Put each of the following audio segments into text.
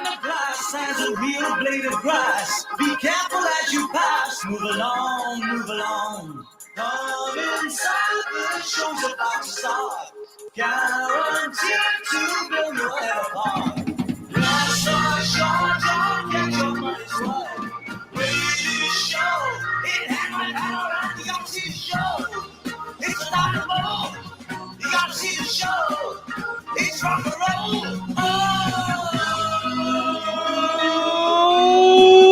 cutting the glass as a real blade of grass. Be careful as you pass. Move along, move along. Come inside, the show's about to start. Guaranteed to blow your head apart. Last on short, don't get your money's worth. Radio show, it happened all right. You gotta see the show. It's not a ball. You gotta see the show. It's rock and roll.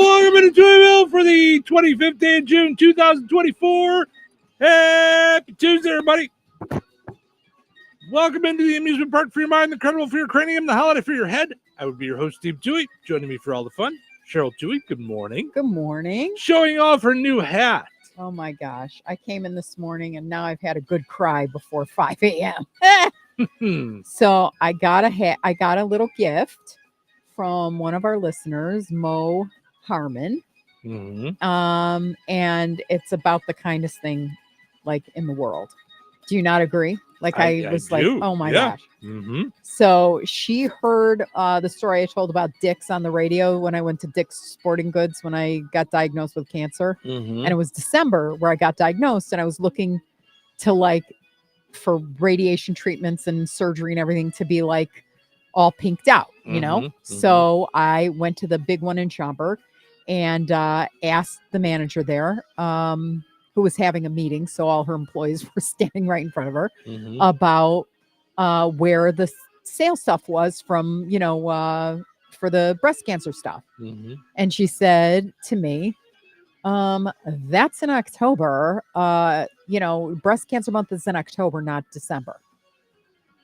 Welcome to Touhyville for the 25th day of June, 2024. Happy Tuesday, everybody. Welcome into the amusement park for your mind, the carnival for your cranium, the holiday for your head. I would be your host, Steve Touhy. Joining me for all the fun, Cheryl Touhy. Good morning. Good morning. Showing off her new hat. Oh my gosh. I came in this morning and now I've had a good cry before 5 a.m. So I got a hat. I got a little gift from one of our listeners, Mo Harmon. Mm-hmm. And it's about the kindest thing like in the world. Do you not agree? Like I was like, do. oh my Yeah. gosh. Mm-hmm. So she heard the story I told about Dick's on the radio when I went to Dick's Sporting Goods when I got diagnosed with cancer. Mm-hmm. And it was December where I got diagnosed, and I was looking to like for radiation treatments and surgery and everything to be like all pinked out, you know? Mm-hmm. So I went to the big one in Schaumburg and asked the manager there, who was having a meeting. So all her employees were standing right in front of her Mm-hmm. about where the sale stuff was from, you know, for the breast cancer stuff. Mm-hmm. And she said to me, that's in October. You know, breast cancer month is in October, not December.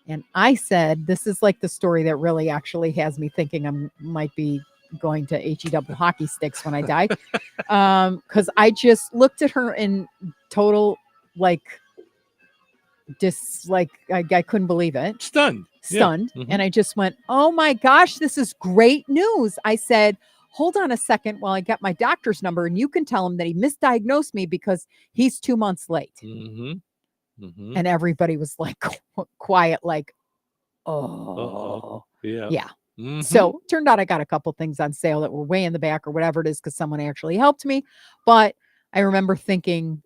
And I said, this is like the story that really actually has me thinking I might be going to HE hockey sticks when I die. Because I just looked at her in total, like, I couldn't believe it. Stunned. Yeah. Mm-hmm. And I just went, oh my gosh, this is great news. I said, hold on a second while I get my doctor's number, and you can tell him that he misdiagnosed me because he's 2 months late. Mm-hmm. Mm-hmm. And everybody was like quiet, like, Yeah. yeah. Mm-hmm. So turned out I got a couple things on sale that were way in the back or whatever it is, because someone actually helped me. But I remember thinking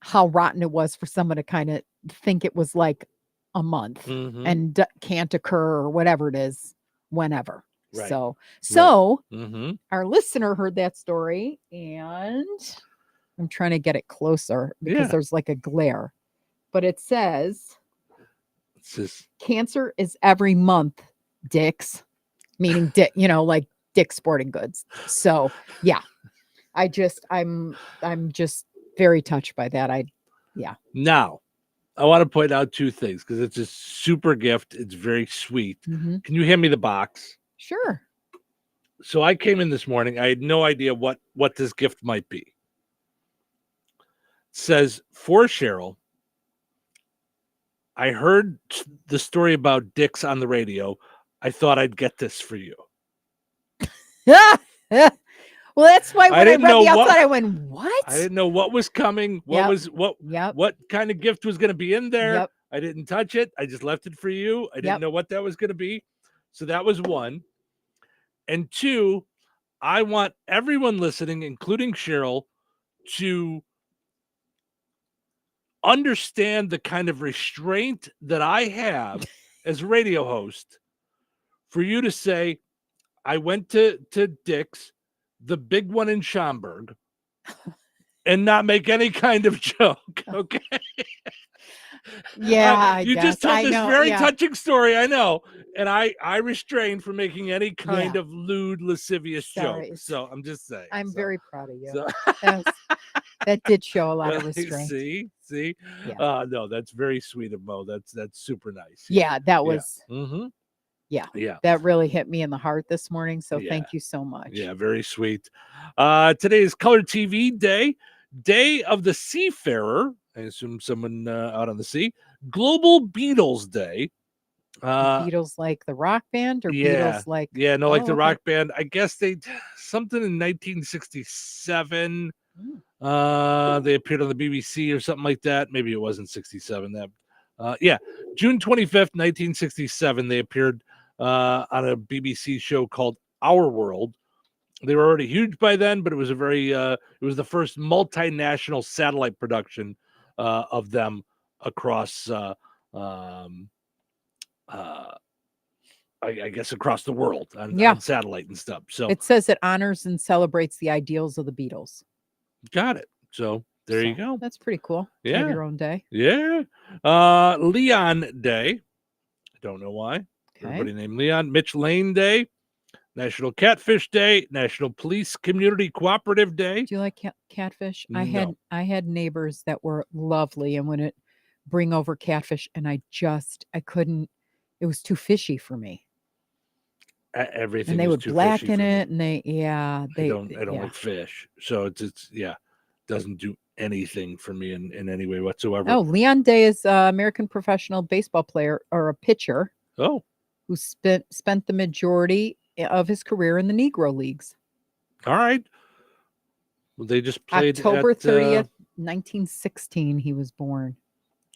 how rotten it was for someone to kind of think it was like a month Mm-hmm. and can't occur or whatever it is, whenever. Right. So Mm-hmm. our listener heard that story, and I'm trying to get it closer because there's like a glare, but it says, It's just cancer is every month, Dick's, meaning Dick, you know, like Dick's Sporting Goods. So yeah, I'm just very touched by that. Now, I want to point out two things because it's a super gift. It's very sweet. Mhm. Can you hand me the box? Sure. So I came in this morning. I had no idea what this gift might be. It says, for Cheryl, I heard the story about Dick's on the radio. I thought I'd get this for you. Well, that's why when I read know the outside, what- I went, what? I didn't know what was coming. Yep. What kind of gift was going to be in there. Yep. I didn't touch it. I just left it for you. I didn't Yep. know what that was going to be. So that was one. And two, I want everyone listening, including Cheryl, to understand the kind of restraint that I have as a radio host for you to say, I went to Dick's, the big one in Schaumburg, and not make any kind of joke. Okay. Yeah, you just told this very touching story, I know, and I restrained from making any kind of lewd, lascivious joke. So I'm just saying. I'm very proud of you. So, that did show a lot of restraint. See. Yeah. No, that's very sweet of Mo. That's super nice. Yeah, that was. Mm-hmm. Yeah. That really hit me in the heart this morning. So thank you so much. Yeah, very sweet. Today is Color TV Day, Day of the Seafarer. I assume someone out on the sea. Global Beatles Day. Beatles like the rock band, or Beatles like like the rock band. I guess they something in 1967. They appeared on the BBC or something like that. Maybe it wasn't 67. June 25th, 1967. They appeared on a BBC show called our world. They were already huge by then, but it was it was the first multinational satellite production of them across, I guess, across the world on satellite and stuff. So it says it honors and celebrates the ideals of the Beatles. got it. So there you go. That's pretty cool. To Yeah. have your own day. Yeah. Leon Day. I don't know why. Okay. Everybody named Leon. Mitch Lane Day. National Catfish Day, National Police Community Cooperative Day. Do you like catfish? No. I had neighbors that were lovely and wouldn't bring over catfish, and I couldn't. It was too fishy for me. Everything. And they would too blacken it, me. and I don't like fish, so it's doesn't do anything for me in any way whatsoever. Oh, Leon Day is an American professional baseball player or a pitcher. Oh, who spent the majority of his career in the Negro Leagues. All right. Well, they just played October 30th, 1916. He was born.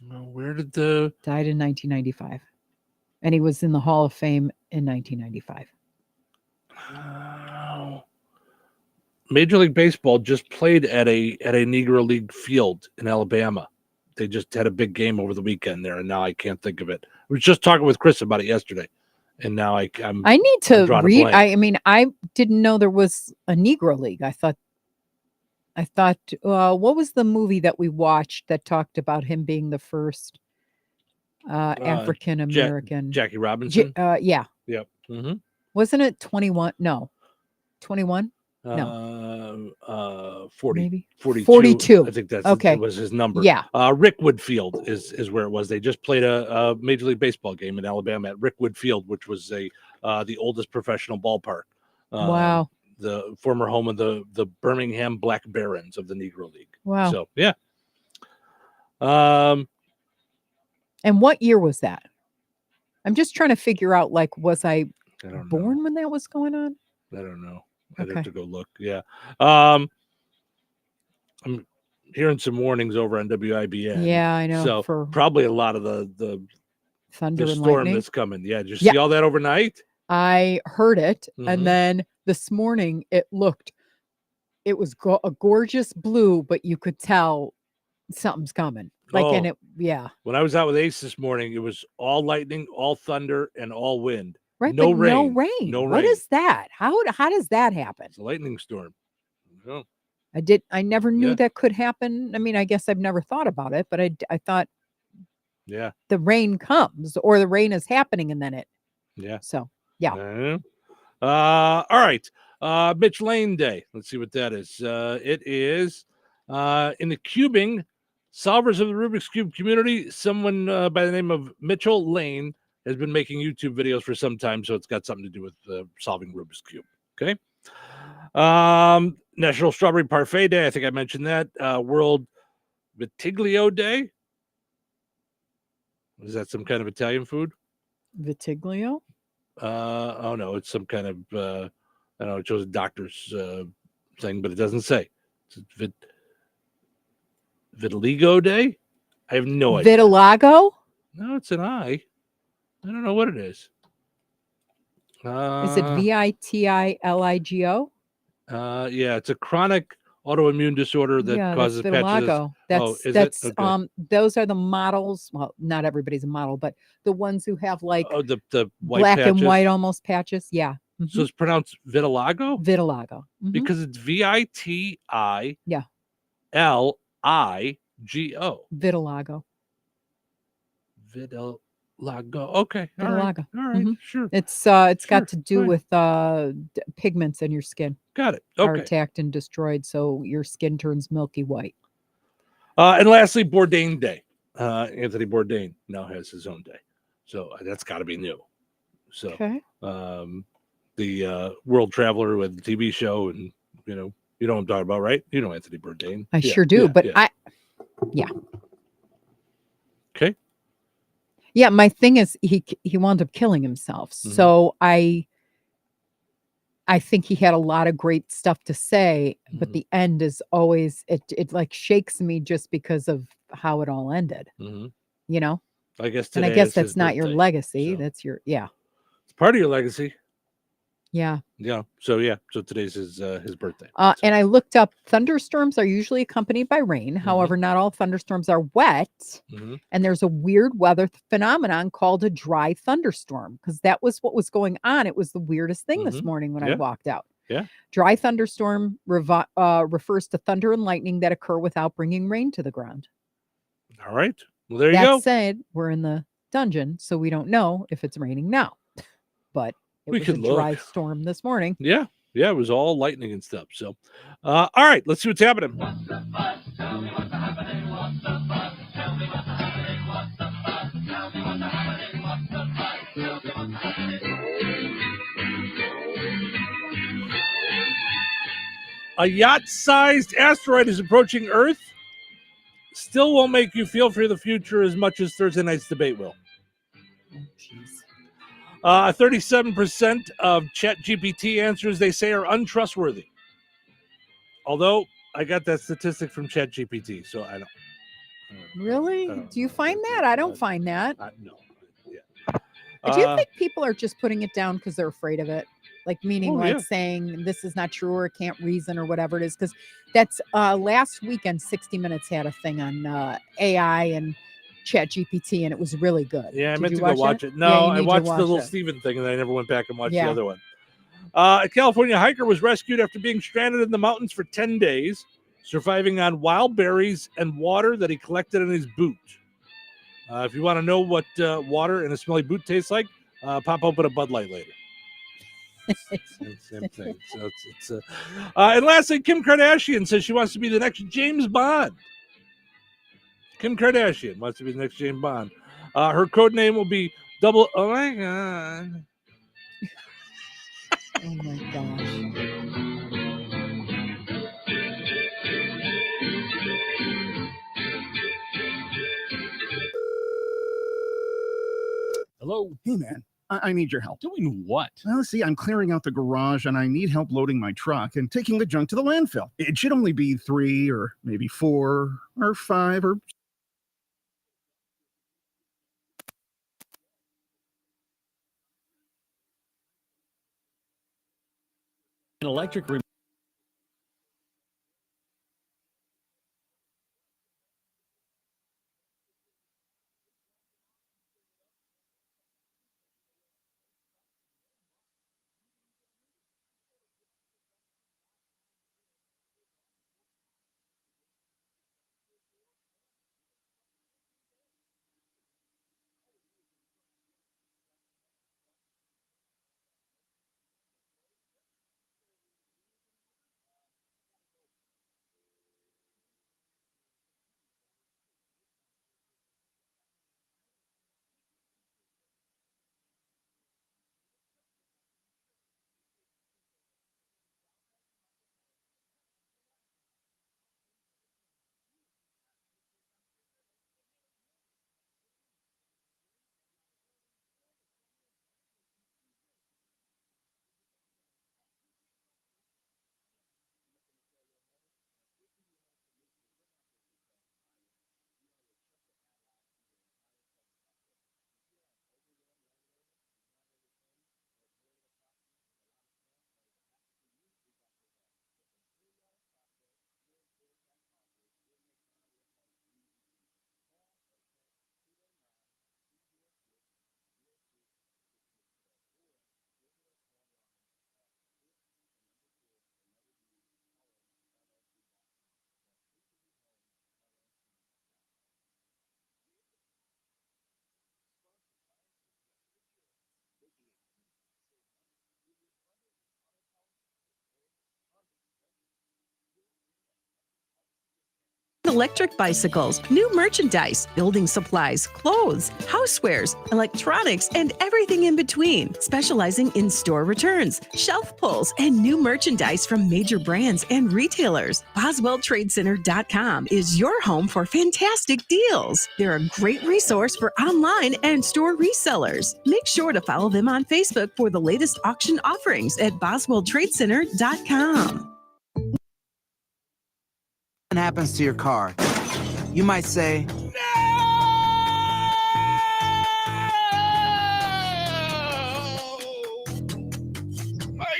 Where did died in 1995, and he was in the Hall of Fame in 1995. Major League Baseball just played at a Negro League field in Alabama. They just had a big game over the weekend there, and now I can't think of it. I was just talking with Chris about it yesterday. And now I need to read. I mean, I didn't know there was a Negro League. I thought, what was the movie that we watched that talked about him being the first African American? Jackie Robinson. Yeah. Yep. Mm-hmm. Wasn't it 21? No, 21. No. 40. Maybe 42. I think that was his number. Yeah. Rickwood Field is where it was. They just played a Major League Baseball game in Alabama at Rickwood Field, which was the oldest professional ballpark. Wow. The former home of the Birmingham Black Barons of the Negro League. Wow. So yeah. And what year was that? I'm just trying to figure out, like, was I born when that was going on? I don't know. I'd have to go look. Yeah. I'm hearing some warnings over on WIBN. Yeah, I know. So probably a lot of the thunder and storm lightning that's coming. Yeah. Did you see all that overnight? I heard it. And then this morning it was a gorgeous blue, but you could tell something's coming. When I was out with Ace this morning, it was all lightning, all thunder, and all wind. Right, no but rain. No rain. What is that? How does that happen? It's a lightning storm. Oh. I never knew that could happen. I mean, I guess I've never thought about it, but I thought, the rain comes or the rain is happening and then it. Yeah. So yeah. All right. Mitch Lane Day. Let's see what that is. It is in the cubing solvers of the Rubik's Cube community. Someone by the name of Mitchell Lane has been making YouTube videos for some time, so it's got something to do with solving Rubik's Cube. Okay. National Strawberry Parfait Day. I think I mentioned that. World Vitiglio Day. Is that some kind of Italian food? Vitiglio? Oh no, it's some kind of I don't know. It shows a doctor's thing, but it doesn't say. It's Vitiligo Day. I have no idea. Vitiligo? No, it's an I. I don't know what it is. Is it Vitiligo? Yeah, it's a chronic autoimmune disorder that causes vitiligo. patches. That's those are the models. Well, not everybody's a model, but the ones who have like the white black patches. and white almost patches. Yeah. Mm-hmm. So it's pronounced vitiligo? Vitiligo. Mm-hmm. Because it's Vitiliggo. Vitiligo. Vitiligo. Okay. Vitiligo. All right. Mm-hmm. Sure. It's got to do with pigments in your skin. Got it. Are Okay. attacked and destroyed, so your skin turns milky white. And lastly, Bourdain Day. Anthony Bourdain now has his own day, so that's got to be new. So, the world traveler with the TV show, and you know what I'm talking about, right? You know Anthony Bourdain. I sure do, but Okay. Yeah, my thing is he wound up killing himself. Mm-hmm. So I think he had a lot of great stuff to say, but the end is always it like shakes me just because of how it all ended. Mm-hmm. You know? I guess that's not your legacy. So. That's your It's part of your legacy. Yeah. Yeah. So today's his birthday. And I looked up, thunderstorms are usually accompanied by rain. However, not all thunderstorms are wet. And there's a weird weather phenomenon called a dry thunderstorm, because that was what was going on. It was the weirdest thing this morning when I walked out. Yeah. Dry thunderstorm refers to thunder and lightning that occur without bringing rain to the ground. All right. Well, there you go. That said, we're in the dungeon, so we don't know if it's raining now. But it was a dry storm this morning. Yeah. Yeah, it was all lightning and stuff. So, all right, let's see what's happening. A yacht-sized asteroid is approaching Earth. Still won't make you feel for the future as much as Thursday night's debate will. Oh, jeez. 37% of ChatGPT answers they say are untrustworthy. Although I got that statistic from ChatGPT, so I don't. Really? Do you find that? I don't find that. No. Yeah. Do you think people are just putting it down because they're afraid of it? Like, meaning saying this is not true or can't reason or whatever it is? Because that's last weekend, 60 Minutes had a thing on AI and ChatGPT, and it was really good. Yeah, I meant to go watch it. No, I watched the little Steven thing, and I never went back and watched the other one. A California hiker was rescued after being stranded in the mountains for 10 days, surviving on wild berries and water that he collected in his boot. If you want to know what water in a smelly boot tastes like, pop open a Bud Light later. Same thing. So it's and lastly, Kim Kardashian says she wants to be the next James Bond. Kim Kardashian wants to be the next James Bond. Her code name will be Double. Oh my God. Oh my gosh. Hello. Hey, man, I need your help. Doing what? Well, see, I'm clearing out the garage and I need help loading my truck and taking the junk to the landfill. It should only be 3 or maybe 4 or 5 or... An electric electric bicycles, new merchandise, building supplies, clothes, housewares, electronics, and everything in between. Specializing in store returns, shelf pulls, and new merchandise from major brands and retailers. BoswellTradeCenter.com is your home for fantastic deals. They're a great resource for online and store resellers. Make sure to follow them on Facebook for the latest auction offerings at BoswellTradeCenter.com. Happens to your car, you might say, No! My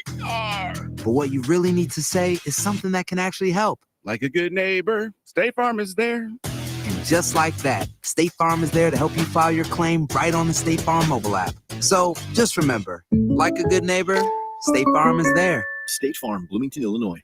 But what you really need to say is something that can actually help. Like a good neighbor, State Farm is there. And just like that, State Farm is there to help you file your claim right on the State Farm mobile app. So just remember, like a good neighbor, State Farm is there. State Farm, Bloomington, Illinois.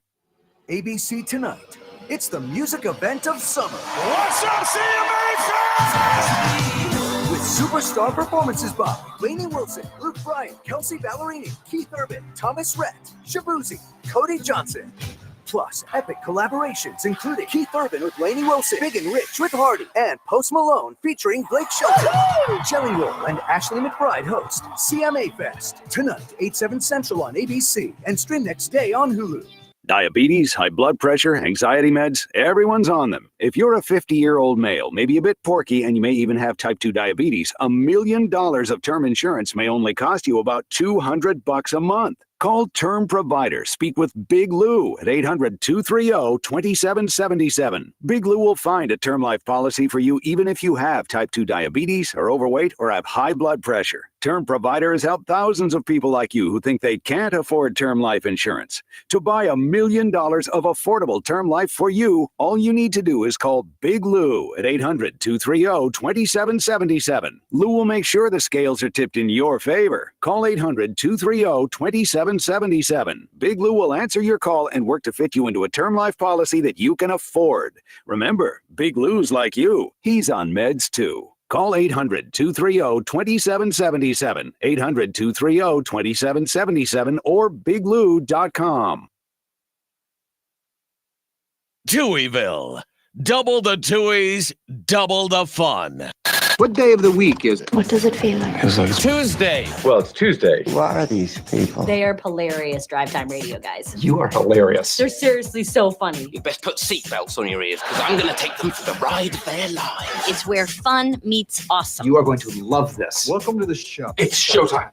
ABC Tonight. It's the music event of summer. What's up, CMA fans? With superstar performances by Lainey Wilson, Luke Bryan, Kelsey Ballerini, Keith Urban, Thomas Rhett, Shabuzi, Cody Johnson. Plus, epic collaborations including Keith Urban with Lainey Wilson, Big and Rich with Hardy, and Post Malone featuring Blake Shelton. Jelly Roll and Ashley McBride host CMA Fest. Tonight, 8/7 Central on ABC and stream next day on Hulu. Diabetes, high blood pressure, anxiety meds, everyone's on them. If you're a 50-year-old male, maybe a bit porky, and you may even have type 2 diabetes, $1 million of term insurance may only cost you about $200 a month. Call Term Provider. Speak with Big Lou at 800-230-2777. Big Lou will find a term life policy for you even if you have type 2 diabetes, are overweight, or have high blood pressure. Term Provider has helped thousands of people like you who think they can't afford term life insurance. To buy $1 million of affordable term life for you, all you need to do is call Big Lou at 800-230-2777. Lou will make sure the scales are tipped in your favor. Call 800-230-2777. Big Lou will answer your call and work to fit you into a term life policy that you can afford. Remember, Big Lou's like you. He's on meds too. Call 800-230-2777, 800-230-2777, or biglou.com. Touhyville. Double the Touhies, double the fun. What day of the week is it? What does it feel like? It's like Tuesday. Well, it's Tuesday. Who are these people? They are hilarious drive time radio guys. You are hilarious. They're seriously so funny. You best put seatbelts on your ears because I'm going to take them for the ride of their lives. It's where fun meets awesome. You are going to love this. Welcome to the show. It's showtime.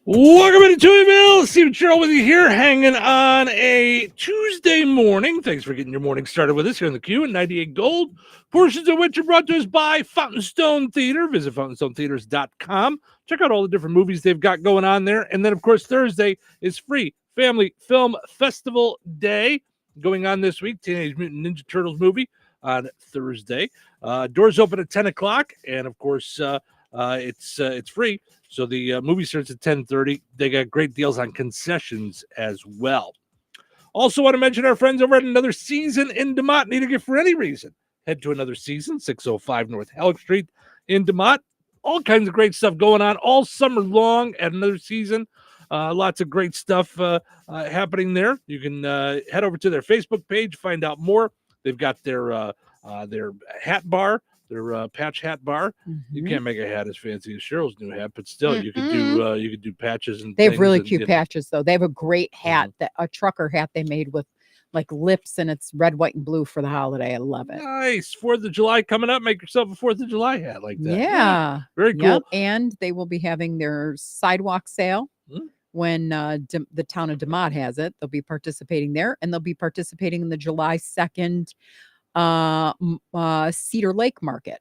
Welcome to Touhyville. Steve and Cheryl with you here, hanging on a Tuesday morning. Thanks for getting your morning started with us here on the Q at 98 Gold. Portions of which are brought to us by Fountain Stone Theater. Visit fountainstonetheaters.com. Check out all the different movies they've got going on there. And then, of course, Thursday is free Family Film Festival Day going on this week. Teenage Mutant Ninja Turtles movie on Thursday. Doors open at 10 o'clock. And, of course, it's free. So the movie starts at 10:30. They got great deals on concessions as well. Also want to mention our friends over at Another Season in DeMott. Need a gift for any reason? Head to Another Season, 605 North Halleck Street in DeMott. All kinds of great stuff going on all summer long at Another Season. Lots of great stuff happening there. You can head over to their Facebook page, find out more. They've got their hat bar. Their patch hat bar. Mm-hmm. You can't make a hat as fancy as Cheryl's new hat, but still, you could do patches and. They have really cute patches, though. They have a great hat, a trucker hat they made with like lips, and it's red, white, and blue for the holiday. I love it. Nice. 4th of July coming up. Make yourself a 4th of July hat like that. Yeah, very cool. Yep. And they will be having their sidewalk sale. When the town of DeMott has it. They'll be participating there, and they'll be participating in the July 2nd. Cedar Lake Market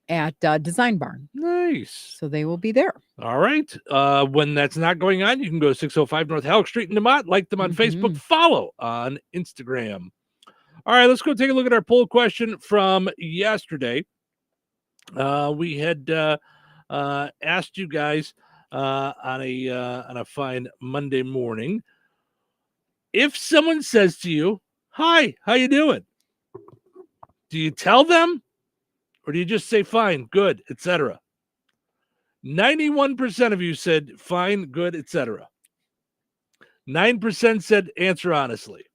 at Design Barn. Nice. So they will be there. All right. When that's not going on, you can go to 605 North Halleck Street in DeMott, like them on Facebook, follow on Instagram. All right, let's go take a look at our poll question from yesterday. We had asked you guys on a fine Monday morning, if someone says to you, "Hi, how you doing?" Do you tell them, or do you just say fine, good, etc.? 91% of you said fine, good, etc. 9% said answer honestly.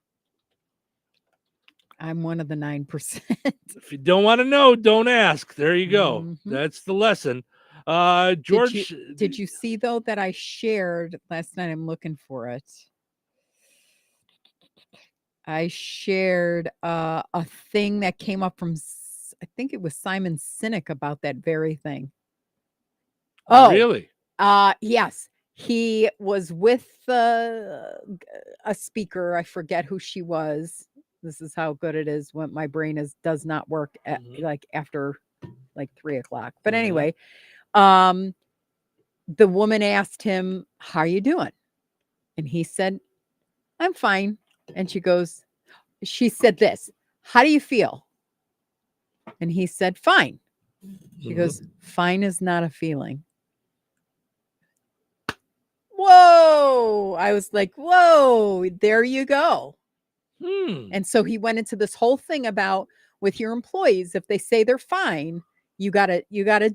I'm one of the 9%. If you don't want to know, don't ask. There you go. Mm-hmm. That's the lesson. George, did you see though that I shared last night? I'm looking for it. I shared a thing that came up from, I think it was Simon Sinek about that very thing. Oh, really? Yes. He was with a speaker. I forget who she was. This is how good it is when my brain does not work at like after like 3 o'clock. But anyway, the woman asked him, "How are you doing?" And he said, "I'm fine." And she said this, "How do you feel?" And he said, "Fine." She goes, "Fine is not a feeling." Whoa. I was like, whoa, there you go. And so he went into this whole thing about with your employees, if they say they're fine, you gotta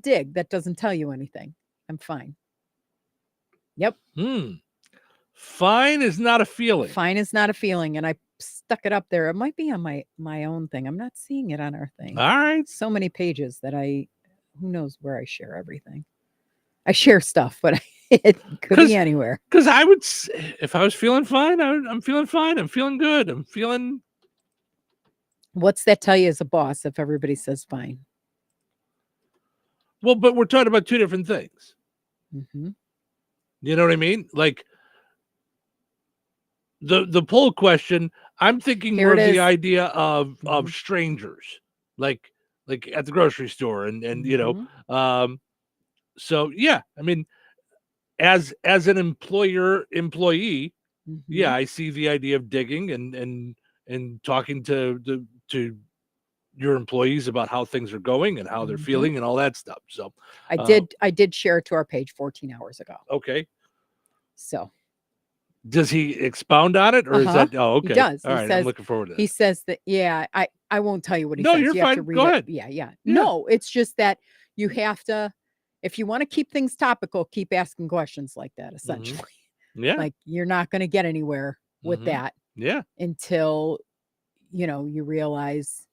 dig. That doesn't tell you anything. I'm fine. Yep. Fine is not a feeling. Fine is not a feeling. And I stuck it up there. It might be on my own thing. I'm not seeing it on our thing. All right. So many pages that who knows where I share everything. I share stuff, but it could be anywhere. Because I would, if I was feeling fine, I'm feeling fine. I'm feeling good. I'm feeling. What's that tell you as a boss if everybody says fine? Well, but we're talking about two different things. Mm-hmm. You know what I mean? Like the poll question, I'm thinking more of the idea of strangers, like at the grocery store and you know, so yeah, I mean, as an employee, yeah, I see the idea of digging and talking to your employees about how things are going and how they're feeling and all that stuff. So I did share it to our page 14 hours ago. Okay. So does he expound on it, or is that okay? He does. All right, says, I'm looking forward to that. He says that I won't tell you what he No, says. you're you have fine. to read Go it. ahead. Yeah. No, it's just that you have to, if you want to keep things topical, keep asking questions like that, essentially. Yeah. Like you're not going to get anywhere with that. Yeah. Until, you realize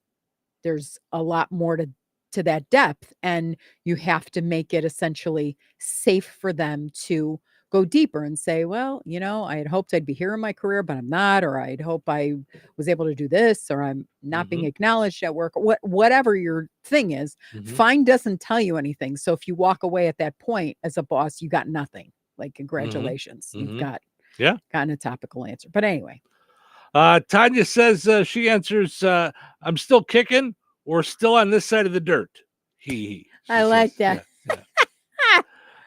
there's a lot more to that depth, and you have to make it essentially safe for them to go deeper and say, well, I had hoped I'd be here in my career, but I'm not, or I'd hope I was able to do this, or I'm not being acknowledged at work, whatever your thing is. Fine doesn't tell you anything. So if you walk away at that point as a boss, you got nothing. Like, congratulations. You've gotten a topical answer. But anyway. Tanya says she answers, I'm still kicking or still on this side of the dirt. I like that.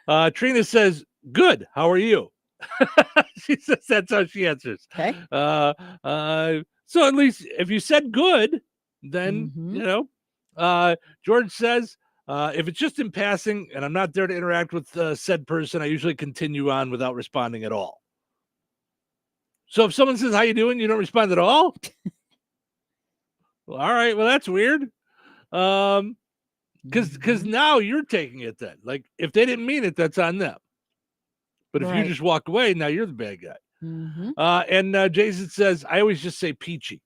Yeah. Trina says, good. How are you? She says that's how she answers. Okay. So at least if you said good, then, George says, if it's just in passing and I'm not there to interact with said person, I usually continue on without responding at all. So if someone says, how you doing? You don't respond at all? Well, all right. Well, that's weird. Because now you're taking it then. Like, if they didn't mean it, that's on them. But if you just walk away, now you're the bad guy. And Jason says, I always just say peachy.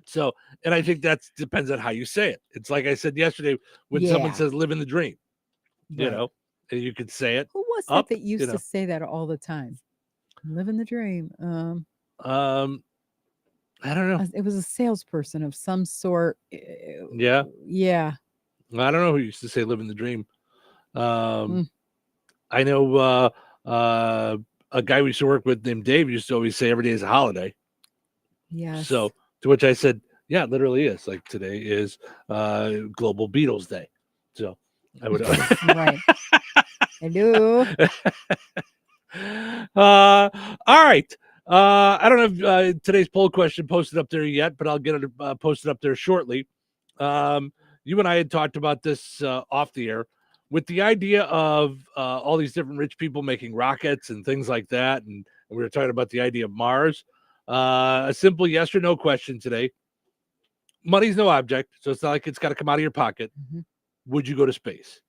So, and I think that depends on how you say it. It's like I said yesterday, when someone says living the dream, you know, and you could say it. Who was that used to say that all the time? Living the dream. I don't know. It was a salesperson of some sort. Yeah. Yeah. I don't know who used to say living the dream. I know a guy we used to work with named Dave used to always say every day is a holiday. Yeah. So to which I said, yeah, it literally is. Like today is Global Beatles Day. So I would right. Hello. All right. I don't have today's poll question posted up there yet, but I'll get it posted up there shortly. You and I had talked about this off the air with the idea of all these different rich people making rockets and things like that. And we were talking about the idea of Mars. A simple yes or no question today. Money's no object, so it's not like it's got to come out of your pocket. Would you go to space?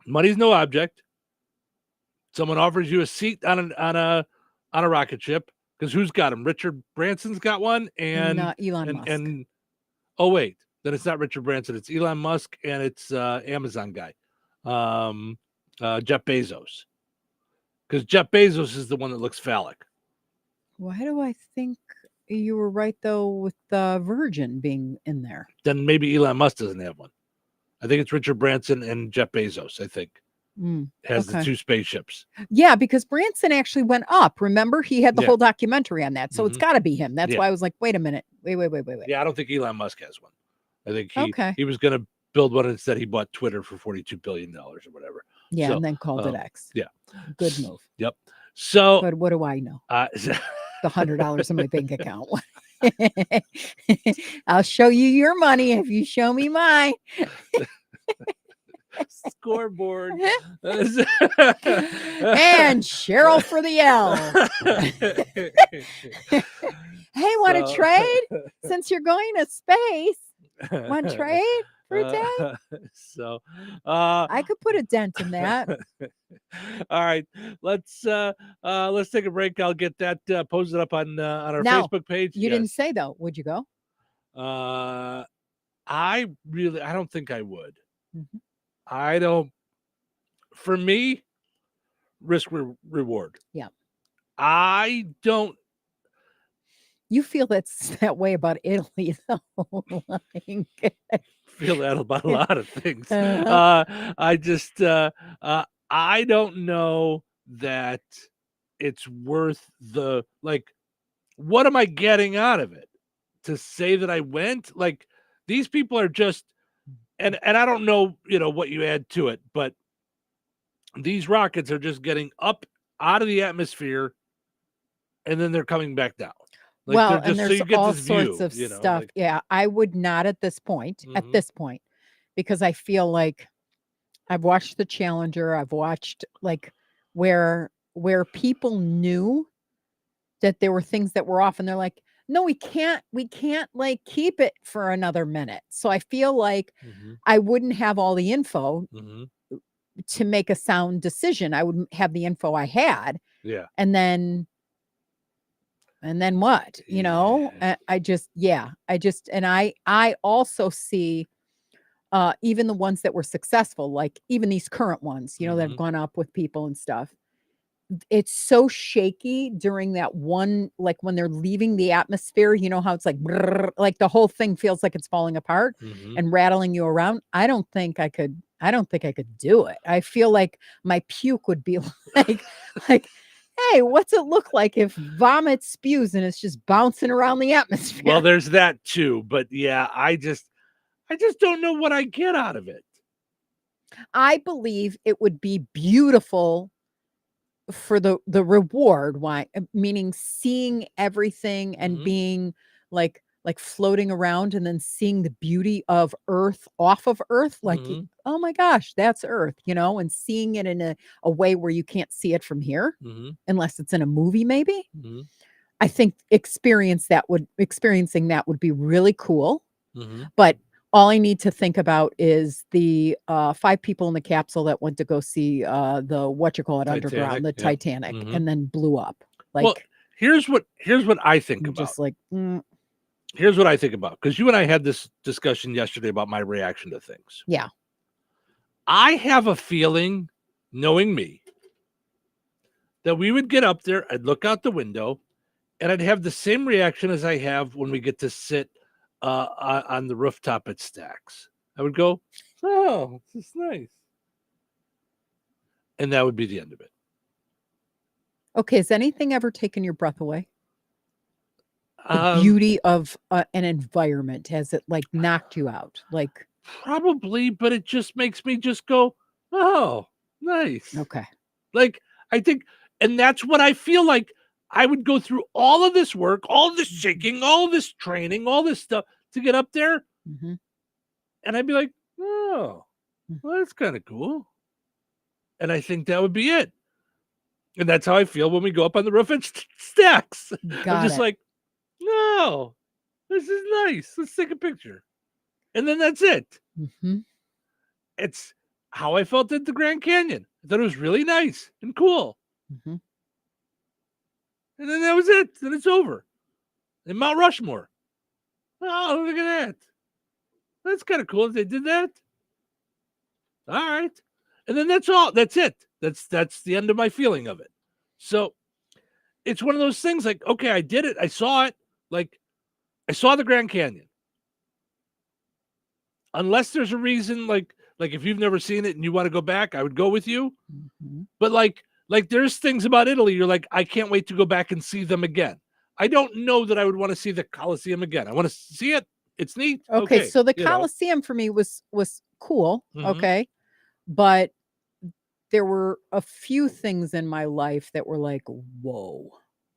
Money's no object. Someone offers you a seat on a rocket ship, because who's got them? Richard Branson's got one, and Elon Musk. And oh wait, then it's not Richard Branson. It's Elon Musk, and it's Amazon guy, Jeff Bezos. Because Jeff Bezos is the one that looks phallic. Why do I think you were right though with Virgin being in there? Then maybe Elon Musk doesn't have one. I think it's Richard Branson and Jeff Bezos. I think. Has the two spaceships. Yeah, because Branson actually went up. Remember, he had the whole documentary on that, so it's got to be him. That's why I was like, wait a minute, wait. Yeah, I don't think Elon Musk has one. I think he was going to build one, instead he bought Twitter for $42 billion or whatever. Yeah, So, and then called it X. Yeah. Good move. Yep. So, but what do I know? The $100 in my bank account. I'll show you your money if you show me mine. Scoreboard. And Cheryl for the L. Hey, want to trade? Since you're going to space, want to trade for a day? So I could put a dent in that. All right, let's take a break. I'll get that posted up on our Now, Facebook page. You didn't say though. Would you go? I don't think I would. Mhm. I don't. For me, risk reward. Yeah. I don't You feel that way about Italy, though. feel that about a lot of things. I just I don't know that it's worth the what am I getting out of it? To say that I went? Like, these people are just and I don't know, what you add to it, but these rockets are just getting up out of the atmosphere and then they're coming back down. Well, and there's all sorts of stuff. Yeah, I would not at this point, because I feel like I've watched the Challenger. I've watched where people knew that there were things that were off and they're like, no, we can't keep it for another minute. So I feel like I wouldn't have all the info to make a sound decision. I would have the info I had. Yeah. And then what, I also see even the ones that were successful, like even these current ones, that have gone up with people and stuff. It's so shaky during that one, like when they're leaving the atmosphere, how it's like, brrr, like the whole thing feels like it's falling apart and rattling you around. I don't think I could do it. I feel like my puke would be like, hey, what's it look like if vomit spews and it's just bouncing around the atmosphere? Well, there's that too, but yeah, I just don't know what I get out of it. I believe it would be beautiful for the reward. Why? Meaning seeing everything and being like floating around and then seeing the beauty of Earth off of Earth, like, oh my gosh, that's Earth, and seeing it in a way where you can't see it from here unless it's in a movie, maybe. I think experiencing that would be really cool. But all I need to think about is the 5 people in the capsule that went to go see the underground, the Titanic, and then blew up. Well, here's what I think about. Just like, here's what I think about, because you and I had this discussion yesterday about my reaction to things. Yeah. I have a feeling, knowing me, that we would get up there, I'd look out the window, and I'd have the same reaction as I have when we get to sit on the rooftop at Stax. I would go, oh, this is nice. And that would be the end of it. Okay, has anything ever taken your breath away? The beauty of an environment, has it knocked you out? Probably, but it just makes me just go, oh, nice. Okay. I think, and that's what I feel like. I would go through all of this work, all this shaking, all this training, all this stuff to get up there. And I'd be like, oh, well, that's kind of cool. And I think that would be it. And that's how I feel when we go up on the roof at Stax. I'm just like, no, this is nice. Let's take a picture. And then that's it. It's how I felt at the Grand Canyon. I thought it was really nice and cool. And then that was it. Then it's over. And Mount Rushmore. Oh, look at that. That's kind of cool if they did that. All right. And then that's all. That's it. That's the end of my feeling of it. So it's one of those things like, okay, I did it. I saw it. I saw the Grand Canyon. Unless there's a reason, like if you've never seen it and you want to go back, I would go with you. But like there's things about Italy, you're like, I can't wait to go back and see them again. I don't know that I would want to see the Colosseum again. I want to see it. It's neat. Okay, so the Colosseum for me was cool. Okay. But there were a few things in my life that were like, whoa,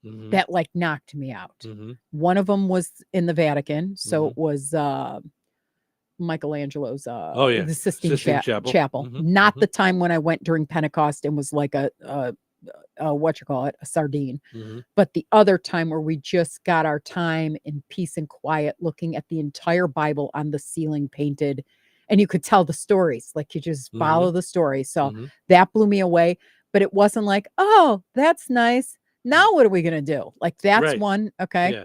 Mhm. that like knocked me out. Mhm. One of them was in the Vatican. So it was Michelangelo's Oh, yeah. the Sistine Sistine Chapel. Chapel. Mhm, Not the time when I went during Pentecost and was like a a sardine. Mhm. But the other time where we just got our time in peace and quiet, looking at the entire Bible on the ceiling painted, and you could tell the stories, like you just follow the story. So that blew me away. But it wasn't like, oh, that's nice. Now what are we gonna do? Like that's Right. one. Okay. Yeah.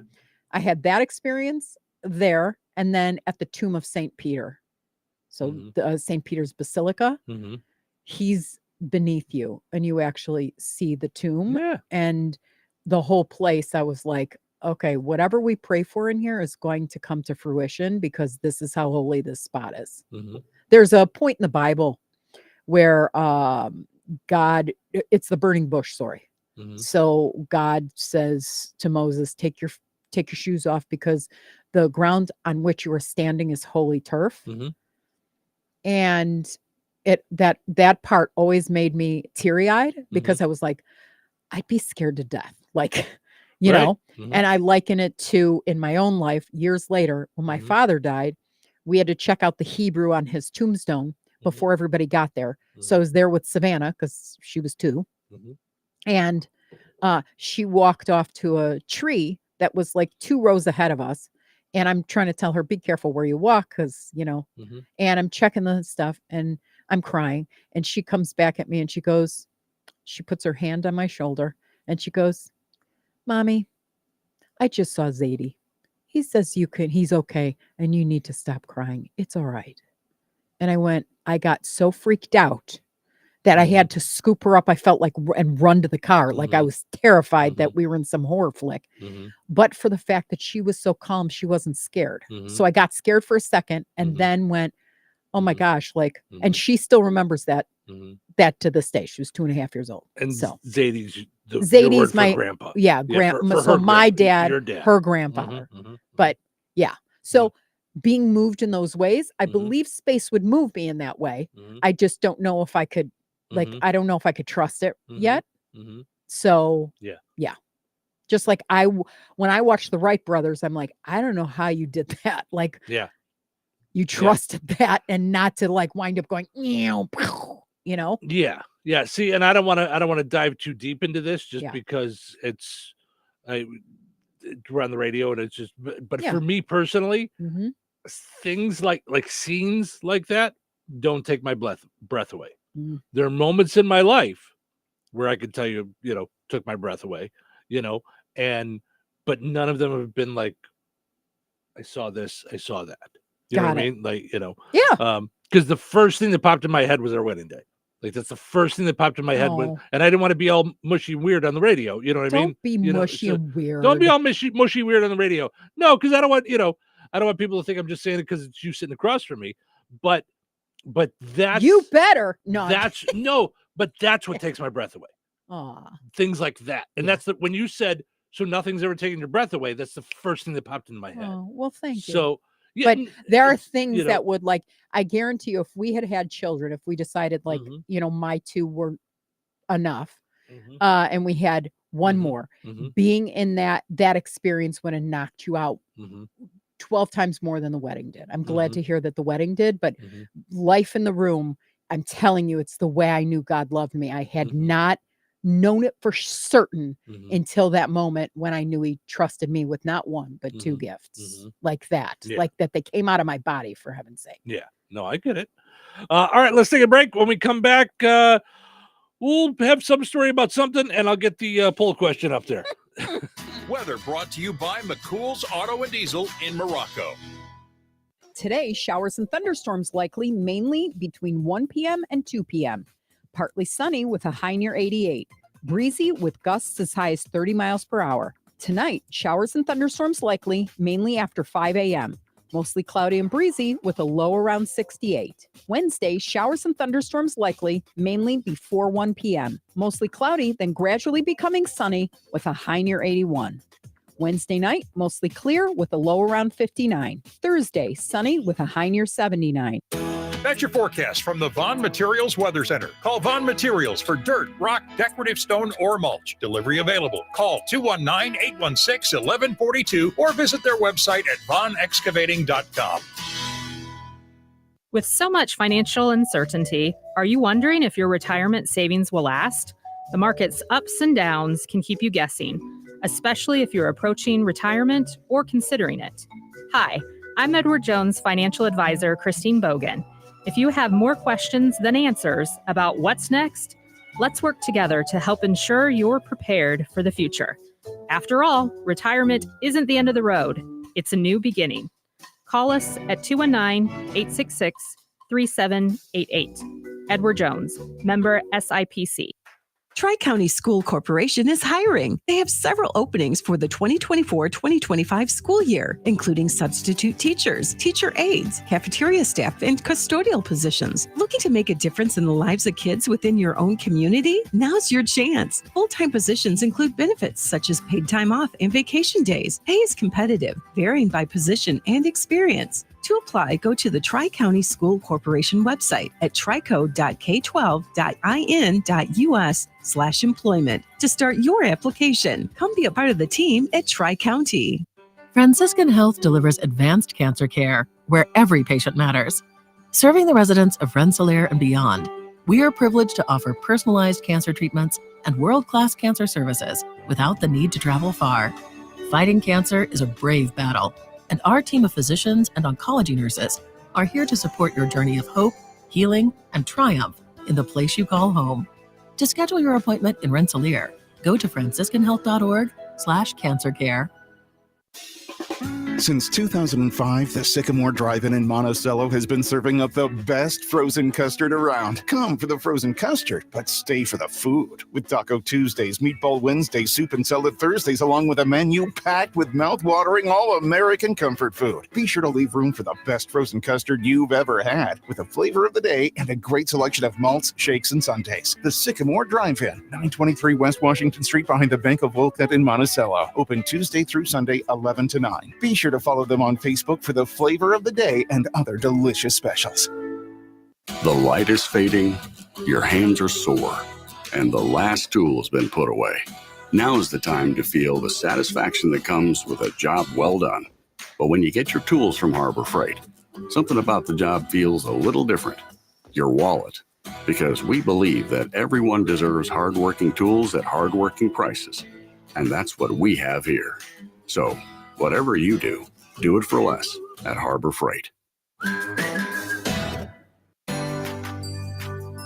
I had that experience there, and then at the tomb of Saint Peter. So the Saint Peter's Basilica, Mhm. he's beneath you, and you actually see the tomb. Yeah. And the whole place, I was like, okay, whatever we pray for in here is going to come to fruition, because this is how holy this spot is. Mhm. There's a point in the Bible where it's the burning bush story. Mhm. So God says to Moses, take your shoes off, because the ground on which you are standing is holy turf. Mhm. And that part always made me teary-eyed, because I was like, I'd be scared to death. Like, you Right. know, Mhm. and I liken it to in my own life years later when my father died, we had to check out the Hebrew on his tombstone before everybody got there. So I was there with Savannah because she was 2. Mhm. And she walked off to a tree that was like 2 rows ahead of us. And I'm trying to tell her, be careful where you walk, because, you know, Mhm. and I'm checking the stuff and I'm crying. And she comes back at me and she puts her hand on my shoulder and she goes, Mommy, I just saw Zadie. He says he's okay, and you need to stop crying. It's all right. And I got so freaked out that I had to scoop her up. I felt like and run to the car. Like I was terrified that we were in some horror flick. But for the fact that she was so calm, she wasn't scared. So I got scared for a second and then went, oh my gosh, like, and she still remembers that to this day. She was 2.5 years old. And So Zadie's your word Zadie's for my grandpa. grandpa. for So her my grandpa, dad, your dad, her grandfather. But yeah. So being moved in those ways, I believe space would move me in that way. I just don't know if I could, like, I don't know if I could trust it yet. So yeah. Just like when I watched the Wright brothers, I'm like, I don't know how you did that. Like, you trusted that and not to like wind up going, you know? Yeah. See, and I don't want to dive too deep into this just because we're on the radio and it's just, but for me personally, things like scenes like that don't take my breath away. There are moments in my life where I could tell you, took my breath away, but none of them have been like, I saw this, I saw that. You know what I mean? Like, because the first thing that popped in my head was our wedding day. Like that's the first thing that popped in my head and I didn't want to be all mushy weird on the radio. You know what I mean? Don't be mushy and weird. Don't be all mushy weird on the radio. No, because I don't want people to think I'm just saying it because it's you sitting across from me. But that's you better not. But that's what takes my breath away. Things like that. And that's when you said, so nothing's ever taken your breath away. That's the first thing that popped in my head. Oh, well, thank you. So but there are things that would, like, I guarantee you, if we had children, if we decided like, my 2 were enough, and we had one more, being in that experience would have knocked you out 12 times more than the wedding did. I'm glad to hear that the wedding did, but life in the room, I'm telling you, it's the way I knew God loved me. I had not known it for certain until that moment when I knew he trusted me with not 1, but 2 gifts like that, like that they came out of my body, for heaven's sake. Yeah, no, I get it. All right, let's take a break. When we come back, we'll have some story about something and I'll get the poll question up there. Weather brought to you by McCool's Auto and Diesel in Morocco. Today, showers and thunderstorms likely, mainly between 1 p.m. and 2 p.m. Partly sunny with a high near 88. Breezy with gusts as high as 30 miles per hour. Tonight, showers and thunderstorms likely, mainly after 5 a.m. Mostly cloudy and breezy with a low around 68. Wednesday, showers and thunderstorms likely, mainly before 1 p.m. Mostly cloudy, then gradually becoming sunny with a high near 81. Wednesday night, mostly clear with a low around 59. Thursday, sunny with a high near 79. That's your forecast from the Vaughn Materials Weather Center. Call Vaughn Materials for dirt, rock, decorative stone, or mulch. Delivery available. Call 219-816-1142 or visit their website at vaughnexcavating.com. With so much financial uncertainty, are you wondering if your retirement savings will last? The market's ups and downs can keep you guessing, especially if you're approaching retirement or considering it. Hi, I'm Edward Jones financial advisor Christine Bogan. If you have more questions than answers about what's next, let's work together to help ensure you're prepared for the future. After all, retirement isn't the end of the road. It's a new beginning. Call us at 219-866-3788. Edward Jones, member SIPC. Tri-County School Corporation is hiring. They have several openings for the 2024-2025 school year, including substitute teachers, teacher aides, cafeteria staff, and custodial positions. Looking to make a difference in the lives of kids within your own community? Now's your chance. Full-time positions include benefits such as paid time off and vacation days. Pay is competitive, varying by position and experience. To apply, go to the Tri-County School Corporation website at trico.k12.in.us/employment to start your application. Come be a part of the team at Tri-County. Franciscan Health delivers advanced cancer care where every patient matters. Serving the residents of Rensselaer and beyond, we are privileged to offer personalized cancer treatments and world-class cancer services without the need to travel far. Fighting cancer is a brave battle, and our team of physicians and oncology nurses are here to support your journey of hope, healing, and triumph in the place you call home. To schedule your appointment in Rensselaer, go to franciscanhealth.org/cancercare. Since 2005, the Sycamore Drive-In in Monticello has been serving up the best frozen custard around. Come for the frozen custard, but stay for the food. With Taco Tuesdays, Meatball Wednesdays, Soup and Salad Thursdays, along with a menu packed with mouth-watering all-American comfort food. Be sure to leave room for the best frozen custard you've ever had, with a flavor of the day and a great selection of malts, shakes, and sundaes. The Sycamore Drive-In, 923 West Washington Street behind the Bank of Wolcott in Monticello. Open Tuesday through Sunday, 11 to 9. Be sure to follow them on Facebook for the flavor of the day and other delicious specials. The light is fading, your hands are sore, and the last tool has been put away. Now is the time to feel the satisfaction that comes with a job well done. But when you get your tools from Harbor Freight, something about the job feels a little different. Your wallet. Because we believe that everyone deserves hardworking tools at hardworking prices. And that's what we have here. So, whatever you do, do it for less at Harbor Freight.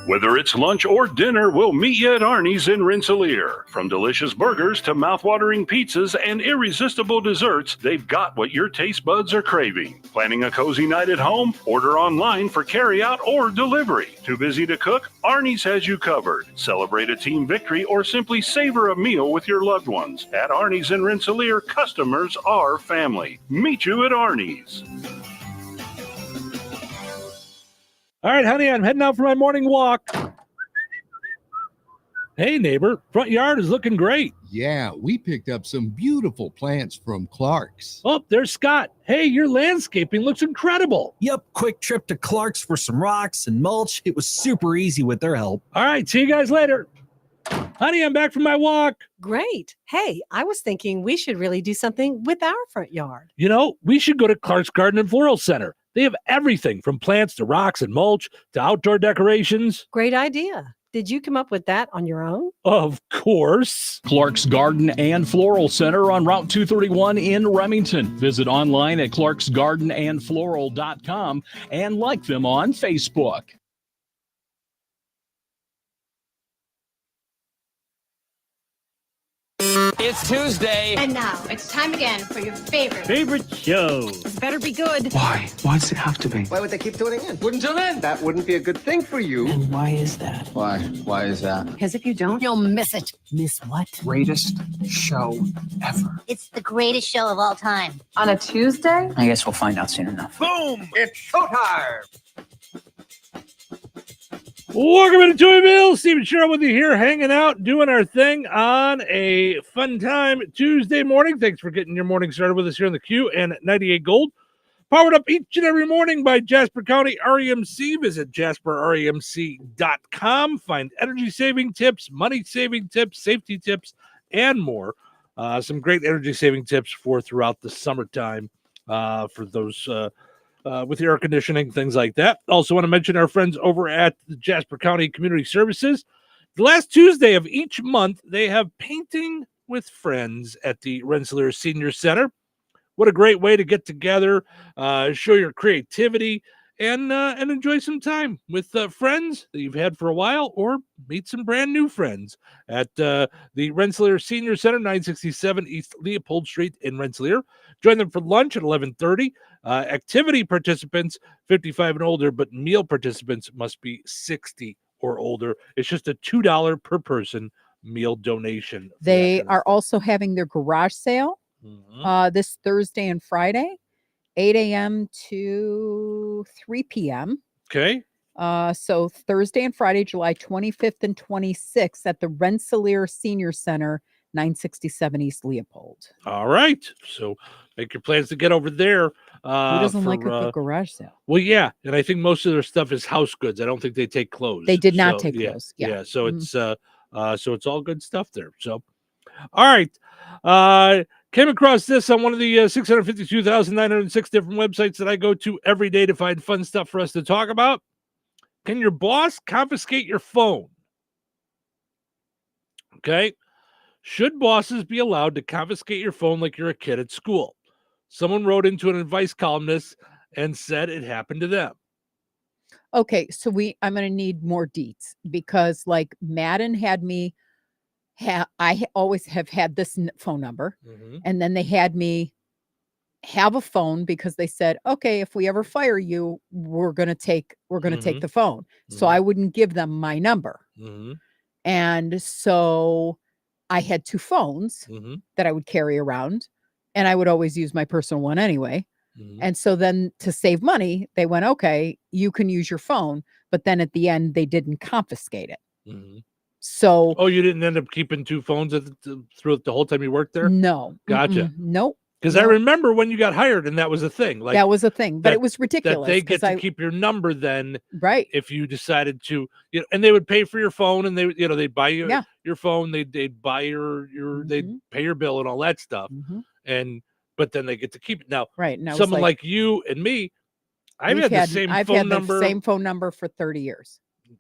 Whether it's lunch or dinner, we'll meet you at Arnie's in Rensselaer. From delicious burgers to mouth-watering pizzas and irresistible desserts, they've got what your taste buds are craving. Planning a cozy night at home? Order online for carryout or delivery. Too busy to cook? Arnie's has you covered. Celebrate a team victory or simply savor a meal with your loved ones. At Arnie's in Rensselaer, customers are family. Meet you at Arnie's. All right, honey, I'm heading out for my morning walk. Hey, neighbor, front yard is looking great. Yeah, we picked up some beautiful plants from Clark's. Oh, there's Scott. Hey, your landscaping looks incredible. Yep, quick trip to Clark's for some rocks and mulch. It was super easy with their help. All right, see you guys later. Honey, I'm back from my walk. Great. Hey, I was thinking we should really do something with our front yard. You know, we should go to Clark's Garden and Floral Center. They have everything from plants to rocks and mulch to outdoor decorations. Great idea. Did you come up with that on your own? Of course. Clark's Garden and Floral Center on Route 231 in Remington. Visit online at clarksgardenandfloral.com and like them on Facebook. It's Tuesday. And now it's time again for your favorite show. This better be good. Why? Why does it have to be? Why would they keep tuning in? Wouldn't tune in. That wouldn't be a good thing for you. And why is that? Why? Why is that? Because if you don't, you'll miss it. Miss what? Greatest show ever. It's the greatest show of all time. On a Tuesday? I guess we'll find out soon enough. Boom! It's showtime. Welcome to Touhyville. Steve and Cheryl with you here, hanging out, doing our thing on a fun time Tuesday morning. Thanks for getting your morning started with us here on the Q and 98 Gold. Powered up each and every morning by Jasper County REMC. Visit jasperremc.com. Find energy-saving tips, money-saving tips, safety tips, and more. Some great energy-saving tips for throughout the summertime for those with air conditioning, things like that. Also want to mention our friends over at the Jasper County Community Services. The last Tuesday of each month, they have Painting with Friends at the Rensselaer Senior Center. What a great way to get together, show your creativity, and enjoy some time with friends that you've had for a while, or meet some brand new friends at the Rensselaer Senior Center, 967 East Leopold Street in Rensselaer. Join them for lunch at 11:30. Activity participants, 55 and older, but meal participants must be 60 or older. It's just a $2 per person meal donation. They are also having their garage sale this Thursday and Friday, 8 a.m. to 3 p.m. Okay. So Thursday and Friday, July 25th and 26th at the Rensselaer Senior Center, 967 East Leopold. All right. So make your plans to get over there. Who doesn't like a good garage sale? Well, yeah. And I think most of their stuff is house goods. I don't think they take clothes. They did not take clothes. Yeah. So it's it's all good stuff there. So, all right. Came across this on one of the 652,906 different websites that I go to every day to find fun stuff for us to talk about. Can your boss confiscate your phone? Okay. Should bosses be allowed to confiscate your phone like you're a kid at school? Someone wrote into an advice columnist and said it happened to them. Okay, so I'm going to need more deets because like Madden had me always have had this phone number, and then they had me have a phone because they said, okay, if we ever fire you, we're going to take the phone. So I wouldn't give them my number. And so I had two phones that I would carry around, and I would always use my personal one anyway. And so then to save money, they went, okay, you can use your phone. But then at the end, they didn't confiscate it. So, you didn't end up keeping two phones throughout the whole time you worked there? No. Gotcha. Nope. Because I remember when you got hired, and that was a thing. Like that was a thing, but it was ridiculous. That they get to keep your number then, right? If you decided to, and they would pay for your phone, and they'd buy you your phone, they'd buy they'd pay your bill and all that stuff, but then they get to keep it now. Right now, someone like you and me, I've had the same phone number for 30 years,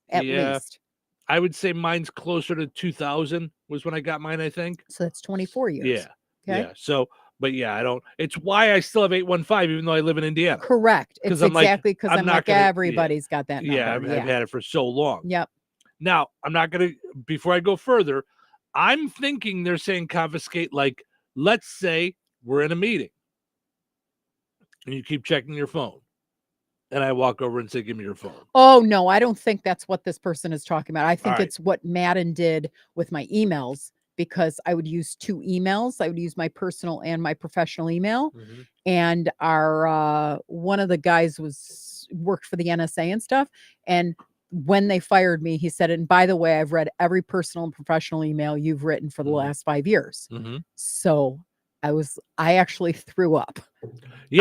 at least. I would say mine's closer to 2000 was when I got mine, I think. So that's 24 years. Yeah. Okay. Yeah. So, but yeah, I don't. It's why I still have 815, even though I live in Indiana. Correct. It's exactly because I'm like everybody's got that number. Yeah, I've had it for so long. Yep. Now, I'm not going to, before I go further, I'm thinking they're saying confiscate, like, let's say we're in a meeting and you keep checking your phone. And I walk over and say, give me your phone. Oh, no, I don't think that's what this person is talking about. I think it's what Madden did with my emails, because I would use two emails. I would use my personal and my professional email. And our one of the guys worked for the NSA and stuff. And when they fired me, he said, and by the way, I've read every personal and professional email you've written for the last 5 years. So I actually threw up.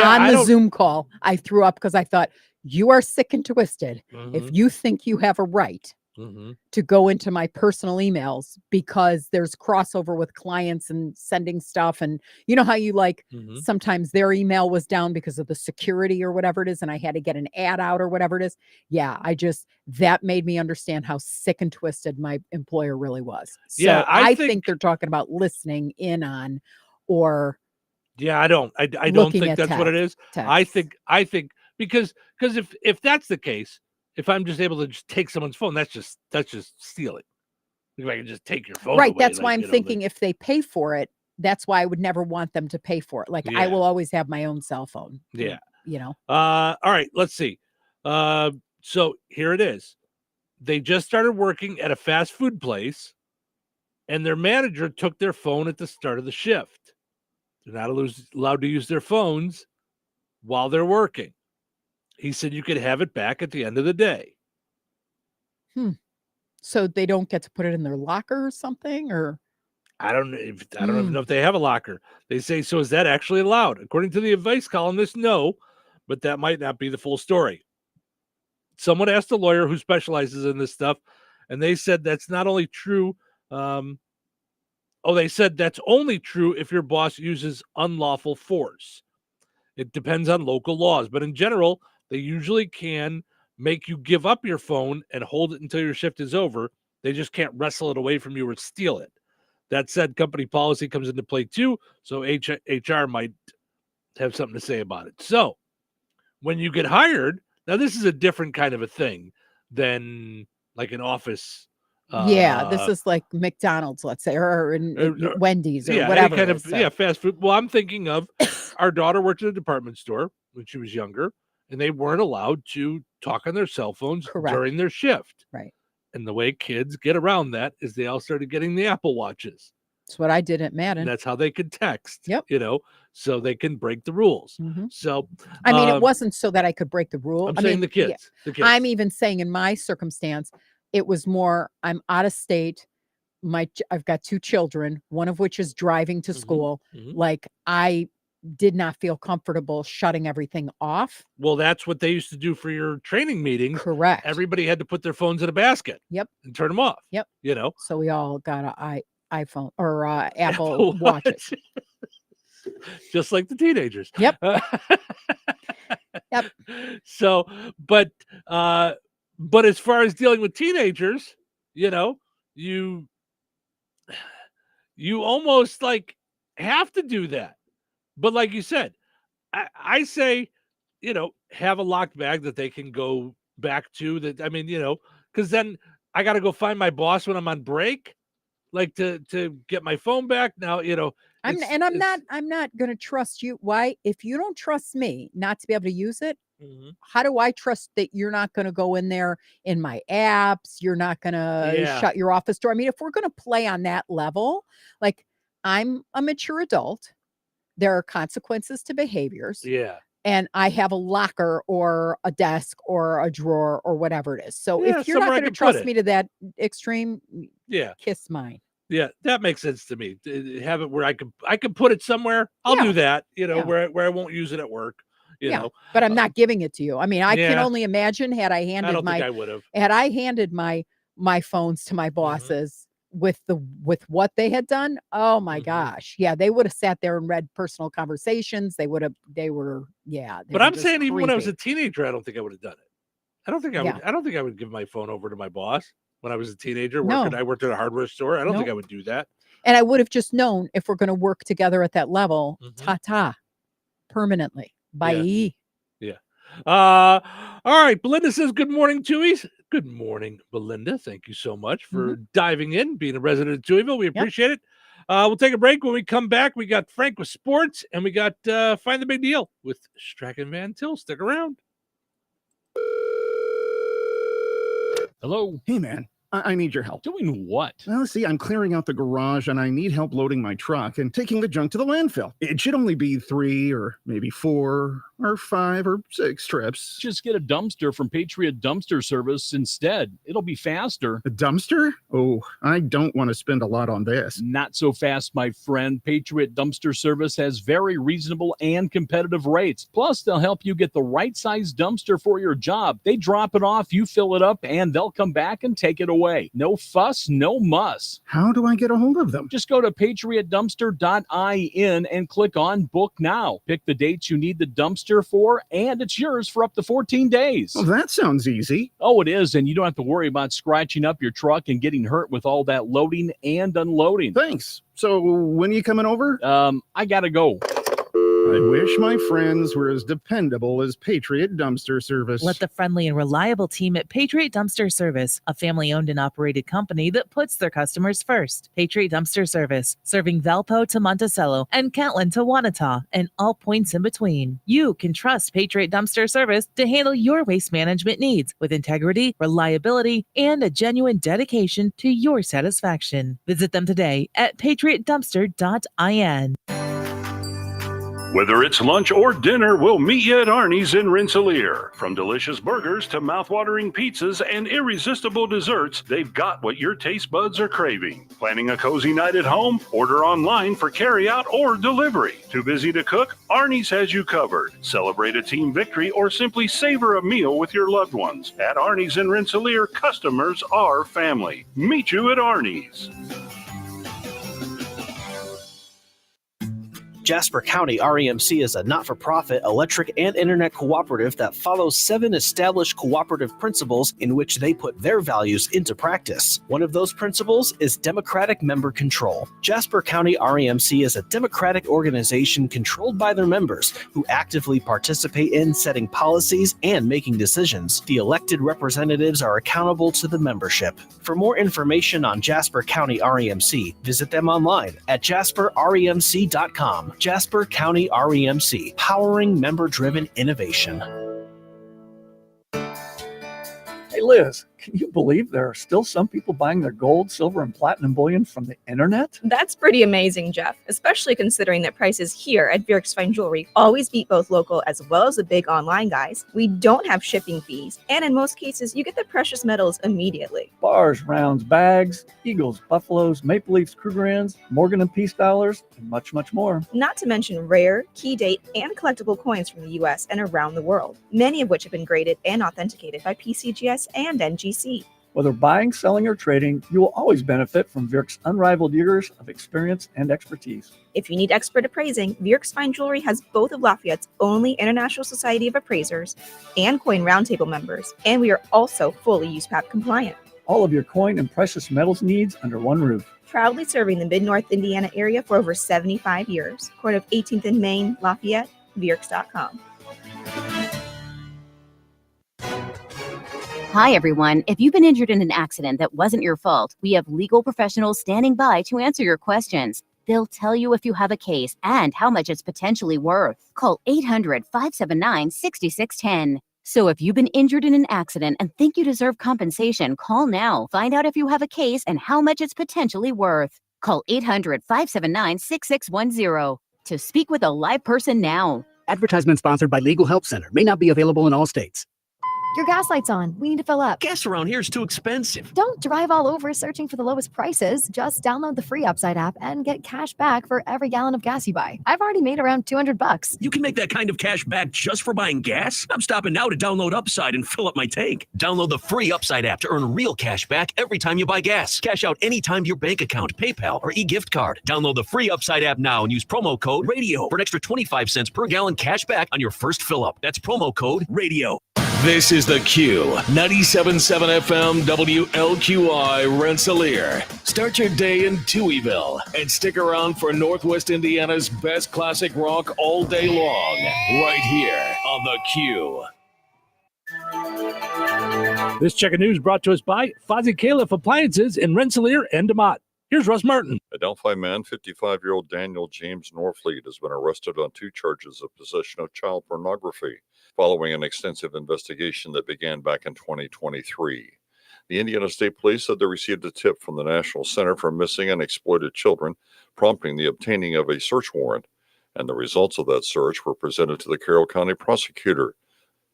On the Zoom call. I threw up because I thought, you are sick and twisted. If you think you have a right to go into my personal emails because there's crossover with clients and sending stuff, and you know how you sometimes their email was down because of the security or whatever it is, and I had to get an ad out or whatever it is. Yeah, that made me understand how sick and twisted my employer really was. So I think they're talking about listening in on, or I don't think that's what it is. I think because if that's the case, if I'm just able to just take someone's phone, that's just stealing. If I can just take your phone, right? Away, that's why I'm thinking if they pay for it, that's why I would never want them to pay for it. Like I will always have my own cell phone. Yeah, all right, let's see. So here it is. They just started working at a fast food place, and their manager took their phone at the start of the shift. They're not allowed to use their phones while they're working. He said you could have it back at the end of the day. So they don't get to put it in their locker or something, or I don't even know if they have a locker. They say, so is that actually allowed? According to the advice columnist, no. but that might not be the full story. Someone asked a lawyer who specializes in this stuff, and they said that's not only true. They said that's only true if your boss uses unlawful force. It depends on local laws, but in general, they usually can make you give up your phone and hold it until your shift is over. They just can't wrestle it away from you or steal it. That said, company policy comes into play too, so HR might have something to say about it. So when you get hired, now this is a different kind of a thing than like an office. This is like McDonald's, let's say, or Wendy's or whatever. Kind of fast food. Well, I'm thinking of our daughter worked at a department store when she was younger, and they weren't allowed to talk on their cell phones during their shift. Right. And the way kids get around that is they all started getting the Apple Watches. That's what I did at Madden. And that's how they could text. Yep. So they can break the rules. So I mean, it wasn't so that I could break the rule. I'm saying the kids. I'm even saying in my circumstance, it was more, I'm out of state. I've got 2 children, one of which is driving to school. Like, I did not feel comfortable shutting everything off. Well, that's what they used to do for your training meetings. Correct. Everybody had to put their phones in a basket. Yep. And turn them off. Yep. So we all got an iPhone or Apple Watches. Just like the teenagers. Yep. Yep. So, but as far as dealing with teenagers, you almost like have to do that. But like you said, I say, have a locked bag that they can go back to. That, I mean, because then I got to go find my boss when I'm on break, like to get my phone back. Now, I'm not going to trust you. Why? If you don't trust me not to be able to use it, how do I trust that you're not going to go in there in my apps? You're not going to shut your office door. I mean, if we're going to play on that level, like, I'm a mature adult. There are consequences to behaviors. Yeah. And I have a locker or a desk or a drawer or whatever it is. So if you're not going to trust me to that extreme, kiss mine. Yeah, that makes sense to me. Have it where I can put it somewhere. I'll do that, where I won't use it at work. You know, but I'm not giving it to you. I mean, I can only imagine had I handed I handed my phones to my bosses with what they had done. Oh my gosh. Yeah, they would have sat there and read personal conversations. But I'm saying even when I was a teenager, I don't think I would have done it. I don't think I would give my phone over to my boss when I was a teenager. I worked at a hardware store. I don't think I would do that. And I would have just known if we're going to work together at that level, permanently. Bye. Yeah. All right. Belinda says, good morning, Touhies. Good morning, Belinda. Thank you so much for diving in, being a resident of Touhyville. We appreciate it. We'll take a break. When we come back, we got Frank with sports, and we got Find the Big Deal with Strachan Van Til. Stick around. Hello. Hey, man. I need your help. Doing what? Well, see, I'm clearing out the garage and I need help loading my truck and taking the junk to the landfill. It should only be 3 or maybe 4 or 5 or 6 trips. Just get a dumpster from Patriot Dumpster Service instead. It'll be faster. A dumpster? Oh, I don't want to spend a lot on this. Not so fast, my friend. Patriot Dumpster Service has very reasonable and competitive rates. Plus, they'll help you get the right size dumpster for your job. They drop it off, you fill it up, and they'll come back and take it away. No fuss, no muss. How do I get a hold of them? Just go to patriotdumpster.in and click on Book Now. Pick the dates you need the dumpster for, and it's yours for up to 14 days. Well, that sounds easy. Oh, it is, and you don't have to worry about scratching up your truck and getting hurt with all that loading and unloading. Thanks. So when are you coming over? I gotta go. I wish my friends were as dependable as Patriot Dumpster Service. Let the friendly and reliable team at Patriot Dumpster Service, a family-owned and operated company that puts their customers first. Patriot Dumpster Service, serving Valpo to Monticello and Catlin to Wanata and all points in between. You can trust Patriot Dumpster Service to handle your waste management needs with integrity, reliability, and a genuine dedication to your satisfaction. Visit them today at patriotdumpster.in. Whether it's lunch or dinner, we'll meet you at Arnie's in Rensselaer. From delicious burgers to mouth-watering pizzas and irresistible desserts, they've got what your taste buds are craving. Planning a cozy night at home? Order online for carryout or delivery. Too busy to cook? Arnie's has you covered. Celebrate a team victory or simply savor a meal with your loved ones. At Arnie's in Rensselaer, customers are family. Meet you at Arnie's. Jasper County REMC is a not-for-profit electric and internet cooperative that follows 7 established cooperative principles in which they put their values into practice. One of those principles is democratic member control. Jasper County REMC is a democratic organization controlled by their members who actively participate in setting policies and making decisions. The elected representatives are accountable to the membership. For more information on Jasper County REMC, visit them online at jasperremc.com. Jasper County REMC, powering member-driven innovation. Hey Liz, can you believe there are still some people buying their gold, silver, and platinum bullion from the internet? That's pretty amazing, Jeff, especially considering that prices here at Vierk's Fine Jewelry always beat both local as well as the big online guys. We don't have shipping fees, and in most cases, you get the precious metals immediately. Bars, rounds, bags, eagles, buffaloes, maple leafs, Krugerrands, Morgan and Peace dollars, and much, much more. Not to mention rare, key date, and collectible coins from the U.S. and around the world, many of which have been graded and authenticated by PCGS and NGC. Whether buying, selling, or trading, you will always benefit from Vierk's unrivaled years of experience and expertise. If you need expert appraising, Vierk's Fine Jewelry has both of Lafayette's only International Society of Appraisers and Coin Roundtable members, and we are also fully USPAP compliant. All of your coin and precious metals needs under one roof. Proudly serving the Mid-North Indiana area for over 75 years. Court of 18th and Main, Lafayette, Vierks.com. Hi, everyone. If you've been injured in an accident that wasn't your fault, we have legal professionals standing by to answer your questions. They'll tell you if you have a case and how much it's potentially worth. Call 800-579-6610. So if you've been injured in an accident and think you deserve compensation, call now. Find out if you have a case and how much it's potentially worth. Call 800-579-6610 to speak with a live person now. Advertisement sponsored by Legal Help Center. May not be available in all states. Your gas light's on. We need to fill up. Gas around here is too expensive. Don't drive all over searching for the lowest prices. Just download the free Upside app and get cash back for every gallon of gas you buy. I've already made around $200. You can make that kind of cash back just for buying gas? I'm stopping now to download Upside and fill up my tank. Download the free Upside app to earn real cash back every time you buy gas. Cash out anytime to your bank account, PayPal, or e-gift card. Download the free Upside app now and use promo code RADIO for an extra 25 cents per gallon cash back on your first fill up. That's promo code RADIO. This is The Q, 97.7 FM WLQI Rensselaer. Start your day in Touhyville and stick around for Northwest Indiana's best classic rock all day long, right here on The Q. This check of news brought to us by Fozzie Califf Appliances in Rensselaer and DeMott. Here's Russ Martin. A Delphi man, 55-year-old Daniel James Norfleet, has been arrested on 2 charges of possession of child pornography following an extensive investigation that began back in 2023. The Indiana State Police said they received a tip from the National Center for Missing and Exploited Children, prompting the obtaining of a search warrant, and the results of that search were presented to the Carroll County prosecutor,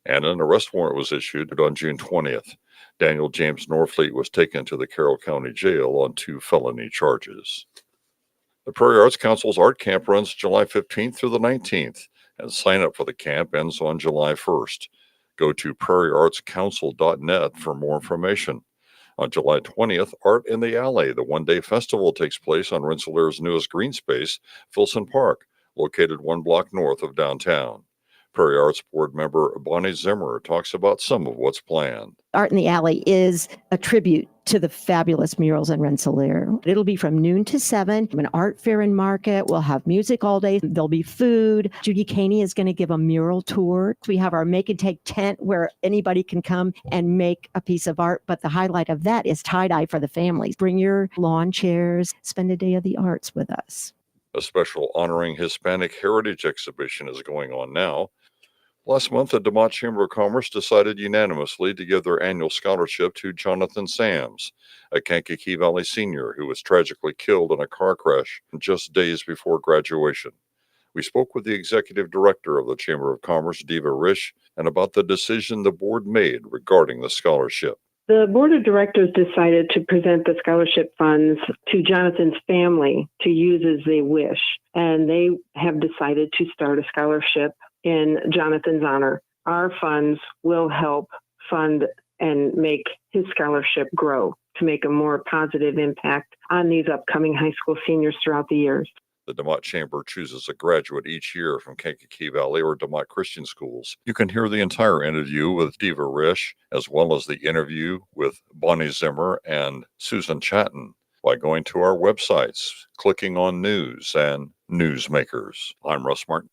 and an arrest warrant was issued on June 20th. Daniel James Norfleet was taken to the Carroll County Jail on 2 felony charges. The Prairie Arts Council's art camp runs July 15th through the 19th, and sign up for the camp ends on July 1st. Go to prairieartscouncil.net for more information. On July 20th, Art in the Alley, the one-day festival, takes place on Rensselaer's newest green space, Filson Park, located 1 block north of downtown. Prairie Arts Board member Bonnie Zimmer talks about some of what's planned. Art in the Alley is a tribute to the fabulous murals in Rensselaer. It'll be from noon to 7, an art fair and market. We'll have music all day. There'll be food. Judy Caney is going to give a mural tour. We have our make and take tent where anybody can come and make a piece of art. But the highlight of that is tie-dye for the families. Bring your lawn chairs, spend a day of the arts with us. A special Honoring Hispanic Heritage exhibition is going on now. Last month, the DeMott Chamber of Commerce decided unanimously to give their annual scholarship to Jonathan Sams, a Kankakee Valley senior who was tragically killed in a car crash just days before graduation. We spoke with the executive director of the Chamber of Commerce, Diva Risch, and about the decision the board made regarding the scholarship. The board of directors decided to present the scholarship funds to Jonathan's family to use as they wish, and they have decided to start a scholarship in Jonathan's honor. Our funds will help fund and make his scholarship grow to make a more positive impact on these upcoming high school seniors throughout the years. The DeMott Chamber chooses a graduate each year from Kankakee Valley or DeMott Christian Schools. You can hear the entire interview with Diva Risch, as well as the interview with Bonnie Zimmer and Susan Chatton, by going to our websites, clicking on News and Newsmakers. I'm Russ Martin.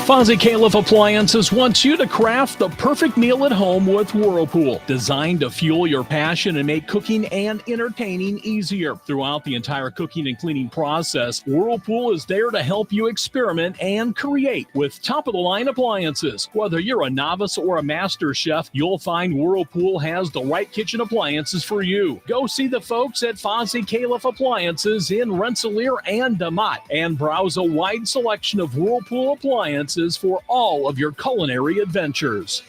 Fozzie Califf Appliances wants you to craft the perfect meal at home with Whirlpool, designed to fuel your passion and make cooking and entertaining easier. Throughout the entire cooking and cleaning process, Whirlpool is there to help you experiment and create with top-of-the-line appliances. Whether you're a novice or a master chef, you'll find Whirlpool has the right kitchen appliances for you. Go see the folks at Fozzie Califf Appliances in Rensselaer and DeMott, and browse a wide selection of Whirlpool appliances for all of your culinary adventures.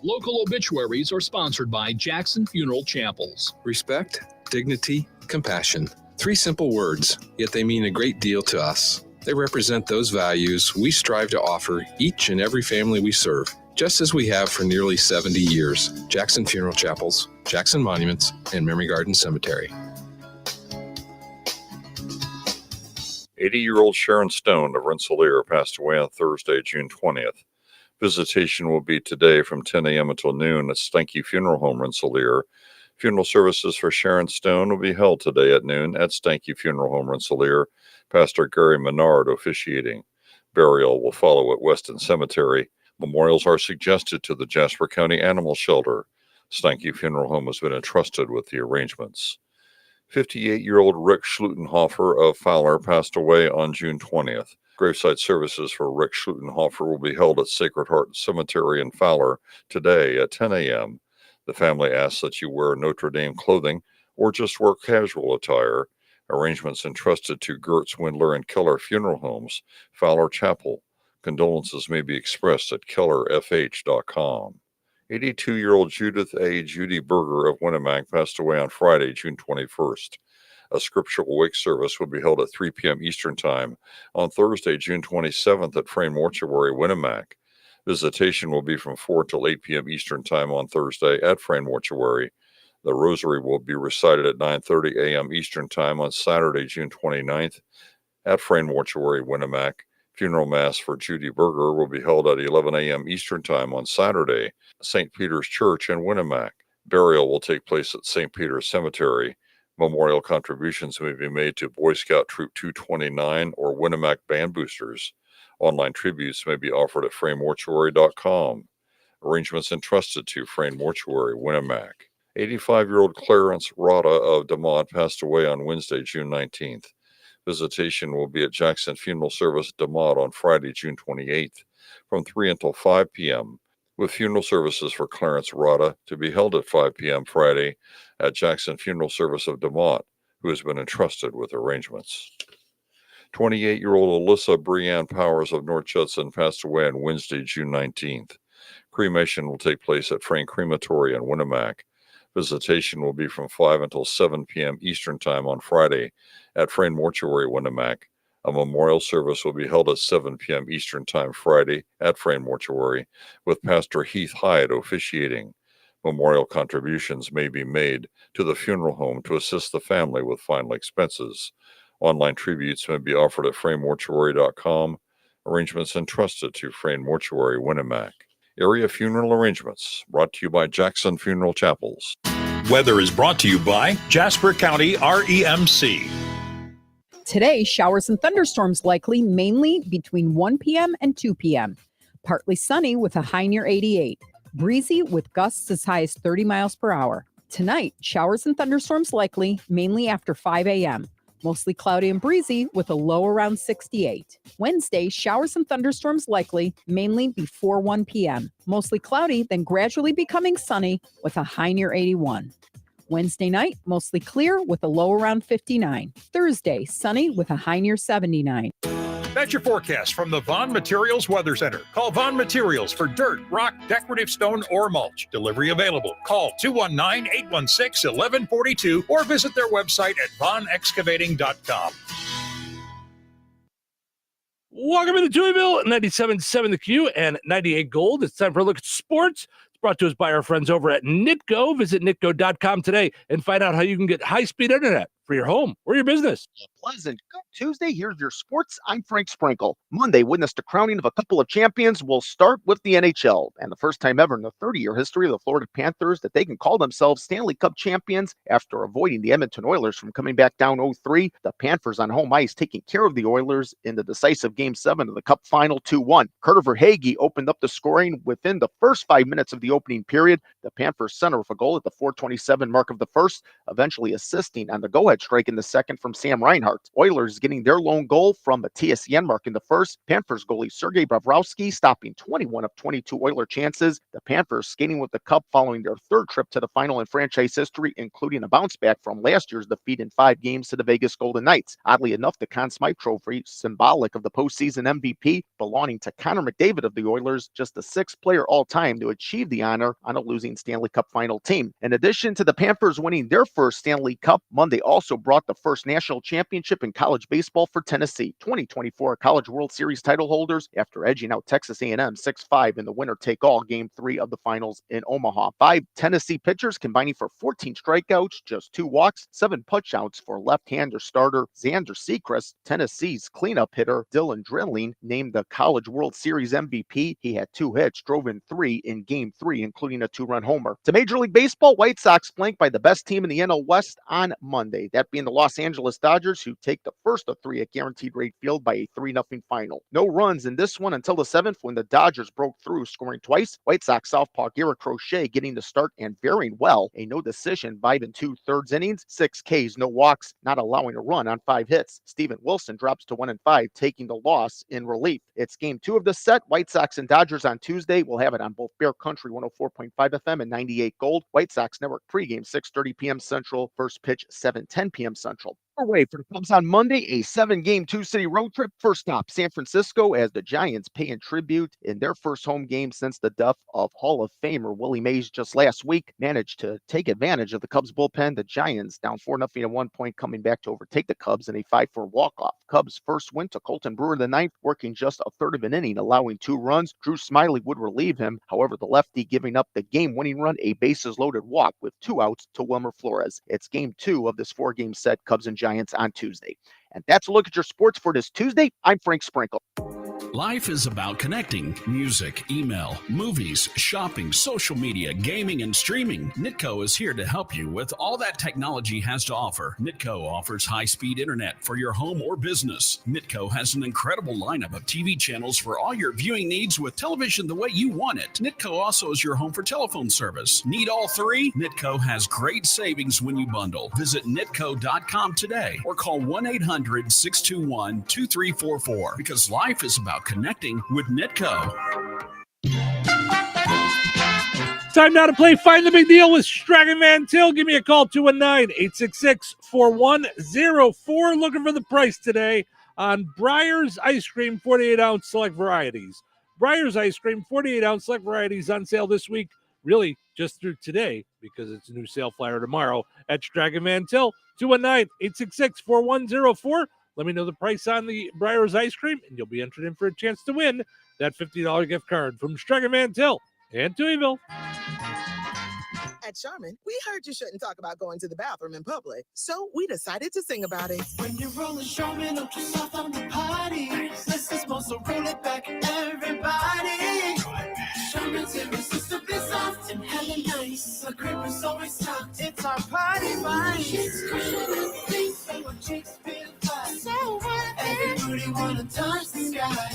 Local obituaries are sponsored by Jackson Funeral Chapels. Respect, dignity, compassion. 3 simple words, yet they mean a great deal to us. They represent those values we strive to offer each and every family we serve, just as we have for nearly 70 years. Jackson Funeral Chapels, Jackson Monuments, and Memory Garden Cemetery. 80-year-old Sharon Stone of Rensselaer passed away on Thursday, June 20th. Visitation will be today from 10 a.m. until noon at Stanky Funeral Home, Rensselaer. Funeral services for Sharon Stone will be held today at noon at Stanky Funeral Home, Rensselaer. Pastor Gary Menard officiating. Burial will follow at Weston Cemetery. Memorials are suggested to the Jasper County Animal Shelter. Stanky Funeral Home has been entrusted with the arrangements. 58-year-old Rick Schlutenhofer of Fowler passed away on June 20th. Graveside services for Rick Schlutenhofer will be held at Sacred Heart Cemetery in Fowler today at 10 a.m. The family asks that you wear Notre Dame clothing or just wear casual attire. Arrangements entrusted to Gertz, Windler, and Keller Funeral Homes, Fowler Chapel. Condolences may be expressed at kellerfh.com. 82-year-old Judith A. Judy Berger of Winnemac passed away on Friday, June 21st. A scriptural wake service will be held at 3 p.m. Eastern Time on Thursday, June 27th at Frame Mortuary, Winnemac. Visitation will be from 4 till 8 p.m. Eastern Time on Thursday at Frame Mortuary. The rosary will be recited at 9:30 a.m. Eastern Time on Saturday, June 29th at Frame Mortuary, Winnemac. Funeral Mass for Judy Berger will be held at 11 a.m. Eastern Time on Saturday, St. Peter's Church in Winnemac. Burial will take place at St. Peter's Cemetery. Memorial contributions may be made to Boy Scout Troop 229 or Winnemac Band Boosters. Online tributes may be offered at framemortuary.com. Arrangements entrusted to Frame Mortuary, Winnemac. 85-year-old Clarence Rada of DeMont passed away on Wednesday, June 19th. Visitation will be at Jackson Funeral Service, DeMont, on Friday, June 28th, from 3 until 5 p.m., with funeral services for Clarence Rada to be held at 5 p.m. Friday at Jackson Funeral Service of DeMont, who has been entrusted with arrangements. 28-year-old Alyssa Breanne Powers of North Judson passed away on Wednesday, June 19th. Cremation will take place at Frank Crematory in Winnemac. Visitation will be from 5 until 7 p.m. Eastern Time on Friday at Frame Mortuary, Winnemac. A memorial service will be held at 7 p.m. Eastern Time Friday at Frame Mortuary, with Pastor Heath Hyde officiating. Memorial contributions may be made to the funeral home to assist the family with final expenses. Online tributes may be offered at framemortuary.com. Arrangements entrusted to Frame Mortuary, Winnemac. Area funeral arrangements brought to you by Jackson Funeral Chapels. Weather is brought to you by Jasper County REMC. Today, showers and thunderstorms likely mainly between 1 p.m. and 2 p.m. Partly sunny with a high near 88. Breezy with gusts as high as 30 miles per hour. Tonight, showers and thunderstorms likely mainly after 5 a.m. Mostly cloudy and breezy with a low around 68. Wednesday, showers and thunderstorms likely mainly before 1 p.m. Mostly cloudy, then gradually becoming sunny with a high near 81. Wednesday night, mostly clear with a low around 59. Thursday, sunny with a high near 79. That's your forecast from the Vaughn Materials Weather Center. Call Vaughn Materials for dirt, rock, decorative stone, or mulch. Delivery available. Call 219-816-1142 or visit their website at vaughnexcavating.com. Welcome into Touhyville, 97.7 The Q and 98 Gold. It's time for a look at sports. It's brought to us by our friends over at Nitco. Visit nitco.com today and find out how you can get high-speed internet for your home or your business. Pleasant good Tuesday. Here's your sports. I'm Frank Sprinkle. Monday witnessed the crowning of a couple of champions. We'll start with the NHL, and the first time ever in the 30-year history of the Florida Panthers that they can call themselves Stanley Cup champions after avoiding the Edmonton Oilers from coming back down 0-3. The Panthers on home ice taking care of the Oilers in the decisive Game 7 of the Cup final 2-1. Carter Verhaeghe opened up the scoring within the first 5 minutes of the opening period. The Panthers center of a goal at the 4:27 mark of the first, eventually assisting on the go-ahead strike in the second from Sam Reinhart. Oilers getting their lone goal from a TSN mark in the first. Panthers goalie Sergei Bobrovsky stopping 21 of 22 Oiler chances. The Panthers skating with the cup following their third trip to the final in franchise history, including a bounce back from last year's defeat in 5 games to the Vegas Golden Knights. Oddly enough, the Conn Smythe Trophy, symbolic of the postseason MVP, belonging to Connor McDavid of the Oilers, just the 6th player all-time to achieve the honor on a losing Stanley Cup final team. In addition to the Panthers winning their first Stanley Cup, Monday also brought the first national championship in college baseball for Tennessee. 2024 College World Series title holders after edging out Texas A&M 6-5 in the winner-take-all Game 3 of the finals in Omaha. 5 Tennessee pitchers combining for 14 strikeouts, just 2 walks, 7 punch-outs for left-hander starter Xander Sechrist. Tennessee's cleanup hitter Dylan Drilling named the College World Series MVP. He had 2 hits, drove in 3 in Game 3, including a 2-run homer. To Major League Baseball, White Sox flanked by the best team in the NL West on Monday, that being the Los Angeles Dodgers, who take the first of 3 at Guaranteed Rate Field by a 3-0 final. No runs in this one until the 7th when the Dodgers broke through, scoring twice. White Sox southpaw Garrett Crochet getting the start and faring well. A no decision, 5 2/3 innings, 6 Ks, no walks, not allowing a run on 5 hits. Steven Wilson drops to 1-5, taking the loss in relief. It's Game 2 of the set. White Sox and Dodgers on Tuesday. We'll have it on both Bear Country 104.5 FM and 98 Gold. White Sox Network pregame 6:30 p.m. Central. First pitch 7:10 p.m. Central. Away for the Cubs on Monday, a 7-game 2-city road trip. First stop, San Francisco, as the Giants pay in tribute in their first home game since the death of Hall of Famer Willie Mays just last week. Managed to take advantage of the Cubs bullpen. The Giants down 4-0 at 1 point, coming back to overtake the Cubs in a 5-4 walk-off. Cubs first win to Colton Brewer the 9th, working just a third of an inning, allowing 2 runs. Drew Smiley would relieve him. However, the lefty giving up the game-winning run, a bases-loaded walk with 2 outs to Wilmer Flores. It's Game 2 of this 4-game set, Cubs and Giants on Tuesday. And that's a look at your sports for this Tuesday. I'm Frank Sprinkle. Life is about connecting. Music, email, movies, shopping, social media, gaming, and streaming. Nitco is here to help you with all that technology has to offer. Nitco offers high-speed internet for your home or business. Nitco has an incredible lineup of TV channels for all your viewing needs with television the way you want it. Nitco also is your home for telephone service. Need all 3? Nitco has great savings when you bundle. Visit nitco.com today or call 1-800-621-2344 because life is about connecting with Nitco. Time now to play Find the Big Deal with Stragan Van Til. Give me a call, 219-866-4104. Looking for the price today on Breyer's Ice Cream 48-ounce select varieties. Breyer's Ice Cream 48-ounce select varieties on sale this week, really just through today because it's a new sale flyer tomorrow at Stragan Van Til. 219-866-4104. Let me know the price on the Breyer's Ice Cream, and you'll be entered in for a chance to win that $50 gift card from Stragan Van Til and Touhyville. At Charmin, we heard you shouldn't talk about going to the bathroom in public, so we decided to sing about it. When you're rolling Charmin, don't you stop on the party. This is supposed to roll it back, everybody. Charmin's irresistibly soft and hella nice. The cream is always topped. It's our party vibe. It's cream, so your cheeks feel fine. So what? Everybody wanna touch the sky.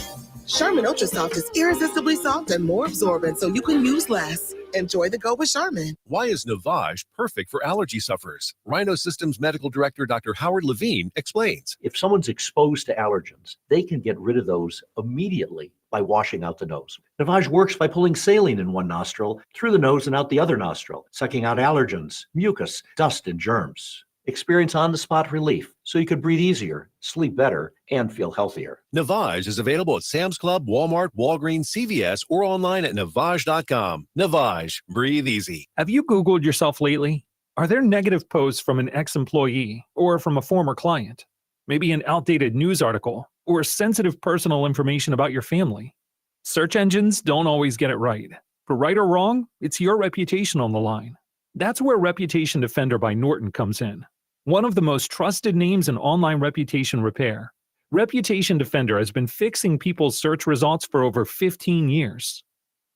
Charmin Ultra Soft is irresistibly soft and more absorbent, so you can use less. Enjoy the go with Charmin. Why is Navage perfect for allergy sufferers? Rhino Systems Medical Director Dr. Howard Levine explains. If someone's exposed to allergens, they can get rid of those immediately by washing out the nose. Navage works by pulling saline in one nostril, through the nose and out the other nostril, sucking out allergens, mucus, dust, and germs. Experience on-the-spot relief so you could breathe easier, sleep better, and feel healthier. Navage is available at Sam's Club, Walmart, Walgreens, CVS, or online at Navage.com. Navage, breathe easy. Have you Googled yourself lately? Are there negative posts from an ex-employee or from a former client? Maybe an outdated news article or sensitive personal information about your family? Search engines don't always get it right. For right or wrong, it's your reputation on the line. That's where Reputation Defender by Norton comes in. One of the most trusted names in online reputation repair, Reputation Defender has been fixing people's search results for over 15 years.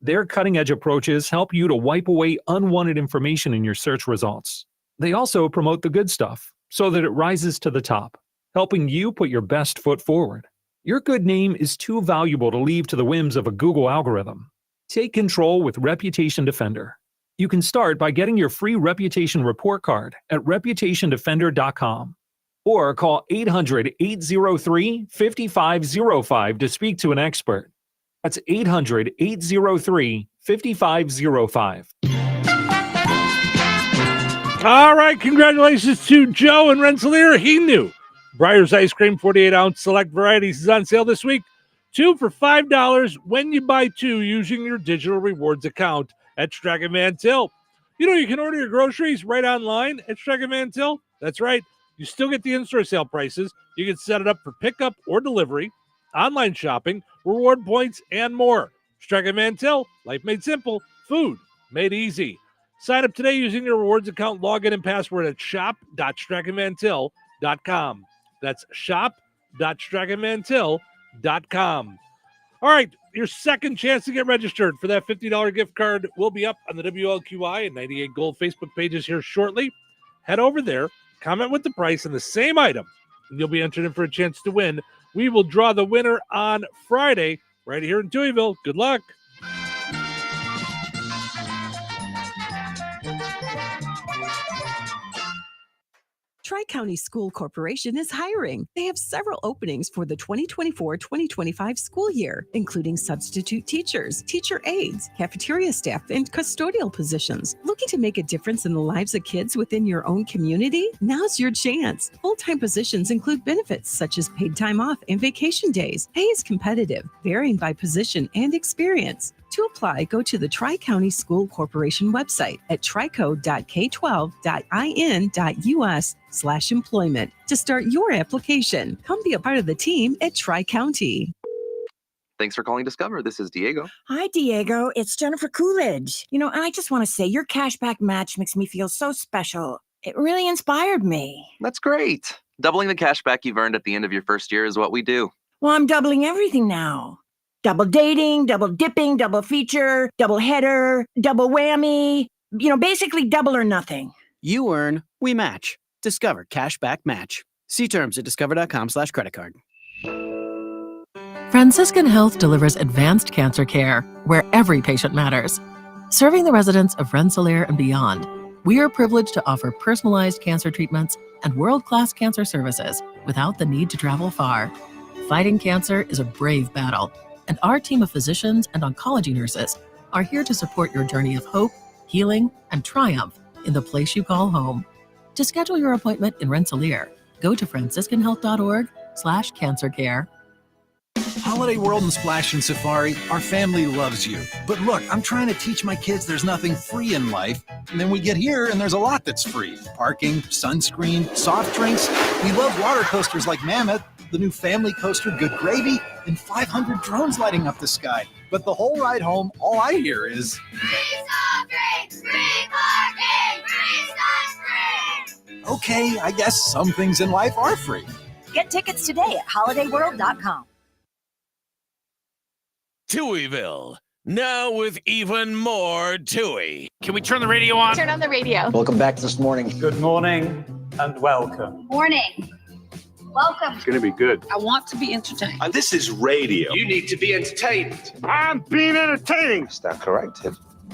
Their cutting-edge approaches help you to wipe away unwanted information in your search results. They also promote the good stuff so that it rises to the top, helping you put your best foot forward. Your good name is too valuable to leave to the whims of a Google algorithm. Take control with Reputation Defender. You can start by getting your free reputation report card at reputationdefender.com or call 800-803-5505 to speak to an expert. That's 800-803-5505. All right, congratulations to Joe and Rensselaer. He knew. Breyer's Ice Cream, 48-ounce select varieties, is on sale this week. 2 for $5 when you buy 2 using your digital rewards account at Strachan Van Til. You know, you can order your groceries right online at Strachan Van Til. That's right. You still get the in-store sale prices. You can set it up for pickup or delivery, online shopping, reward points, and more. Strachan Van Til, life made simple, food made easy. Sign up today using your rewards account, login and password at shop.strachanvantil.com. That's shop.strachanvantil.com. All right, your second chance to get registered for that $50 gift card will be up on the WLQI and 98 Gold Facebook pages here shortly. Head over there, comment with the price on the same item, and you'll be entered in for a chance to win. We will draw the winner on Friday right here in Touhyville. Good luck. Tri-County School Corporation is hiring. They have several openings for the 2024-2025 school year, including substitute teachers, teacher aides, cafeteria staff, and custodial positions. Looking to make a difference in the lives of kids within your own community? Now's your chance. Full-time positions include benefits such as paid time off and vacation days. Pay is competitive, varying by position and experience. To apply, go to the Tri-County School Corporation website at trico.k12.in.us/employment to start your application. Come be a part of the team at Tri-County. Thanks for calling Discover. This is Diego. Hi, Diego. It's Jennifer Coolidge. You know, I just want to say your cashback match makes me feel so special. It really inspired me. That's great. Doubling the cashback you've earned at the end of your first year is what we do. Well, I'm doubling everything now. Double dating, double dipping, double feature, double header, double whammy. You know, basically double or nothing. You earn, we match. Discover Cashback Match. See terms at discover.com/creditcard. Franciscan Health delivers advanced cancer care where every patient matters. Serving the residents of Rensselaer and beyond, we are privileged to offer personalized cancer treatments and world-class cancer services without the need to travel far. Fighting cancer is a brave battle, and our team of physicians and oncology nurses are here to support your journey of hope, healing, and triumph in the place you call home. To schedule your appointment in Rensselaer, go to franciscanhealth.org/cancercare. Holiday World and Splash and Safari, our family loves you. But look, I'm trying to teach my kids there's nothing free in life. And then we get here and there's a lot that's free. Parking, sunscreen, soft drinks. We love water coasters like Mammoth, the new family coaster Good Gravy, and 500 drones lighting up the sky. But the whole ride home, all I hear is... Free soft drinks, free parking, free sunscreen. Okay, I guess some things in life are free. Get tickets today at holidayworld.com. Touhyville, now with even more Touhy. Can we turn the radio on? Turn on the radio. Welcome back this morning. Good morning and welcome. Morning. Welcome. It's going to be good. I want to be entertained. And this is radio. You need to be entertained. I'm being entertained. Is that correct?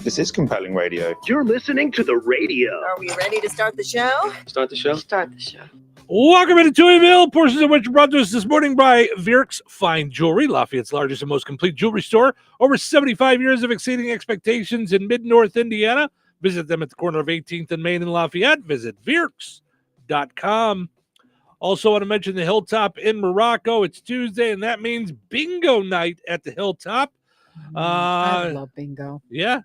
This is compelling radio. You're listening to the radio. Are we ready to start the show? Start the show? Start the show. Welcome into Touhyville, portions of which are brought to us this morning by Virk's Fine Jewelry, Lafayette's largest and most complete jewelry store. Over 75 years of exceeding expectations in Mid-North Indiana. Visit them at the corner of 18th and Main in Lafayette. Visit touhyvilleshow.com. Also want to mention the Hilltop in Morocco. It's Tuesday, and that means bingo night at the Hilltop. I love bingo. Yeah.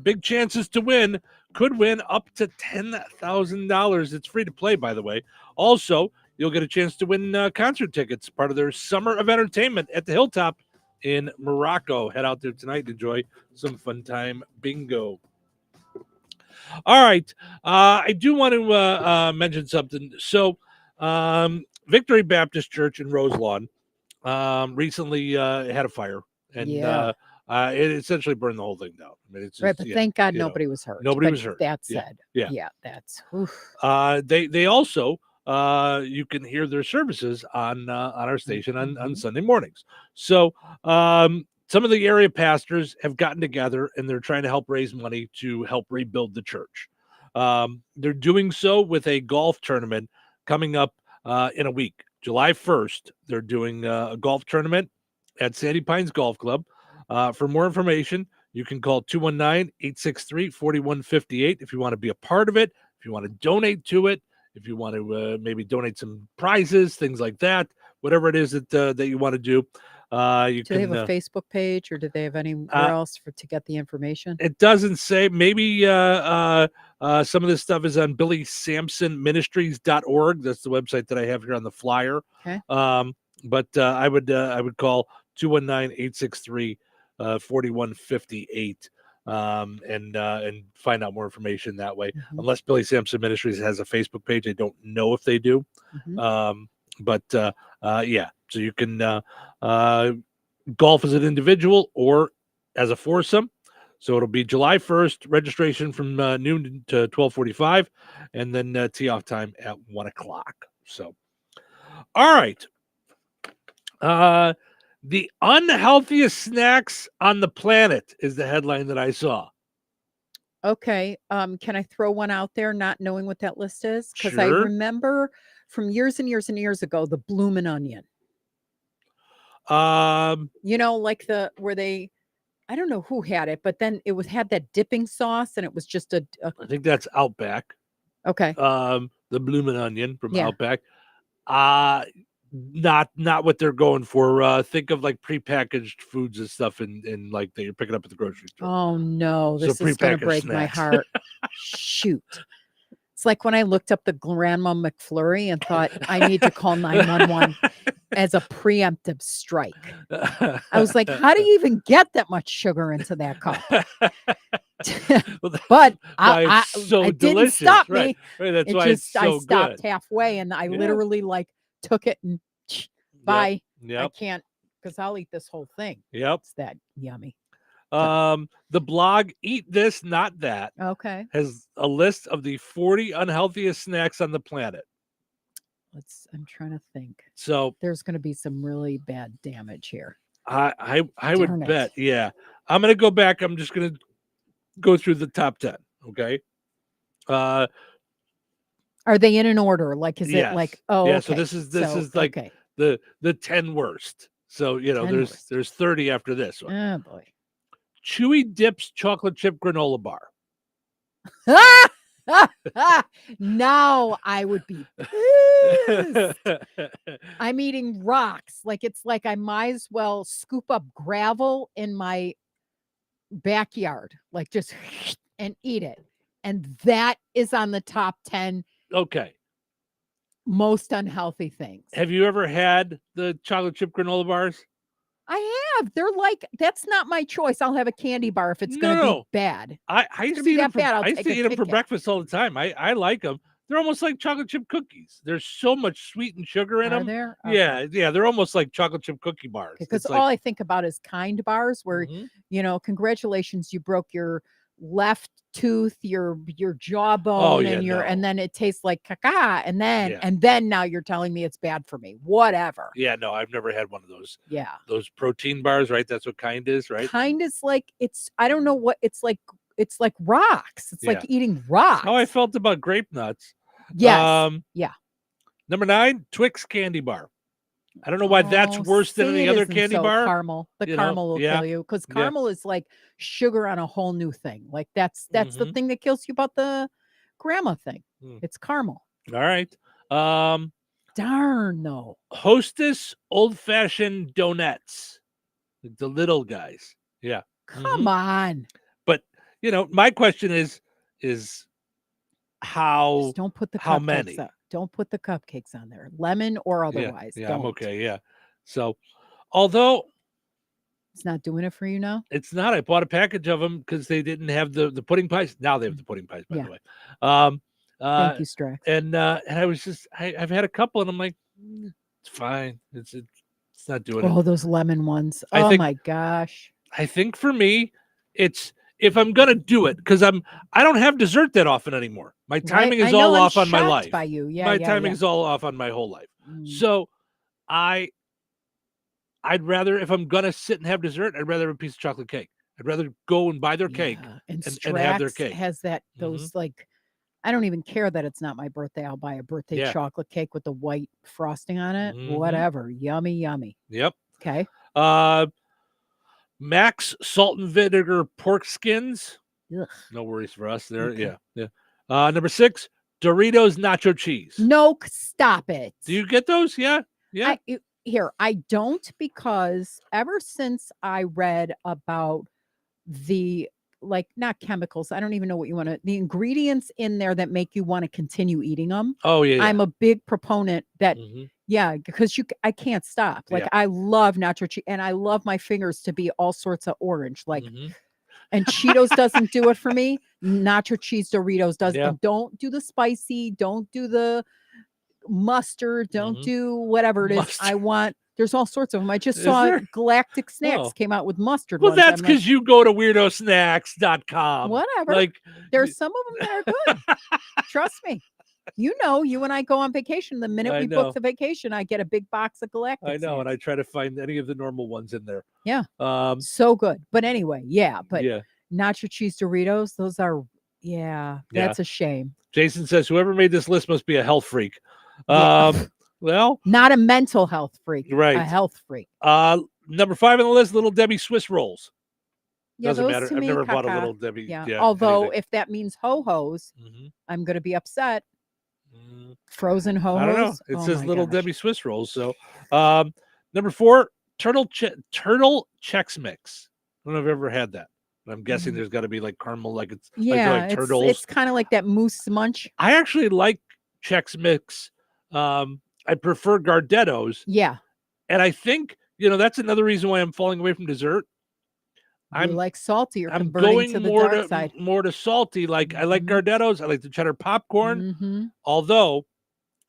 Big chances to win. Could win up to $10,000. It's free to play, by the way. Also, you'll get a chance to win concert tickets, part of their summer of entertainment at the Hilltop in Morocco. Head out there tonight and enjoy some fun time bingo. All right. I do want to mention something. So, Victory Baptist Church in Roselawn recently had a fire, and it essentially burned the whole thing down. I mean, it's just, Right, but thank God nobody was hurt. Nobody But was hurt. That said, that's. Oof. They also you can hear their services on our station on Sunday mornings. So some of the area pastors have gotten together and they're trying to help raise money to help rebuild the church. They're doing so with a golf tournament coming up in a week, July 1st. They're doing a golf tournament at Sandy Pines Golf Club. For more information, you can call 219-863-4158 if you want to be a part of it, if you want to donate to it, if you want to maybe donate some prizes, things like that, whatever it is that you want to do. Do they have a Facebook page, or do they have anywhere else to get the information? It doesn't say. Maybe some of this stuff is on BillySampsonMinistries.org. That's the website that I have here on the flyer. Okay. But I would call 219-863-4158 and find out more information that way. Unless Billy Sampson Ministries has a Facebook page, I don't know if they do. But so you can golf as an individual or as a foursome. So it'll be July 1st, registration from noon to 12:45, and then tee off time at 1 o'clock. So, all right. The unhealthiest snacks on the planet is the headline that I saw. Okay. Can I throw one out there, not knowing what that list is? Because I Sure. remember from years and years and years ago, the bloomin' onion. You know, like where they, I don't know who had it, but then it had that dipping sauce, and it was just a I think that's Outback. Okay. The bloomin' onion from Yeah. Outback. Not what they're going for. Think of like prepackaged foods and stuff, in like that you're picking up at the grocery store. Oh no, So this is going prepackaged to break my snacks. heart. Shoot. It's like when I looked up the Grandma McFlurry and thought I need to call 911 as a preemptive strike. I was like, how do you even get that much sugar into that cup? But why it's so it didn't delicious. stop me. Right. That's It why just, it's so I stopped good. halfway, and I Yeah. literally like took it and bye. I Yep. can't, because I'll eat this whole thing. Yep. It's that yummy. The blog Eat This Not That Okay. has a list of the 40 unhealthiest snacks on the planet. I'm trying to think. So There's going to be some really bad damage here. I Darn would it. bet. Yeah. I'm going to go back. I'm just going to go through the top 10. Okay. Are they in an order? Like, is Yes. it like, oh, yeah. okay. So this is like okay. the 10 worst. So, 10 there's 30 after this one. Oh boy. Chewy Dips chocolate chip granola bar. Now I would be pissed. I'm eating rocks. Like, it's like I might as well scoop up gravel in my backyard, like just and eat it. And that is on the top 10 Okay. most unhealthy things. Have you ever had the chocolate chip granola bars? I have. They're like, that's not my choice. I'll have a candy bar if it's going to No. be bad. I It's used gonna to be eat them that for, bad, I'll I used take to a eat them Kit for Kat. breakfast all the time. I like them. They're almost like chocolate chip cookies. There's so much sweet and sugar in Are them. there? Yeah, they're almost like chocolate chip cookie bars. Because It's all like, I think about is Kind bars, where congratulations, you broke your left tooth, your jawbone, yeah, and then it tastes like caca, and Yeah. then now you're telling me it's bad for me. Whatever. yeah, no, I've never had one of those. Yeah. Those protein bars, right? That's what Kind is, right? Kind is like, I don't know what it's like. It's like rocks. It's like Yeah. eating rocks. How I felt about grape nuts. Yes. Yeah. Number 9, Twix candy bar. I don't know why that's worse than See, any it other isn't candy so bar. Caramel. The you know? caramel will Yeah. kill you, because Yeah. caramel is like sugar on a whole new thing. Like that's the thing that kills you about the grandma thing. Hmm. It's caramel. All right. Darn no. Hostess old-fashioned donuts. The little guys. Yeah. Come on. But my question is how Just don't put the how cupcakes many? up. Don't put the cupcakes on there. Lemon or otherwise. Yeah, don't. I'm okay. Yeah. So, although It's not doing it for you now. it's not, I bought a package of them because they didn't have the pudding pies. Now they have the pudding pies, by Yeah. the way. Thank you, Strax. And I was just, I've had a couple, and I'm like, it's fine. It's not doing Oh, it. those lemon ones. I Oh think- my gosh. I think for me, it's if I'm gonna do it, because I don't have dessert that often anymore. My timing Right? is I know, all I'm off on my shocked life. by you. Yeah, my yeah, timing yeah. is all off on my whole life. Mm. So I'd rather, if I'm gonna sit and have dessert, I'd rather have a piece of chocolate cake. I'd rather go and buy their cake And and have their Strax cake. has that those like I don't even care that it's not my birthday. I'll buy a birthday Yeah. chocolate cake with the white frosting on it. Mhm. Whatever. Yummy, yummy. Yep. Okay. Max salt and vinegar pork skins. Ugh. No worries for us there. Okay. Yeah. Number 6, Doritos nacho cheese. No, stop it. Do you get those? Yeah. Yeah. I don't, because ever since I read about the not chemicals, I don't even know what you want to, the ingredients in there that make you want to continue eating them. Oh yeah. I'm a big proponent that Mhm. because I can't stop. Like Yeah. I love nacho cheese, and I love my fingers to be all sorts of orange. Like, Mhm. and Cheetos doesn't do it for me. Nacho cheese Doritos does. Yeah. And don't do the spicy. Don't do the mustard. Don't do whatever it is. Mustard. I want. There's all sorts of them. I just Is saw there? Galactic Snacks Oh. came out with mustard. Well, ones. that's I'm like, because you go to weirdosnacks.com. whatever. Like There's some of them that are good. Trust me. You and I go on vacation. The minute I we know. book the vacation, I get a big box of Galactic. I know, and Snacks. I try to find any of the normal ones in there. Yeah. Um, So good. But anyway, yeah. But yeah. nacho cheese Doritos, those are, that's a shame. Jason says whoever made this list must be a health freak. Yeah. Well, Not a mental health freak, Right. a health freak. number 5 on the list, Little Debbie Swiss rolls. Yeah, Doesn't those matter. to I've me, never bought a caca. Little Debbie. Yeah. Although anything. if that means ho-hos, I'm going to be upset. Frozen ho-hos. I don't know. It Oh says my Little gosh. Debbie Swiss rolls. So, number 4, turtle Chex Mix. I don't know if I've ever had that. But I'm guessing there's got to be like caramel, like it's Yeah, like turtles. it's kind of like that mousse munch. I actually like Chex Mix. I prefer Gardettos. Yeah. And I think, that's another reason why I'm falling away from dessert. You like salty. You're I'm converting going to the more dark to side. more to salty. Like I like Gardettos. I like the cheddar popcorn. Mhm. Although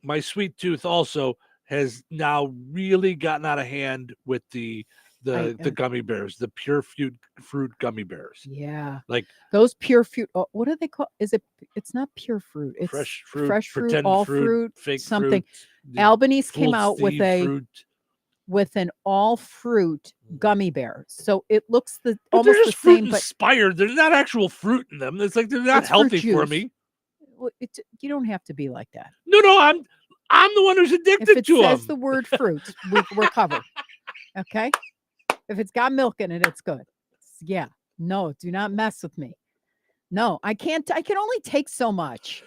my sweet tooth also has now really gotten out of hand with the gummy bears, the pure fruit gummy bears. Yeah. Like Those pure fruit. Oh, what do they call? It's not pure fruit. It's fresh fruit, fresh fruit, pretend all fruit, fruit, fake something. fruit, Albanese full came out with Steve fruit. an all fruit gummy bear. So it looks But almost they're the just fruit same, but inspired. There's not actual fruit in them. It's like they're not it's fruit healthy for juice. me. You don't have to be like that. No, I'm the one who's If addicted it to says them. the word fruit, we're covered. Okay. If it's got milk in it, it's good. Yeah. No, do not mess with me. No, I can't. I can only take so much.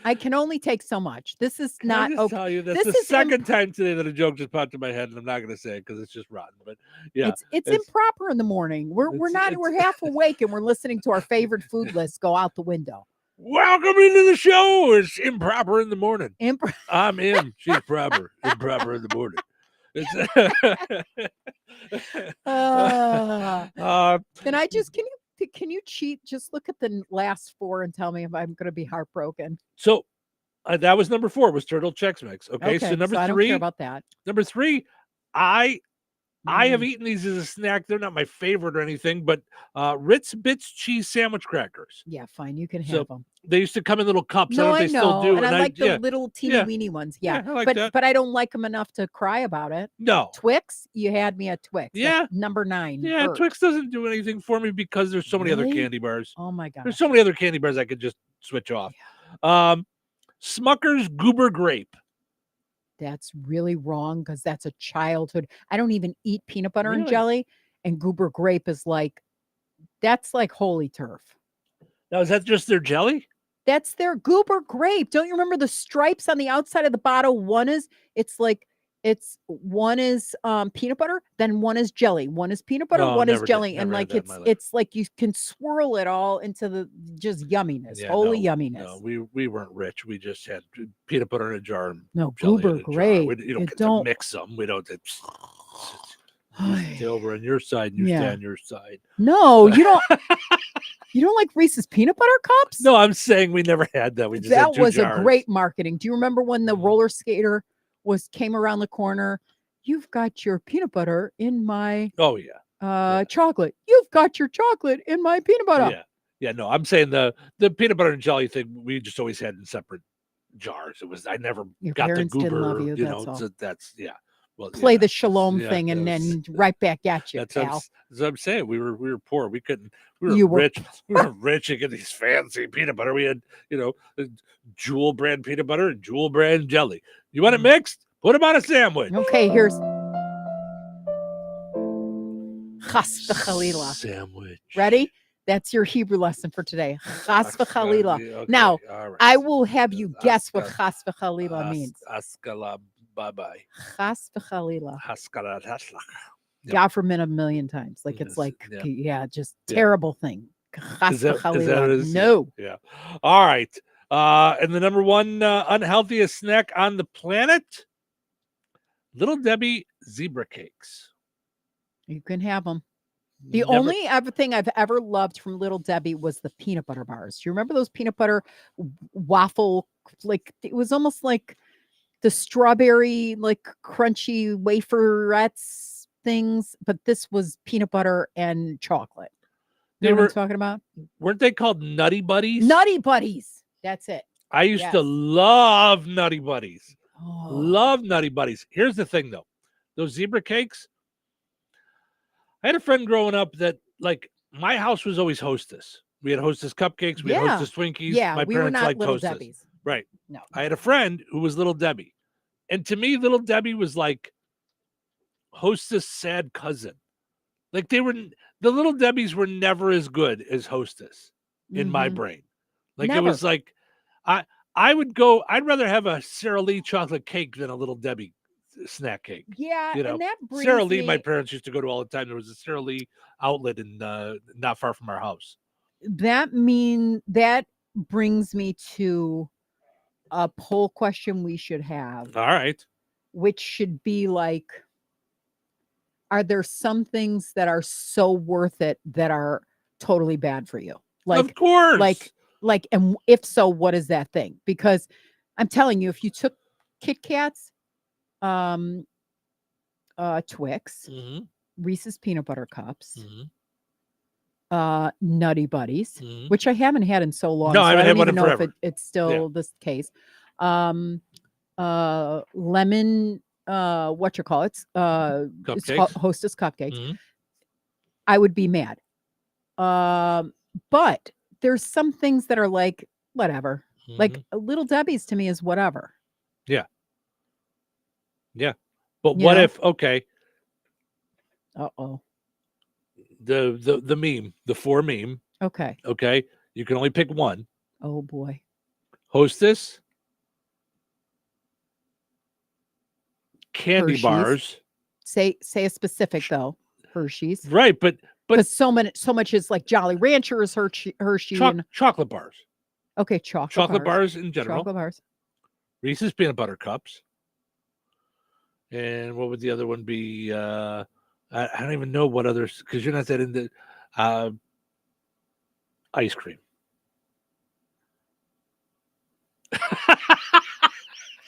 This is Can I not just okay. tell you that's This the is second time today that a joke just popped in my head, and I'm not going to say it because it's just rotten. But yeah, It's improper in the morning. We're half awake and we're listening to our favorite food list go out the window. welcome into the show. It's improper in the morning. Impro- I'm in. She's proper. Improper in the morning. Can I just can you cheat? Just look at the last 4 and tell me if I'm going to be heartbroken. So that was number 4 was turtle Chex Mix. Okay, so number I don't 3 care about that. Number 3, I have eaten these as a snack. They're not my favorite or anything, but Ritz Bits cheese sandwich crackers. Yeah, fine. You can So have them. they used to come in little cups. No, I I don't know if they know, still do. and I like the yeah. little teeny Yeah. weeny ones. Yeah, Yeah, I like but that. but I don't like them enough to cry about it. No. Twix, you had me at Twix. That's Yeah. number 9. Yeah, Bert. Twix doesn't do anything for me because there's so many other Really? candy bars. Oh my god. There's so many other candy bars I could just switch off. Smucker's Goober Grape. That's really wrong because that's a childhood. I don't even eat peanut butter and Really? jelly, and Goober grape is like, that's like holy turf. Now, is that just their jelly? That's their Goober grape. Don't you remember the stripes on the outside of the bottle? One is peanut butter, then one is jelly. One is peanut butter, No, one is never did. jelly, and Never had like that in my life. it's like you can swirl it all into the just yumminess, Yeah, holy no, yumminess. No, we weren't rich. We just had peanut butter in a jar. And No, jelly Goober in a jar. grape. You don't You get don't- to mix them. We don't. Stay over on your side. And you stay Yeah. on your side. No, you don't. You don't like Reese's peanut butter cups? No, I'm saying we never had that. We just had That 2 was jars. a great marketing. Do you remember when the roller skater came around the corner? You've got your peanut butter in my Oh yeah. chocolate. You've got your chocolate in my peanut butter. Yeah. Yeah. No, I'm saying the peanut butter and jelly thing. We just always had in separate jars. It was I never Your got the parents goober. didn't love you, that's know, all. so that's yeah. Well, Play yeah, the shalom yeah, thing and that's- then right back at you, That's what, pal. that's what I'm saying. We were poor. We couldn't. We were You were rich. We were rich and get these fancy peanut butter. We had Jewel brand peanut butter and Jewel brand jelly. You want it mixed? Put them on a sandwich. Okay, here's Chas v'chalila. Sandwich. Ready? That's your Hebrew lesson for today. Chas v'chalila. Okay, Now, all right. I will have you guess what chas v'chalila means. Askala bye bye. Chas v'chalila. Haskala taslach. Yep. God forbid a million times. Like it's Yes, like, yeah. just Yeah. terrible thing. Chas Is that what v'chalila. it is? No. Yeah. All right. And the number one unhealthiest snack on the planet, Little Debbie zebra cakes. You can have them. The Never- only other thing I've ever loved from Little Debbie was the peanut butter bars. Do you remember those peanut butter waffle? Like it was almost like the strawberry, like crunchy waferettes things, but this was peanut butter and chocolate. They You know what were I'm talking about? Weren't they called Nutty Buddies? Nutty Buddies. That's it. I used to Yes. love Nutty Buddies. Oh. Love Nutty Buddies. Here's the thing, though. Those zebra cakes. I had a friend growing up that, like, my house was always Hostess. We had Hostess cupcakes. We had Yeah. Hostess Twinkies. Yeah, my we were parents not liked Little Hostess. Debbies. Right. No. I had a friend who was Little Debbie. And to me, Little Debbie was like Hostess' sad cousin. Like the Little Debbies were never as good as Hostess in my Mhm. brain. Like Never. it was like I'd rather have a Sara Lee chocolate cake than a Little Debbie snack cake. Yeah, You know, and that brings Sara Lee, me, my parents used to go to all the time. There was a Sara Lee outlet in not far from our house. that brings me to a poll question we should have, All right. which should be like, are there some things that are so worth it that are totally bad for you? Like, of course. and if so, what is that thing? Because I'm telling you, if you took Kit Kats, Twix, Mhm. Reese's peanut butter cups, Mhm. Nutty Buddies, Mhm. which I haven't had in so long. No, I so haven't I had don't one even in know if forever. it's still this case. Lemon, what you call it? It's Cupcakes. Hostess cupcakes. Mhm. I would be mad. But there's some things that are like whatever. Like Mhm. Little Debbie's to me is whatever. Yeah. Yeah. But You what know? if okay, Uh-oh. the meme, the 4 meme, Okay. okay? You can only pick one. Oh boy. Hostess, candy Hershey's. bars. Say a specific though. Hershey's. Right, but Because so much is like Jolly Ranchers, Hershey and chocolate bars. okay, chocolate Chocolate bars in general. Chocolate bars. Reese's peanut butter cups. And what would the other one be? I don't even know what others, because you're not that into ice cream.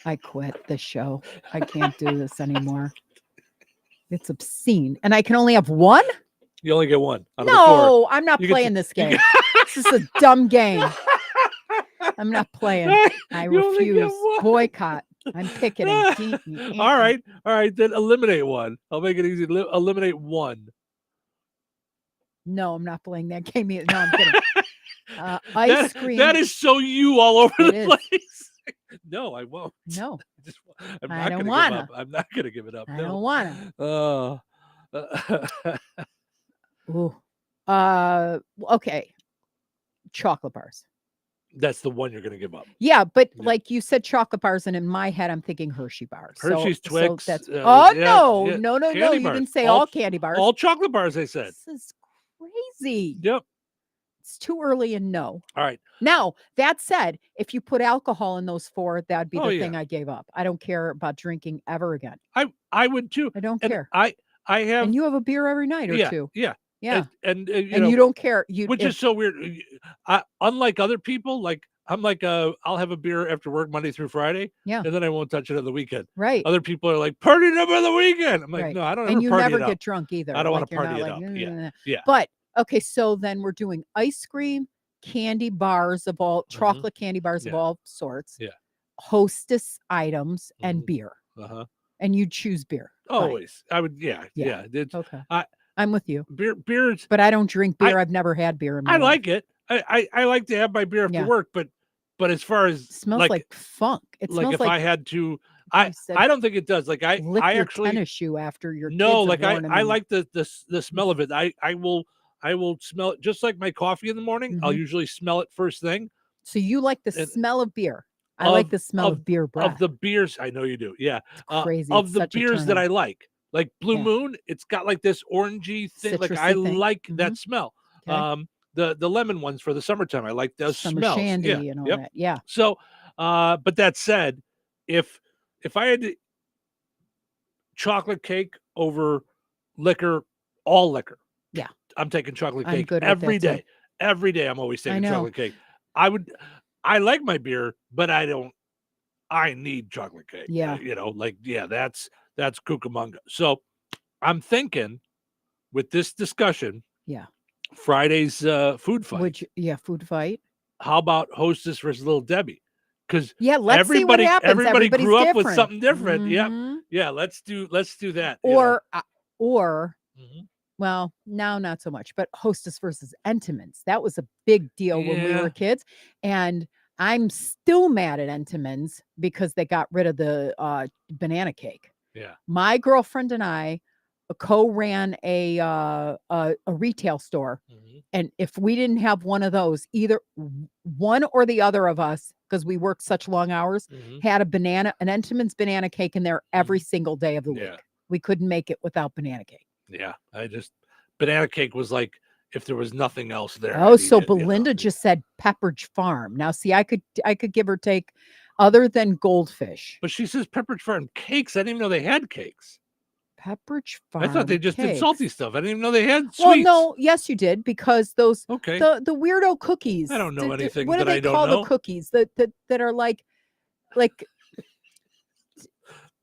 I quit the show. I can't do this anymore. It's obscene. And I can only have one? You only get one out of the No, 4. I'm not You get playing to- this game. This is a dumb game. I'm not playing. I You only get refuse. one. Boycott. I'm picketing. All right. Then eliminate one. I'll make it easy. Eliminate one. No, I'm not playing that game. No, I'm kidding. Ice cream. That is so you all over It the is. place. No, I won't. No. I'm I not don't gonna wanna. give up. I'm not going to give it up. I no. don't wanna. Uh, Ooh. Okay. Chocolate bars. that's the one you're going to give up. Yeah, but like you said, chocolate bars, and in my head, I'm thinking Hershey bars. Hershey's, so Twix. that's yeah, no. yeah, You candy didn't bars. say all candy bars. All chocolate bars, I said. This is crazy. Yep. It's too early and no. All right. Now, that said, if you put alcohol in those 4, that'd be Oh, the yeah. thing I gave up. I don't care about drinking ever again. I would too. I don't And care. I have. And you have a beer every night or yeah, 2. Yeah. Yeah. And And know, you don't care. which is so weird. Unlike other people, like I'm like I'll have a beer after work Monday through Friday. Yeah. And then I won't touch it on the weekend. Right. Other people are like partying up on the weekend. I'm like, Right. no, I don't And ever you party never it get up. drunk either. I don't want Like, to you're party not it like, up. "Nah, Yeah. nah, nah." Yeah. But okay, so then we're doing ice cream, candy bars of all chocolate candy bars of Yeah. all sorts, Yeah. Hostess items, and beer. Uh-huh. And you choose beer. Right. Always. I would. Yeah. Yeah. It's, Okay. I I'm with you. beers. But I don't drink beer. I've never had beer in my I life. like it. I like to have my beer after Yeah. work, but as far as It smells like funk. It like smells if like I had to, you said I don't think it does. Like lick I your actually tennis shoe after your no, kids have like worn 'em I and- like the smell of it. I will smell it just like my coffee in the morning. I'll Mhm. usually smell it first thing. So you like the And- smell of beer. I like the smell of beer breath. Of the beers, I know you do. Yeah, crazy. Of It's the such a beers that turn-on. I like Blue Yeah. Moon. It's got like this orangey thing. Like I Citrusy thing. like that Mhm. smell. Okay. The lemon ones for the summertime. I like those Summer smells. shandy Yeah. and all Yep. that. Yeah. So, but that said, if I had to chocolate cake over liquor, all liquor, Yeah. I'm taking chocolate I'm cake good with every that, too. day. Every day, I'm always taking know. chocolate cake. I like my beer, but I need chocolate cake. Yeah. That's Cucamonga. So I'm thinking with this discussion, Yeah. Friday's food fight. Food fight. How about Hostess versus Little Debbie? Because Yeah, let's see what happens. everybody Everybody's grew up with different. something different. Mhm. Yeah. Let's do that. you know. Or Mhm. well, now not so much, but Hostess versus Entenmann's. That was a big deal when we Yeah. were kids. And I'm still mad at Entenmann's because they got rid of the banana cake. Yeah. My girlfriend and I co-ran a retail store. Mm-hmm. And if we didn't have one of those, either one or the other of us, because we worked such long hours, Mhm. had an Entenmann's banana cake in there every single day of the week. Yeah. We couldn't make it without banana cake. Yeah. Banana cake was like if there was nothing else there. Oh, I'd eat so it, you know. Belinda just said Pepperidge Farm. Now, see, I could give or take other than Goldfish. But she says Pepperidge Farm cakes. I didn't even know they had cakes. Pepperidge Farm. I thought they just did cakes. salty stuff. I didn't even know they had sweets. Well, no, yes, you did, because those Okay. the weirdo cookies. I don't know anything What that do they I don't call know. the cookies that are like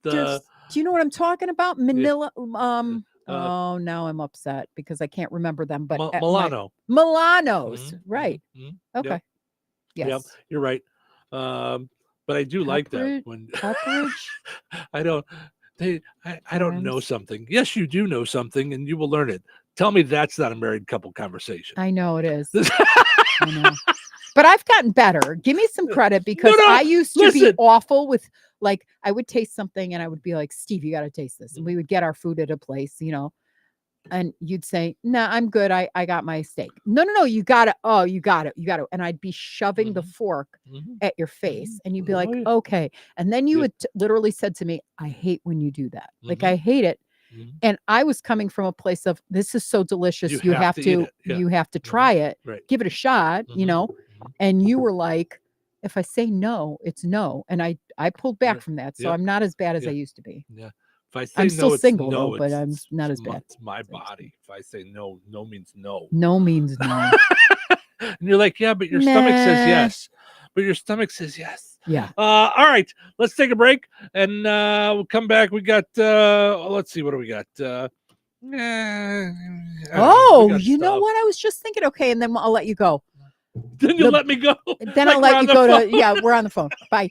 The do you know what I'm talking about? Manila. Uh, Oh, now I'm upset because I can't remember them. But at my- Milano. Milanos, Mhm, right? mhm, Okay. Yep. Yes. Yep, you're right. But I do like that when Pepperidge. I don't I don't know something. Yes, you do know something and you will learn it. Tell me that's not a married couple conversation. I know it is. I know. But I've gotten better. Give me some credit because No, I used to be listen. awful with, like, I would taste something and I would be like, Steve, you got to taste this. And we would get our food at a place, and you'd say, no, I'm good. I got my steak. No, you got it. Oh, you got it. And I'd be shoving the fork at your face and you'd be like, Oh, yeah. okay. And then you Yeah. would literally said to me, I hate when you do that. Like, Mhm. I hate it. Mhm. And I was coming from a place of, this is so delicious. You have eat to, it. Yeah. you have to try it, Right. give it a shot, and you were like, if I say no, it's no. And I pulled back Yeah. from that. So Yeah. I'm not as bad as Yeah. I used to be. Yeah. If I say I'm no, still it's single no, though, but I'm it's- not as it's my- bad. It's my body. If I say no, no means no. No means no. And you're like, yeah, but your stomach says Nah. yes. But your stomach says yes. Yeah. All right, let's take a break and we'll come back. We got let's see, what do we got? Oh, you know what? I was just thinking, okay, and then I'll let you go. Then you'll let me go. Then I'll Like we're let on you the go phone. to, yeah, we're on the phone. Bye.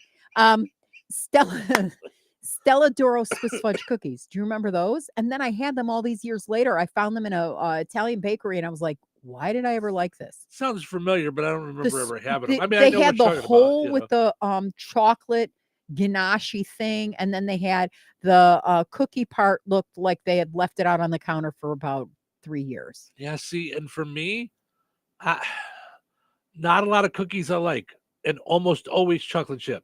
Stella Doro Swiss fudge cookies. Do you remember those? And then I had them all these years later. I found them in a Italian bakery and I was like, why did I ever like this? Sounds familiar, but I don't remember The ever s- having they, them. I mean, they I know had what the you're talking hole about, with the chocolate ganache thing, and then they had the cookie part looked like they had left it out on the counter for about 3 years. Yeah, see, and for me, not a lot of cookies I like. and almost always chocolate chip.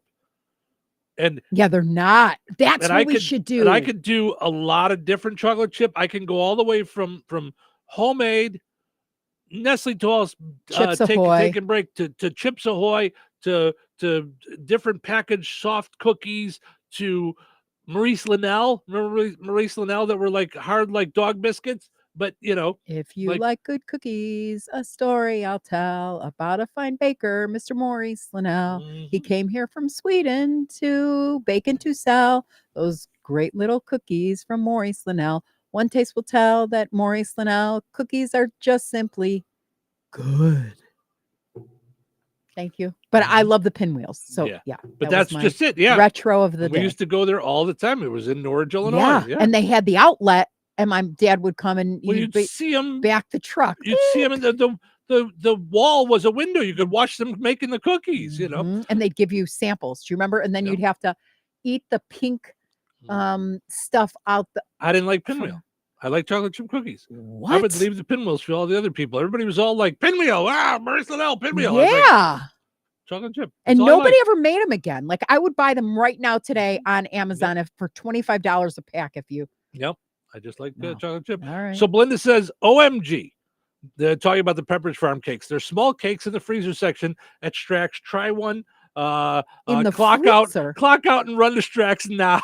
And yeah, they're not. That's what we should do. And I could do a lot of different chocolate chip. I can go all the way from homemade Nestle Toast, Chips Ahoy. take and break to Chips Ahoy, to different packaged soft cookies, to Maurice Linnell. Remember Maurice Linnell that were like hard like dog biscuits? But, you know. If you like good cookies, a story I'll tell about a fine baker, Mr. Maurice Linnell. He came here from Sweden to bake and to sell those great little cookies from Maurice Linnell. One taste will tell that Maurice Linnell cookies are just simply good. Thank you. But I love the pinwheels. So, yeah. But that's just it. Yeah. Retro of the day. We used to go there all the time. It was in Norwich, Illinois. Yeah. And they had the outlet. And my dad would come and you'd see him back the truck. You'd see him, and the wall was a window. You could watch them making the cookies, you know. And they'd give you samples. Do you remember? And then you'd have to eat the pink stuff out. I didn't like pinwheel. I like chocolate chip cookies. What? I would leave the pinwheels for all the other people. Everybody was all like, pinwheel. Maurice Linnell, pinwheel. Yeah. Chocolate chip. And nobody ever made them again. Like I would buy them right now today on Amazon for $25 a pack if you. Yep. I just like the chocolate chip. All right. So Belinda says, OMG. They're talking about the Pepperidge Farm cakes. They're small cakes in the freezer section at Strax. Try one. In the clock out and run to Strax now.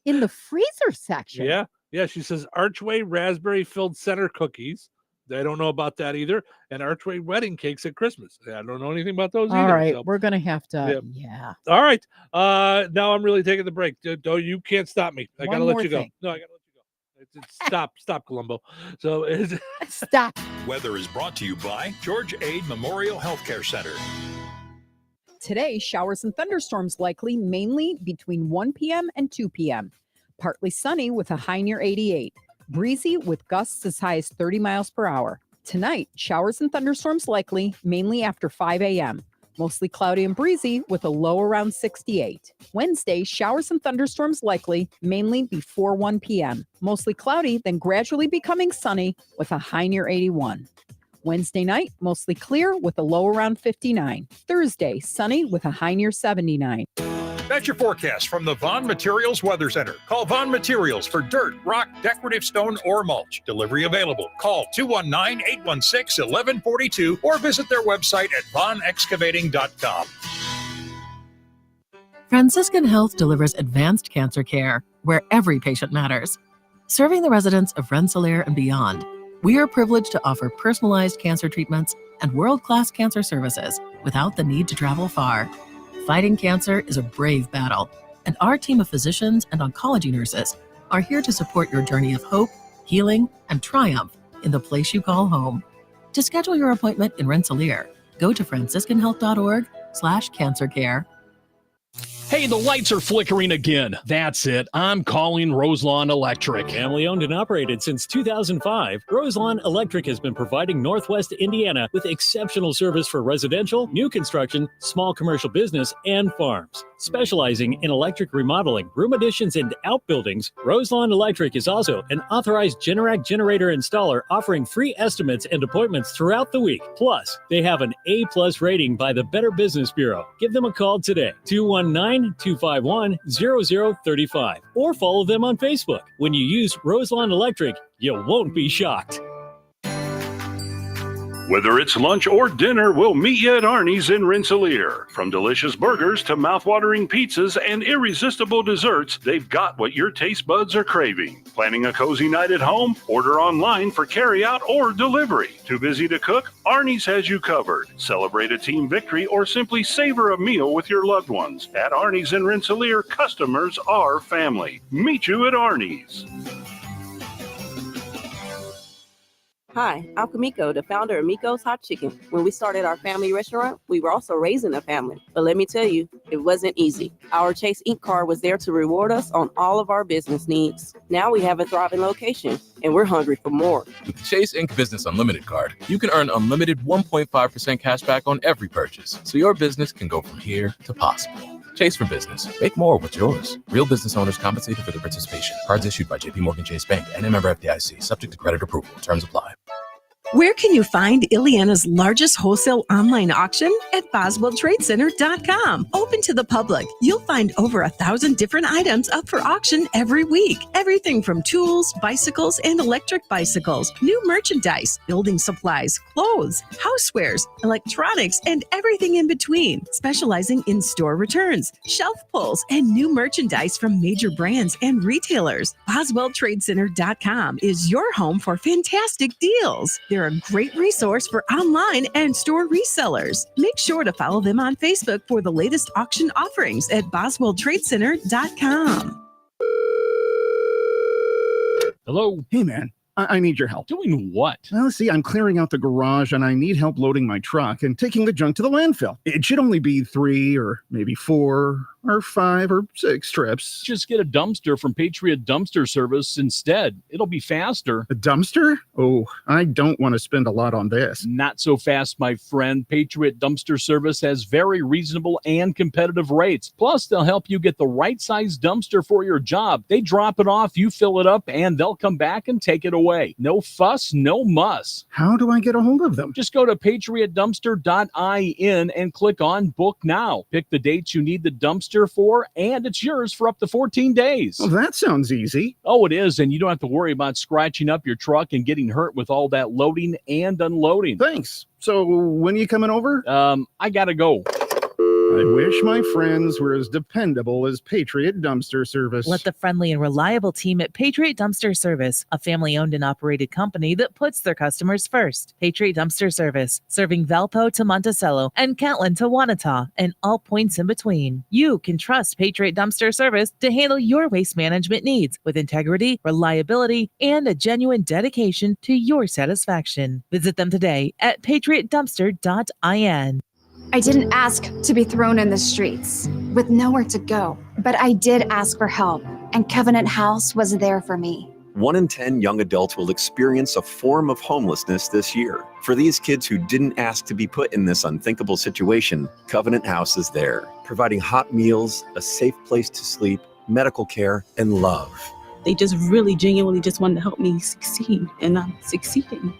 In the freezer section. Yeah. Yeah. She says Archway raspberry filled center cookies. I don't know about that either. And Archway wedding cakes at Christmas. I don't know anything about those either. All right. So. We're going to have to. Yeah. All right. Now I'm really taking the break. You can't stop me. I got to let you go. No, I got to let you go. Stop, Columbo. So stop. Weather is brought to you by George Ade Memorial Healthcare Center. Today, showers and thunderstorms likely mainly between 1 p.m. and 2 p.m. Partly sunny with a high near 88. Breezy with gusts as high as 30 miles per hour. Tonight, showers and thunderstorms likely, mainly after 5 a.m. Mostly cloudy and breezy with a low around 68. Wednesday, showers and thunderstorms likely, mainly before 1 p.m. Mostly cloudy, then gradually becoming sunny with a high near 81. Wednesday night, mostly clear with a low around 59. Thursday, sunny with a high near 79. That's your forecast from the Vaughn Materials Weather Center. Call Vaughn Materials for dirt, rock, decorative stone, or mulch. Delivery available. Call 219-816-1142 or visit their website at vaughnexcavating.com. Franciscan Health delivers advanced cancer care where every patient matters. Serving the residents of Rensselaer and beyond, we are privileged to offer personalized cancer treatments and world-class cancer services without the need to travel far. Fighting cancer is a brave battle, and our team of physicians and oncology nurses are here to support your journey of hope, healing, and triumph in the place you call home. To schedule your appointment in Rensselaer, go to franciscanhealth.org/cancercare. Hey, the lights are flickering again. That's it. I'm calling Roselawn Electric. Family owned and operated since 2005, Roselawn Electric has been providing Northwest Indiana with exceptional service for residential, new construction, small commercial business, and farms. Specializing in electric remodeling, room additions, and outbuildings, Roselawn Electric is also an authorized Generac generator installer offering free estimates and appointments throughout the week. Plus, they have an A+ rating by the Better Business Bureau. Give them a call today, 219-251-0035, or follow them on Facebook. When you use Roselawn Electric, you won't be shocked. Whether it's lunch or dinner, we'll meet you at Arnie's in Rensselaer. From delicious burgers to mouth-watering pizzas and irresistible desserts, they've got what your taste buds are craving. Planning a cozy night at home? Order online for carryout or delivery. Too busy to cook? Arnie's has you covered. Celebrate a team victory or simply savor a meal with your loved ones. At Arnie's in Rensselaer, customers are family. Meet you at Arnie's. Hi, I'm Kamiko, the founder of Miko's Hot Chicken. When we started our family restaurant, we were also raising a family. But let me tell you, it wasn't easy. Our Chase Ink card was there to reward us on all of our business needs. Now we have a thriving location, and we're hungry for more. With the Chase Ink Business Unlimited card, you can earn unlimited 1.5% cash back on every purchase, so your business can go from here to possible. Chase for business. Make more with yours. Real business owners compensated for their participation. Cards issued by JPMorgan Chase Bank and a member FDIC, subject to credit approval. Terms apply. Where can you find Ileana's largest wholesale online auction? At BoswellTradeCenter.com. Open to the public. You'll find over 1,000 different items up for auction every week. Everything from tools, bicycles, and electric bicycles, new merchandise, building supplies, clothes, housewares, electronics, and everything in between. Specializing in store returns, shelf pulls, and new merchandise from major brands and retailers. BoswellTradeCenter.com is your home for fantastic deals. They're a great resource for online and store resellers. Make sure to follow them on Facebook for the latest auction offerings at BoswellTradeCenter.com. Hello. Hey, man. I need your help. Doing what? Well, see, I'm clearing out the garage and I need help loading my truck and taking the junk to the landfill. It should only be 3 or maybe 4 or 5 or 6 trips. Just get a dumpster from Patriot Dumpster Service instead. It'll be faster. A dumpster? Oh, I don't want to spend a lot on this. Not so fast, my friend. Patriot Dumpster Service has very reasonable and competitive rates. Plus, they'll help you get the right size dumpster for your job. They drop it off, you fill it up, and they'll come back and take it away. No fuss, no muss. How do I get a hold of them? Just go to patriotdumpster.in and click on Book Now. Pick the dates you need the dumpster for, and it's yours for up to 14 days. Well, that sounds easy. Oh, it is, and you don't have to worry about scratching up your truck and getting hurt with all that loading and unloading. Thanks. So when are you coming over? I gotta go. I wish my friends were as dependable as Patriot Dumpster Service. Let the friendly and reliable team at Patriot Dumpster Service, a family-owned and operated company that puts their customers first. Patriot Dumpster Service, serving Valpo to Monticello and Catlin to Wanata and all points in between. You can trust Patriot Dumpster Service to handle your waste management needs with integrity, reliability, and a genuine dedication to your satisfaction. Visit them today at patriotdumpster.in. I didn't ask to be thrown in the streets with nowhere to go, but I did ask for help, and Covenant House was there for me. 1 in 10 young adults will experience a form of homelessness this year. For these kids who didn't ask to be put in this unthinkable situation, Covenant House is there, providing hot meals, a safe place to sleep, medical care, and love. They just really genuinely just wanted to help me succeed, and I'm succeeding.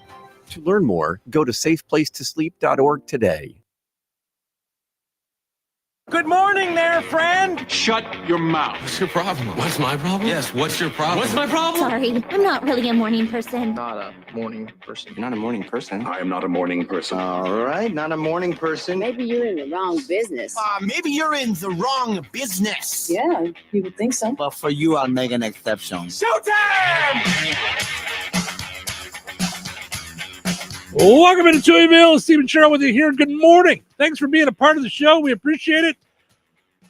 To learn more, go to safeplacetosleep.org today. Good morning there, friend. Shut your mouth. What's your problem? What's my problem? Yes, what's your problem? What's my problem? Sorry, I'm not really a morning person. Not a morning person. You're not a morning person. I am not a morning person. All right, not a morning person. Maybe you're in the wrong business. Maybe you're in the wrong business. Yeah, you would think so. But for you, I'll make an exception. Showtime! Welcome into Touhyville. Steve and Cheryl with you here. Good morning. Thanks for being a part of the show. We appreciate it.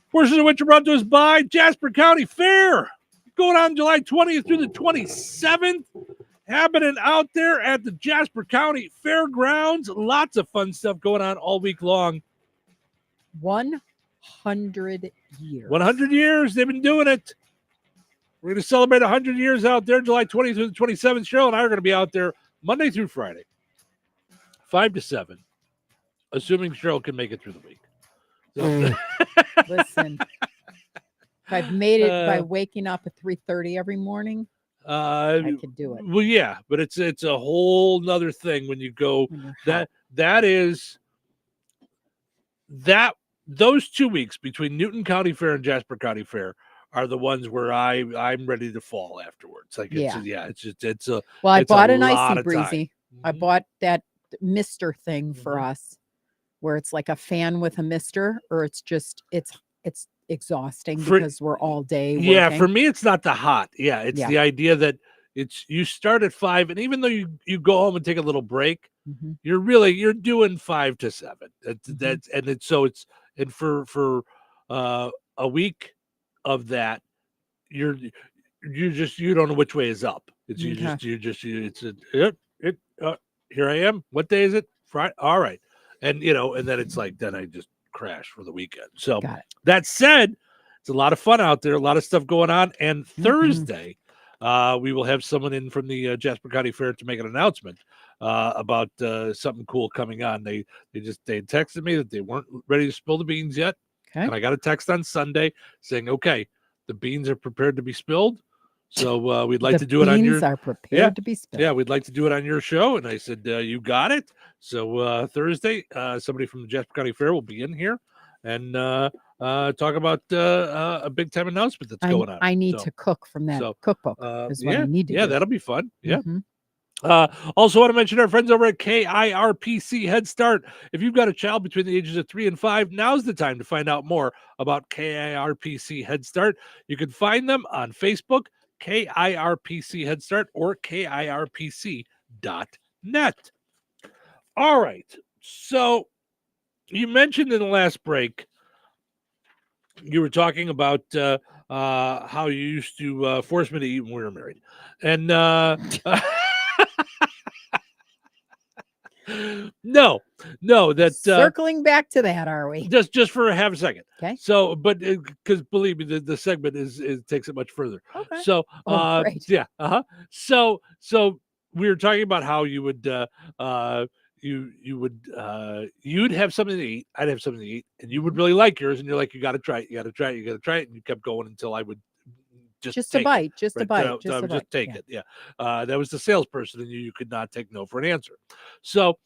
Portions of which are brought to us by Jasper County Fair. Going on July 20th through the 27th. Happening out there at the Jasper County Fairgrounds. Lots of fun stuff going on all week long. 100 years. 100 years. They've been doing it. We're going to celebrate 100 years out there, July 20th through the 27th. Cheryl and I are going to be out there Monday through Friday. 5 to 7, assuming Cheryl can make it through the week. So. Listen, if I've made it by waking up at 3:30 every morning, I could do it. Well, yeah, but it's a whole nother thing when you go. Those 2 weeks between Newton County Fair and Jasper County Fair are the ones where I'm ready to fall afterwards. Like it's a well, I it's bought a an lot icy of breezy. time. I bought that mister thing for us, where it's like a fan with a mister, or it's exhausting because we're all day working. Yeah, for me it's not the hot. Yeah, it's the idea that you start at 5, and even though you go home and take a little break, you're doing 5 to 7. For a week of that, you don't know which way is up. Here I am. What day is it? Friday. All right. And then it's like, then I just crash for the weekend. So that said, it's a lot of fun out there, a lot of stuff going on. And Thursday, we will have someone in from the Jasper County Fair to make an announcement about something cool coming on. They texted me that they weren't ready to spill the beans yet. Okay. And I got a text on Sunday saying, okay, the beans are prepared to be spilled. So we'd like The to do it on your. beans are prepared to be spilled. Yeah, we'd like to do it on your show. And I said, you got it. So Thursday, somebody from the Jasper County Fair will be in here and talk about a big time announcement that's going on. I need to cook from that cookbook. Is what I need to do. that'll be fun. Yeah. Mhm. Also want to mention our friends over at KIRPC Head Start. If you've got a child between the ages of 3 and 5, now's the time to find out more about KIRPC Head Start. You can find them on Facebook, KIRPC Head Start, or KIRPC.net. All right. So you mentioned in the last break, you were talking about how you used to force me to eat when we were married. And no, that Circling back to that, are we? just for half a second. Okay. So, but because believe me, the segment takes it much further. Okay. So, great. yeah, So we were talking about how you would you'd have something to eat, I'd have something to eat, and you would really like yours, and you're like, you got to try it, you got to try it, you got to try it, and you kept going until I would just a take bite, it, just a right? bite, I just a would bite. take Yeah. it. Yeah, that was the salesperson, and you could not take no for an answer. So,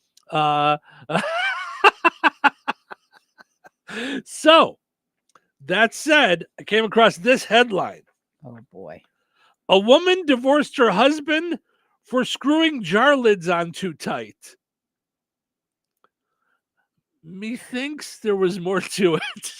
so that said, I came across this headline. Oh boy. A woman divorced her husband for screwing jar lids on too tight. Methinks there was more to it.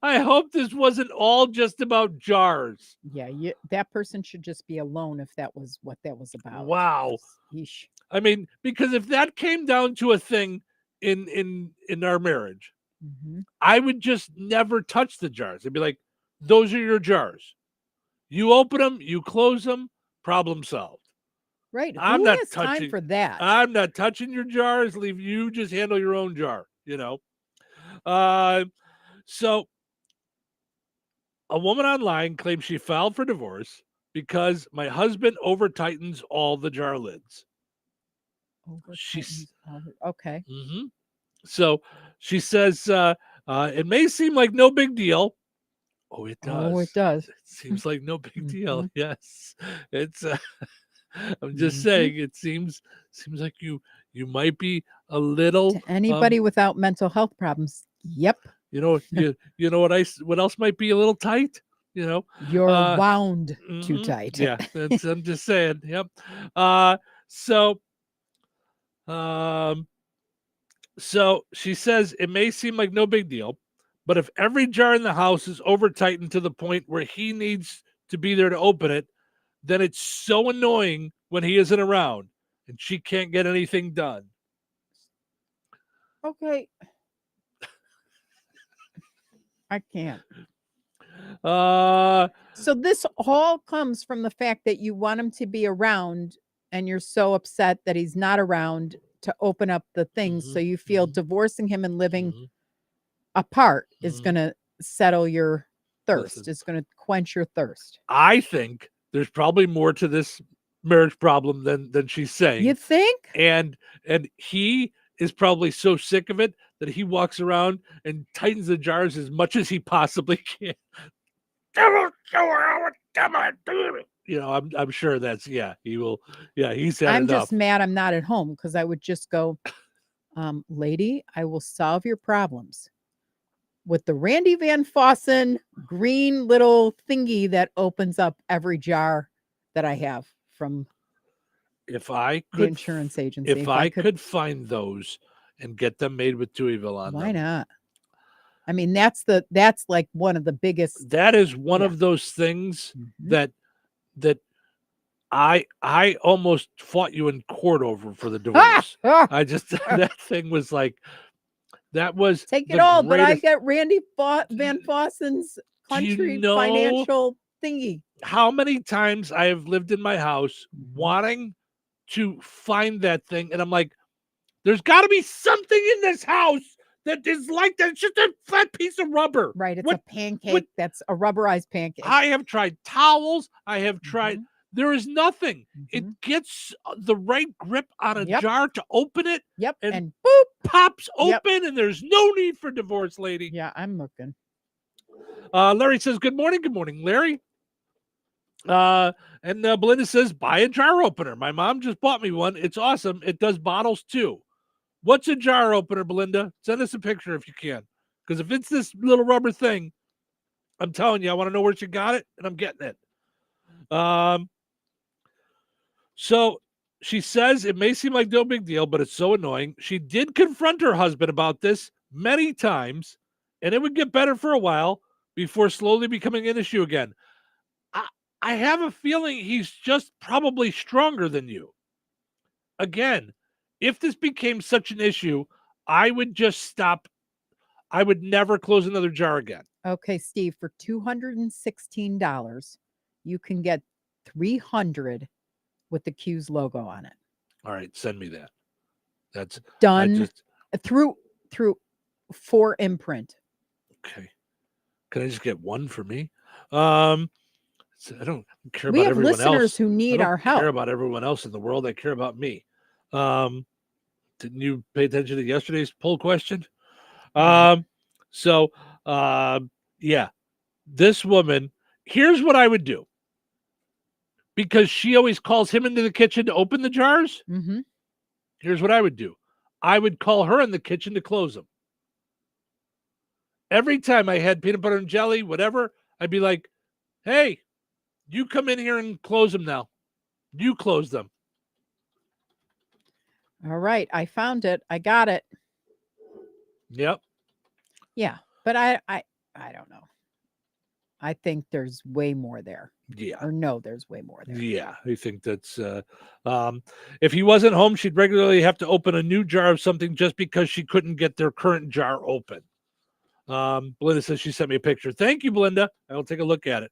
I hope this wasn't all just about jars. Yeah, that person should just be alone if that was what that was about. Wow. Yeesh. I mean, because if that came down to a thing in our marriage, Mhm. I would just never touch the jars. I'd be like, those are your jars. You open them, you close them, problem solved. Right. I'm Who not has time touching for that? I'm not touching your jars. Leave you just handle your own jar, So a woman online claims she filed for divorce because my husband over tightens all the jar lids. She's okay. Mhm. So she says it may seem like no big deal. Oh, it does. Oh, it does. It seems like no big deal. Mhm. Yes, it's. I'm just saying. It seems like you might be a little. To anybody without mental health problems. Yep. You know what else might be a little tight. You're wound too mhm. tight. Yeah, I'm just saying. Yep. So she says it may seem like no big deal, but if every jar in the house is over tightened to the point where he needs to be there to open it, then it's so annoying when he isn't around and she can't get anything done. Okay. I can't. So this all comes from the fact that you want him to be around and you're so upset that he's not around to open up the things. So you feel divorcing him and living apart is going to settle your thirst. Listen. It's going to quench your thirst. I think there's probably more to this marriage problem than she's saying. You think? And he is probably so sick of it that he walks around and tightens the jars as much as he possibly can. I'm sure that's he will. Yeah, he's had I'm enough. just mad I'm not at home because I would just go, lady, I will solve your problems with the Randy Van Fossen green little thingy that opens up every jar that I have from if I could, the insurance agency. If I could find those and get them made with Touhyville on why them. not? I mean, that's like one of the biggest. That is one of those things that I almost fought you in court over for the divorce. I just that thing was like that was Take it the all, but I greatest- get Randy Van Fossen's country know financial thingy. How many times I have lived in my house wanting to find that thing, and I'm like, there's got to be something in this house that is like that. It's just a flat piece of rubber. Right. It's a pancake. That's a rubberized pancake. I have tried towels. I have tried. There is nothing. It gets the right grip on a jar to open it. Yep. And boop, pops open, and there's no need for divorce, lady. Yeah, I'm looking. Larry says, good morning. Good morning, Larry. And Belinda says, buy a jar opener. My mom just bought me one. It's awesome. It does bottles too. What's a jar opener, Belinda? Send us a picture if you can. Because if it's this little rubber thing, I'm telling you, I want to know where she got it, and I'm getting it. So she says it may seem like no big deal, but it's so annoying. She did confront her husband about this many times, and it would get better for a while before slowly becoming an issue again. I have a feeling he's just probably stronger than you. Again, if this became such an issue, I would just stop. I would never close another jar again. Okay, Steve, for $216, you can get 300 with the Q's logo on it. All right, send me that. That's done through 4 imprint. Okay. Can I just get one for me? I don't care We about have everyone listeners else. who need I don't our help. care about everyone else in the world. I care about me. Didn't you pay attention to yesterday's poll question? Yeah, this woman, here's what I would do. Because she always calls him into the kitchen to open the jars. Mm-hmm. Here's what I would do. I would call her in the kitchen to close them. Every time I had peanut butter and jelly, whatever, I'd be like, hey, you come in here and close them now. You close them. All right, I found it. I got it. Yep. Yeah, but I don't know. I think there's way more there. Yeah. Or no, there's way more there. Yeah, I think that's if he wasn't home, she'd regularly have to open a new jar of something just because she couldn't get their current jar open. Belinda says she sent me a picture. Thank you, Belinda. I'll take a look at it.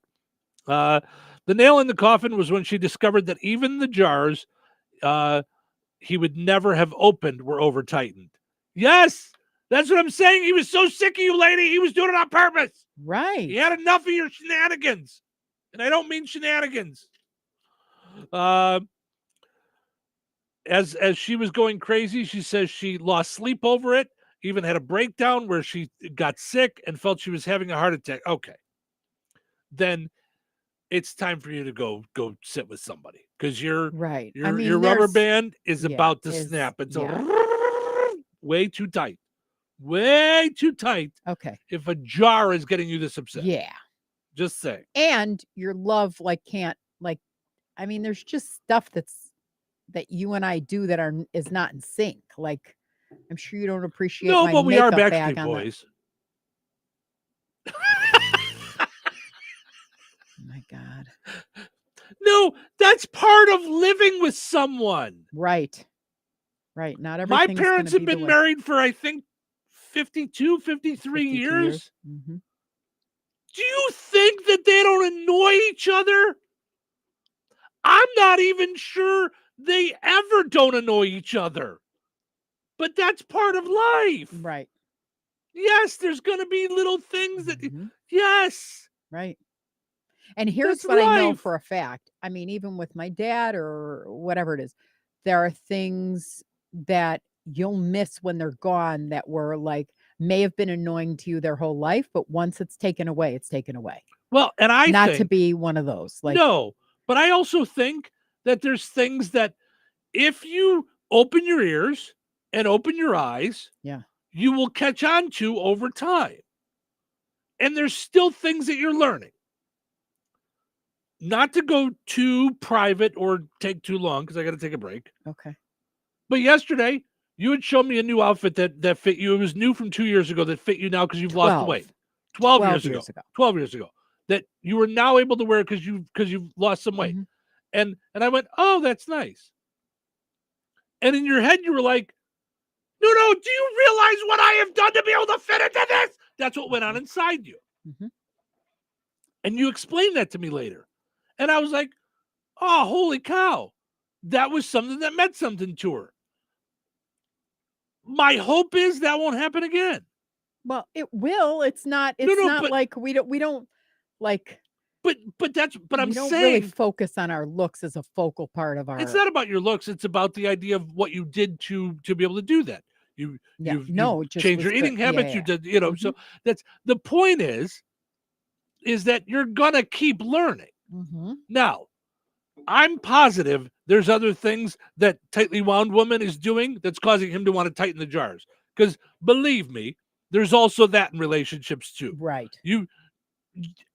The nail in the coffin was when she discovered that even the jars he would never have opened were over tightened. Yes, that's what I'm saying. He was so sick of you, lady. He was doing it on purpose. Right. He had enough of your shenanigans. And I don't mean shenanigans. As she was going crazy, she says she lost sleep over it, even had a breakdown where she got sick and felt she was having a heart attack. Okay. Then it's time for you to go sit with somebody because your rubber band is about to snap. It's way too tight. Way too tight. Okay. If a jar is getting you this upset. Yeah. Just say. And your love there's just stuff that you and I do that is not in sync. Like, I'm sure you don't appreciate No, my but we are makeup Backstreet bag on Boys. Oh my God. No, that's part of living with someone. Right. Right. Not My everything. parents have been married for, I think, 52, 53 years. Mm-hmm. Do you think that they don't annoy each other? I'm not even sure they ever don't annoy each other. But that's part of life. Right. Yes, there's going to be little things that, yes. Right. And here's That's what I know life. for a fact. I mean, even with my dad or whatever it is, there are things that you'll miss when they're gone that were may have been annoying to you their whole life, but once it's taken away, it's taken away. Well, and I not think, to be one of those. No, but I also think that there's things that if you open your ears and open your eyes, you will catch on to over time. And there's still things that you're learning. Not to go too private or take too long because I got to take a break. Okay. But yesterday, you had shown me a new outfit that fit you. It was new from 2 years ago that fit you now because you've lost the weight. 12 years ago. 12 years ago. That you were now able to wear because you've lost some weight. And I went, oh, that's nice. And in your head, you were like, no, do you realize what I have done to be able to fit into this? That's what went on inside you. Mm-hmm. And you explained that to me later. And I was like, oh, holy cow. That was something that meant something to her. My hope is that won't happen again. Well, it will. It's not. It's not like we don't like. But I'm don't saying really focus on our looks as a focal part of our. It's not about your looks. It's about the idea of what you did to be able to do that. You changed your eating habits. You did, So that's the point is is that you're going to keep learning. Mm-hmm. Now, I'm positive there's other things that tightly wound woman is doing that's causing him to want to tighten the jars. Because believe me, there's also that in relationships too. Right.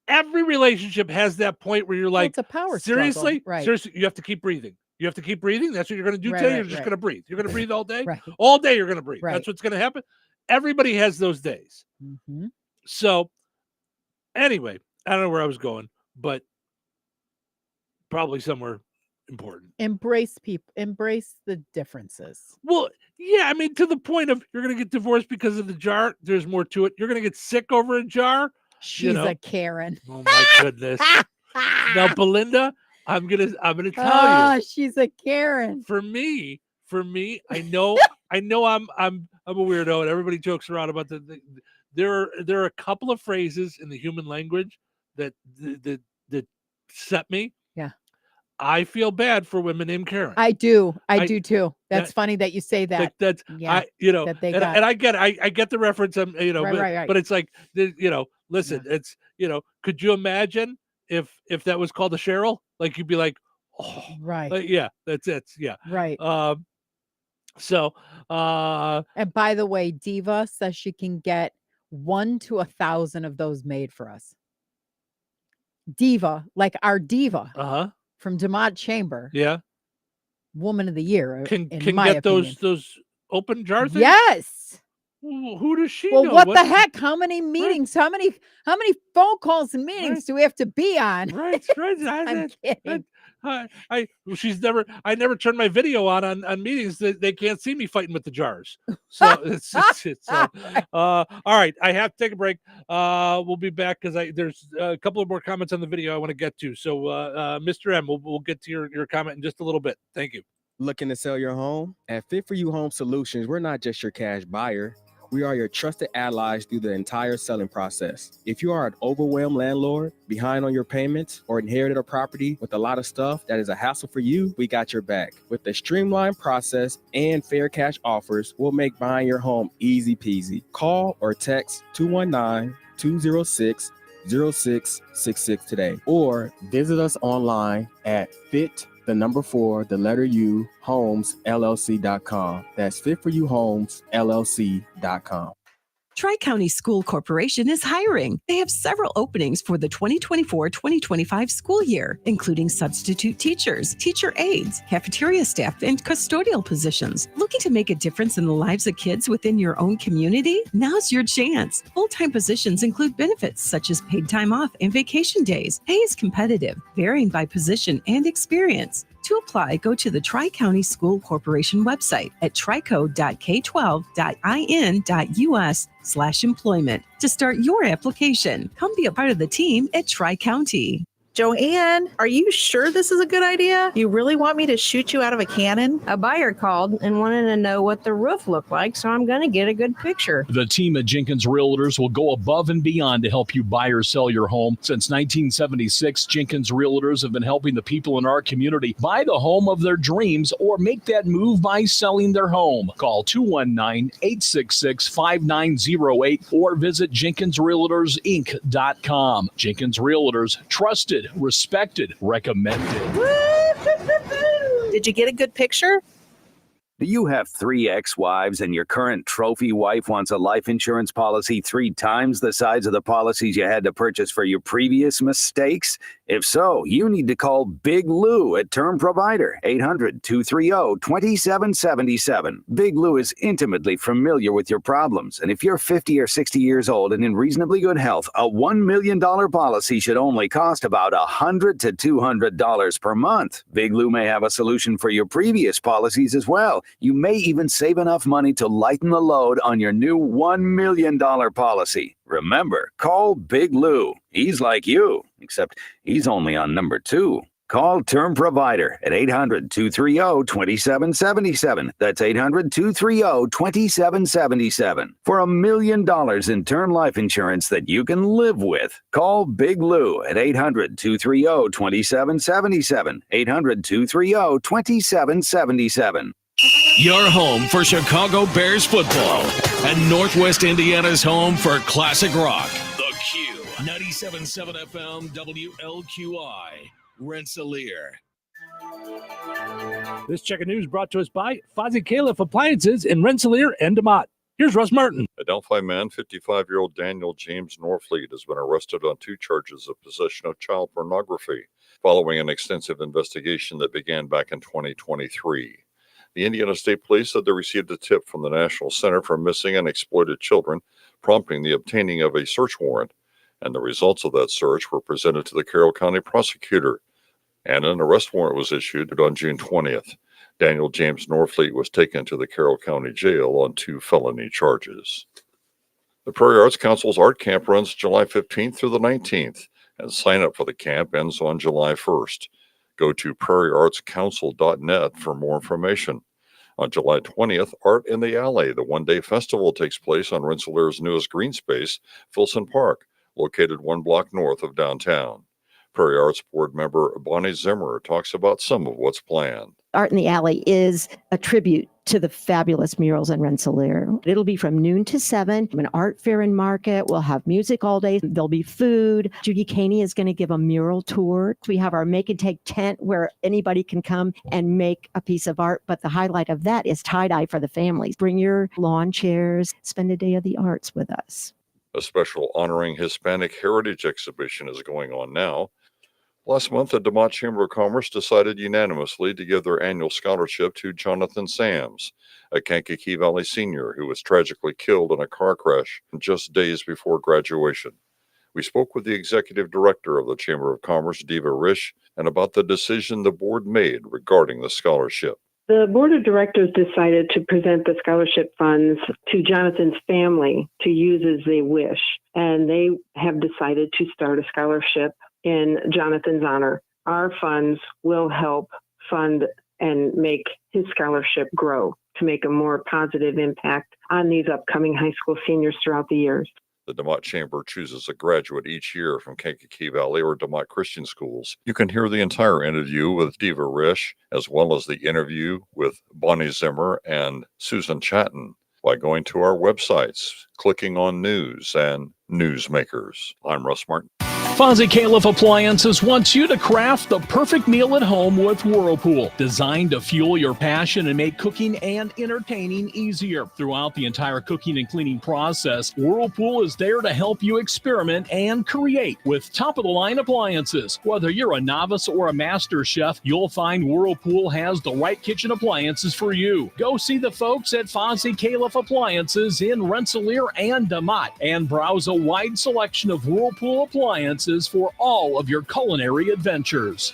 Every relationship has that point where you're like, it's a power seriously, struggle. Right. seriously, you have to keep breathing. You have to keep breathing. That's what you're going to do today. You're just going to breathe. You're going to breathe all day. Right. All day you're going to breathe. Right. That's what's going to happen. Everybody has those days. Mm-hmm. So anyway, I don't know where I was going, but probably somewhere important. Embrace the differences. Well, yeah, I mean, to the point of you're going to get divorced because of the jar. There's more to it. You're going to get sick over a jar. She's a Karen. Oh my goodness. Now, Belinda, I'm gonna tell you. She's a Karen. For me, I know I'm a weirdo, and everybody jokes around about there are a couple of phrases in the human language that set me. Yeah. I feel bad for women named Karen. I do too. That's funny that you say that. That's yeah. And I get the reference. Right. But it's like, listen, it's could you imagine if that was called a Cheryl? Like you'd be like, oh, right. Yeah, that's it. Yeah. Right. So and by the way, Diva says she can get 1 to 1,000 of those made for us. Diva, like our diva. From DeMont Chamber. Yeah. Woman of the Year. Can my get opinion. those open jar things? Yes. Who does she know? What the heck? How many meetings? How many phone calls and meetings do we have to be on? Right. I'm kidding. I never turn my video on meetings that they can't see me fighting with the jars. So it's all right. I have to take a break. We'll be back because there's a couple of more comments on the video I want to get to. So Mr. M, we'll get to your comment in just a little bit. Thank you. Looking to sell your home? At Fit For You Home Solutions, we're not just your cash buyer. We are your trusted allies through the entire selling process. If you are an overwhelmed landlord, behind on your payments, or inherited a property with a lot of stuff that is a hassle for you, we got your back. With the streamlined process and fair cash offers, we'll make buying your home easy peasy. Call or text 219-206-0666 today, or visit us online at homes.llc.com. That's fitforyouhomesllc.com. Tri-County School Corporation is hiring. They have several openings for the 2024-2025 school year, including substitute teachers, teacher aides, cafeteria staff, and custodial positions. Looking to make a difference in the lives of kids within your own community? Now's your chance. Full-time positions include benefits such as paid time off and vacation days. Pay is competitive, varying by position and experience. To apply, go to the Tri-County School Corporation website at trico.k12.in.us/employment to start your application. Come be a part of the team at Tri-County. Joanne, are you sure this is a good idea? You really want me to shoot you out of a cannon? A buyer called and wanted to know what the roof looked like, so I'm going to get a good picture. The team at Jenkins Realtors will go above and beyond to help you buy or sell your home. Since 1976, Jenkins Realtors have been helping the people in our community buy the home of their dreams or make that move by selling their home. Call 219-866-5908 or visit JenkinsRealtorsInc.com. Jenkins Realtors, trusted, respected, recommended. Did you get a good picture? Do you have 3 ex-wives and your current trophy wife wants a life insurance policy 3 times the size of the policies you had to purchase for your previous mistakes? If so, you need to call Big Lou at Term Provider, 800-230-2777. Big Lou is intimately familiar with your problems, and if you're 50 or 60 years old and in reasonably good health, a $1 million policy should only cost about $100 to $200 per month. Big Lou may have a solution for your previous policies as well. You may even save enough money to lighten the load on your new $1 million policy. Remember, call Big Lou. He's like you, except he's only on number 2. Call Term Provider at 800-230-2777. That's 800-230-2777. For $1 million in term life insurance that you can live with. Call Big Lou at 800-230-2777. 800-230-2777. Your home for Chicago Bears football and Northwest Indiana's home for classic rock. The Q 97.7 FM WLQI, Rensselaer. This check of news brought to us by Fozzie Califf Appliances in Rensselaer and DeMott. Here's Russ Martin. A Delphi man, 55-year-old Daniel James Norfleet, has been arrested on 2 charges of possession of child pornography following an extensive investigation that began back in 2023. The Indiana State Police said they received a tip from the National Center for Missing and Exploited Children, prompting the obtaining of a search warrant, and the results of that search were presented to the Carroll County prosecutor, and an arrest warrant was issued on June 20th. Daniel James Norfleet was taken to the Carroll County Jail on 2 felony charges. The Prairie Arts Council's art camp runs July 15th through the 19th, and sign up for the camp ends on July 1st. Go to prairieartscouncil.net for more information. On July 20th, Art in the Alley, the one-day festival, takes place on Rensselaer's newest green space, Filson Park, located 1 block north of downtown. Prairie Arts Board member Bonnie Zimmer talks about some of what's planned. Art in the Alley is a tribute to the fabulous murals in Rensselaer. It'll be from noon to 7, an art fair and market. We'll have music all day. There'll be food. Judy Caney is going to give a mural tour. We have our make and take tent where anybody can come and make a piece of art. But the highlight of that is tie-dye for the families. Bring your lawn chairs, spend a day of the arts with us. A special honoring Hispanic heritage exhibition is going on now. Last month, the DeMott Chamber of Commerce decided unanimously to give their annual scholarship to Jonathan Sams, a Kankakee Valley senior who was tragically killed in a car crash just days before graduation. We spoke with the executive director of the Chamber of Commerce, Diva Risch, and about the decision the board made regarding the scholarship. The board of directors decided to present the scholarship funds to Jonathan's family to use as they wish, and they have decided to start a scholarship in Jonathan's honor. Our funds will help fund and make his scholarship grow to make a more positive impact on these upcoming high school seniors throughout the years. The DeMott Chamber chooses a graduate each year from Kankakee Valley or DeMott Christian schools. You can hear the entire interview with Diva Risch, as well as the interview with Bonnie Zimmer and Susan Chatton, by going to our websites, clicking on News and Newsmakers. I'm Russ Martin. Fozzie Califf Appliances wants you to craft the perfect meal at home with Whirlpool, designed to fuel your passion and make cooking and entertaining easier. Throughout the entire cooking and cleaning process, Whirlpool is there to help you experiment and create with top-of-the-line appliances. Whether you're a novice or a master chef, you'll find Whirlpool has the right kitchen appliances for you. Go see the folks at Fozzie Califf Appliances in Rensselaer and DeMott, and browse a wide selection of Whirlpool appliances for all of your culinary adventures.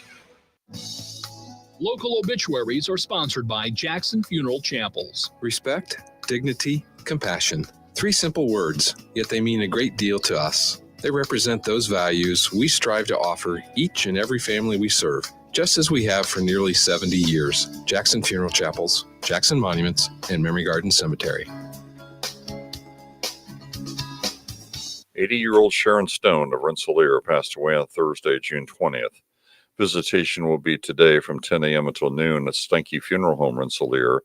Local obituaries are sponsored by Jackson Funeral Chapels. Respect, dignity, compassion. 3 simple words, yet they mean a great deal to us. They represent those values we strive to offer each and every family we serve, just as we have for nearly 70 years. Jackson Funeral Chapels, Jackson Monuments, and Memory Garden Cemetery. 80-year-old Sharon Stone of Rensselaer passed away on Thursday, June 20th. Visitation will be today from 10 a.m. until noon at Stanky Funeral Home, Rensselaer.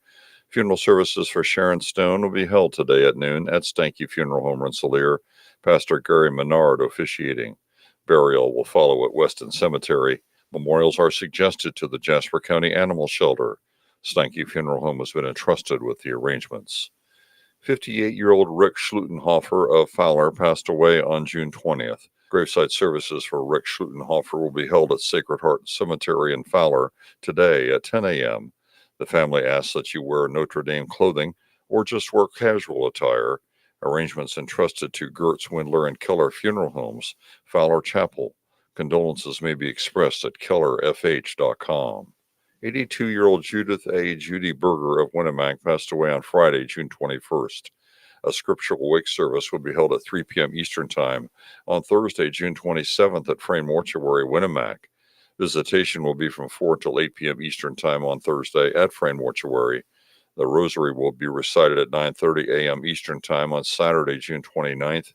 Funeral services for Sharon Stone will be held today at noon at Stanky Funeral Home, Rensselaer. Pastor Gary Menard officiating. Burial will follow at Weston Cemetery. Memorials are suggested to the Jasper County Animal Shelter. Stanky Funeral Home has been entrusted with the arrangements. 58-year-old Rick Schlutenhofer of Fowler passed away on June 20th. Gravesite services for Rick Schlutenhofer will be held at Sacred Heart Cemetery in Fowler today at 10 a.m. The family asks that you wear Notre Dame clothing or just wear casual attire. Arrangements entrusted to Gertz, Windler, and Keller Funeral Homes, Fowler Chapel. Condolences may be expressed at kellerfh.com. 82-year-old Judith A. Judy Berger of Winnemac passed away on Friday, June 21st. A scriptural wake service will be held at 3 p.m. Eastern Time on Thursday, June 27th at Frame Mortuary, Winnemac. Visitation will be from 4 till 8 p.m. Eastern Time on Thursday at Frame Mortuary. The rosary will be recited at 9:30 a.m. Eastern Time on Saturday, June 29th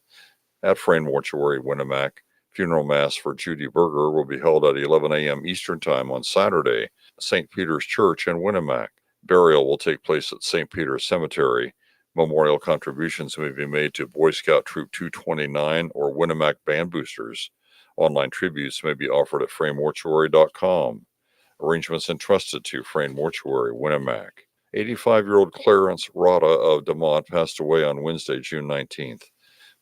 at Frame Mortuary, Winnemac. Funeral Mass for Judy Berger will be held at 11 a.m. Eastern Time on Saturday at St. Peter's Church in Winnemac. Burial will take place at St. Peter's Cemetery. Memorial contributions may be made to Boy Scout Troop 229 or Winnemac Band Boosters. Online tributes may be offered at fraymortuary.com. Arrangements entrusted to Frame Mortuary, Winnemac. 85-year-old Clarence Rada of DeMont passed away on Wednesday, June 19th.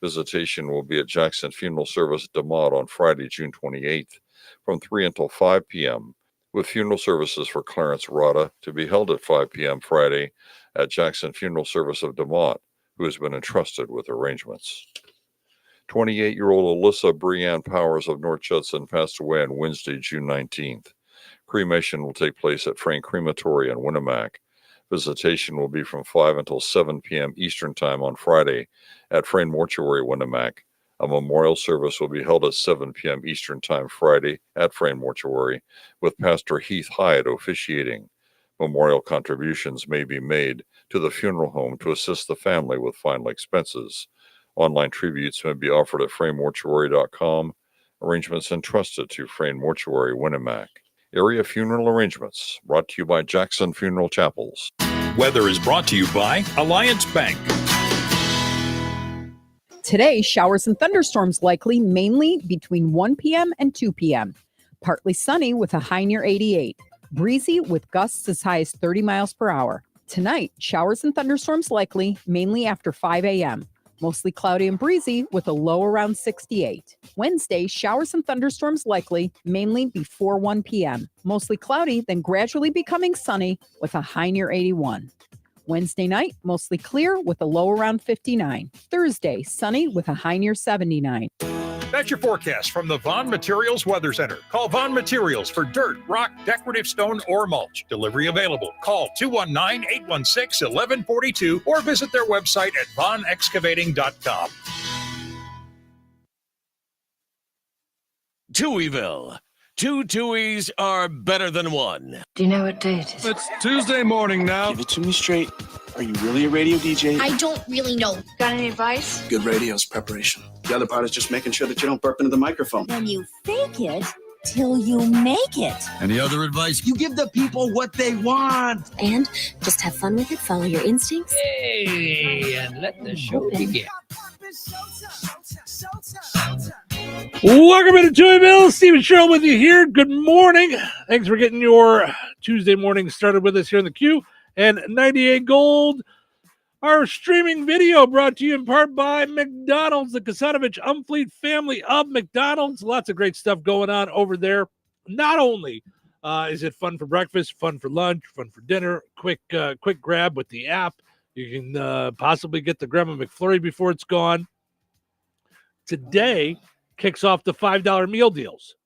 Visitation will be at Jackson Funeral Service, DeMont, on Friday, June 28th, from 3 until 5 p.m., with funeral services for Clarence Rada to be held at 5 p.m. Friday at Jackson Funeral Service of DeMont, who has been entrusted with arrangements. 28-year-old Alyssa Breanne Powers of North Judson passed away on Wednesday, June 19th. Cremation will take place at Frame Crematory in Winnemac. Visitation will be from 5 until 7 p.m. Eastern Time on Friday at Frame Mortuary, Winnemac. A memorial service will be held at 7 p.m. Eastern Time Friday at Frame Mortuary, with Pastor Heath Hyatt officiating. Memorial contributions may be made to the funeral home to assist the family with final expenses. Online tributes may be offered at fraymortuary.com. Arrangements entrusted to Frame Mortuary, Winnemac. Area funeral arrangements brought to you by Jackson Funeral Chapels. Weather is brought to you by Alliance Bank. Today, showers and thunderstorms likely, mainly between 1 p.m. and 2 p.m. Partly sunny with a high near 88. Breezy with gusts as high as 30 miles per hour. Tonight, showers and thunderstorms likely, mainly after 5 a.m. Mostly cloudy and breezy with a low around 68. Wednesday, showers and thunderstorms likely, mainly before 1 p.m. Mostly cloudy, then gradually becoming sunny with a high near 81. Wednesday night, mostly clear with a low around 59. Thursday, sunny with a high near 79. That's your forecast from the Vaughn Materials Weather Center. Call Vaughn Materials for dirt, rock, decorative stone, or mulch. Delivery available. Call 219-816-1142 or visit their website at vaughnexcavating.com. Touhyville. Two Tuohys are better than one. Do you know what day it is? It's Tuesday morning now. Give it to me straight. Are you really a radio DJ? I don't really know. Got any advice? Good radio is preparation. The other part is just making sure that you don't burp into the microphone. Then you fake it till you make it. Any other advice? You give the people what they want. And just have fun with it. Follow your instincts. Hey, and let the show begin. Welcome into Touhyville. Steve and Cheryl with you here. Good morning. Thanks for getting your Tuesday morning started with us here in the Q and 98 Gold. Our streaming video brought to you in part by McDonald's, the Kasanovich Umfleet family of McDonald's. Lots of great stuff going on over there. Not only is it fun for breakfast, fun for lunch, fun for dinner, quick grab with the app. You can possibly get the Grandma McFlurry before it's gone. Today kicks off the $5 meal deals.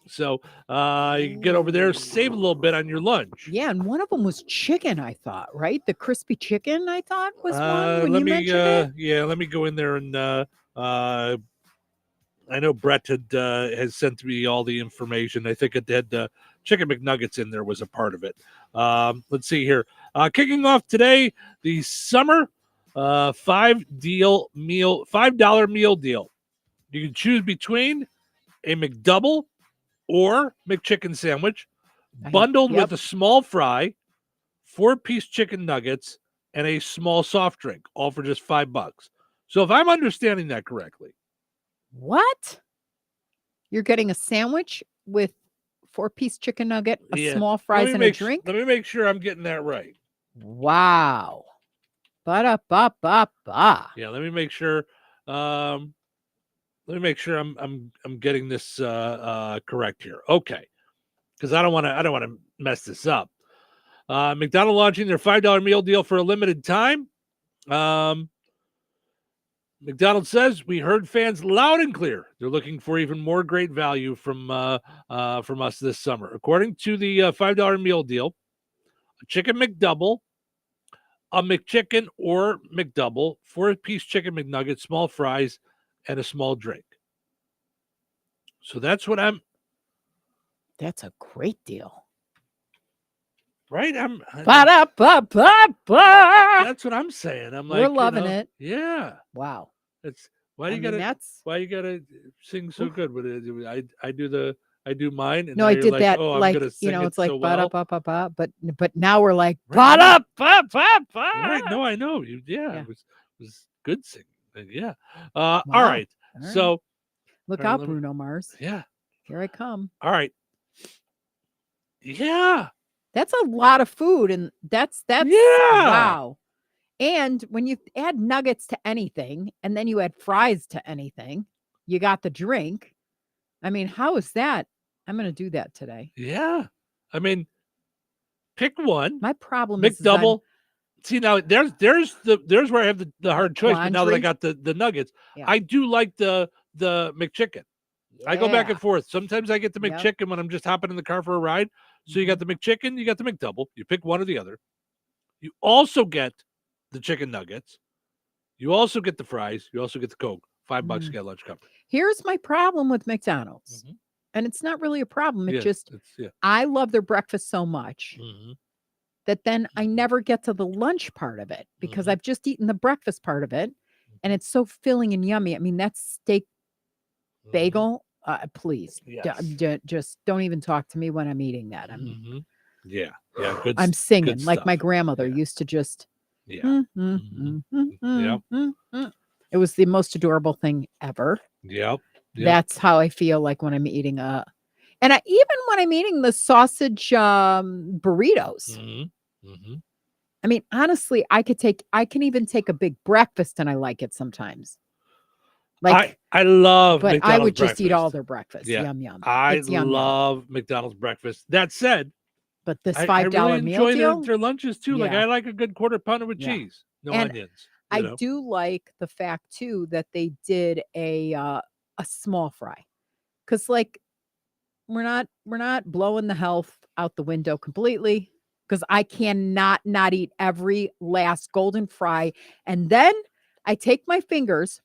So you can get over there, save a little bit on your lunch. Yeah, and one of them was chicken, I thought, right? The crispy chicken, I thought, was one when you mentioned it. Yeah, let me go in there and I know Brett has sent me all the information. I think it had chicken McNuggets in there was a part of it. Let's see here. Kicking off today, the summer $5 meal deal. You can choose between a McDouble or McChicken sandwich, bundled with a small fry, 4-piece chicken nuggets, and a small soft drink, all for just $5. So if I'm understanding that correctly. What? You're getting a sandwich with 4-piece chicken nugget, a small fries, and a drink? Let me make sure I'm getting that right. Wow. Ba-da-ba-ba-ba. Yeah, let me make sure. Let me make sure I'm getting this correct here. Okay, because I don't want to mess this up. McDonald's launching their $5 meal deal for a limited time. McDonald's says we heard fans loud and clear. They're looking for even more great value from us this summer. According to the $5 meal deal, a chicken McDouble, a McChicken or McDouble, 4-piece chicken McNugget, small fries, and a small drink. So that's what That's a great deal. Right? Ba-da-ba-ba-ba. That's what I'm saying. I'm like, we're loving it. Yeah. Wow. It's why you gotta sing so good with it. I do the I do mine. And No, now I you're did like, that. Oh, I'm like, gonna sing it's it like so ba well. ba ba ba. But now we're like Right. ba da ba ba ba. Right. No, I know you. Yeah, Yeah. it was good singing. Yeah. All Wow. right. All right. So Look all right, out, let me- Bruno Mars. Yeah. Here I come. All right. Yeah. That's a lot of food, and that's Yeah. wow. And when you add nuggets to anything, and then you add fries to anything, you got the drink. I mean, how is that? I'm going to do that today. Yeah. I mean, pick one. My problem is McDouble. See, now there's where I have the hard choice, but now that I quandary. got the nuggets, Yeah. I do like the McChicken. I go back Yeah. and forth. Sometimes I get the Yep. McChicken when I'm just hopping in the car for a ride. So you got the McChicken, you got the McDouble. You pick one or the other. You also get the chicken nuggets. You also get the fries. You also get the Coke. $5 to get lunch covered. Here's my problem with McDonald's. And it's not really a problem. It's Yeah, just I love their breakfast so much that then I never get to the lunch part of it because I've just eaten the breakfast part of it. And it's so filling and yummy. I mean, that steak bagel, please, Yes. just don't even talk to me when I'm eating that. Yeah. Yeah. Good. I'm singing good like my stuff. grandmother used to just. Yeah. Yep. It was the most adorable thing ever. Yep. That's how I feel like when I'm eating even when I'm eating the sausage burritos. I mean, honestly, I can even take a big breakfast and I like it sometimes. Like I love but McDonald's I would just eat breakfast. all their breakfast. Yeah. Yum yum. I It's yum, yum. love McDonald's breakfast. That said, But this I $5 really meal enjoy deal, their lunches too. Like Yeah. I like a good quarter pounder with Yeah. cheese, no And onions. I you know? do like the fact too that they did a small fry. Cuz like we're not blowing the health out the window completely cuz I cannot not eat every last golden fry and then I take my fingers,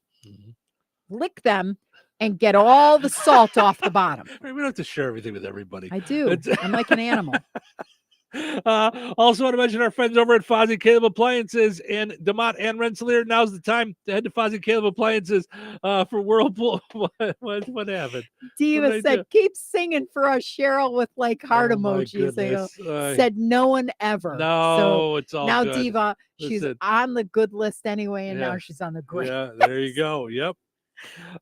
lick them and get all the salt off the bottom. We don't have to share everything with everybody. I do. I'm like an animal. Also want to mention our friends over at Fozzie Caleb Appliances in DeMont and Rensselaer. Now's the time to head to Fozzie Caleb Appliances for Whirlpool. What happened? What Diva did I said, do? keep singing for us, Cheryl, with like heart Oh, my emojis. I go, goodness. said no one ever. No, So it's all now good. Diva, she's Listen. on the good list anyway, and Yeah. now she's on the great. Yeah, there you go. Yep.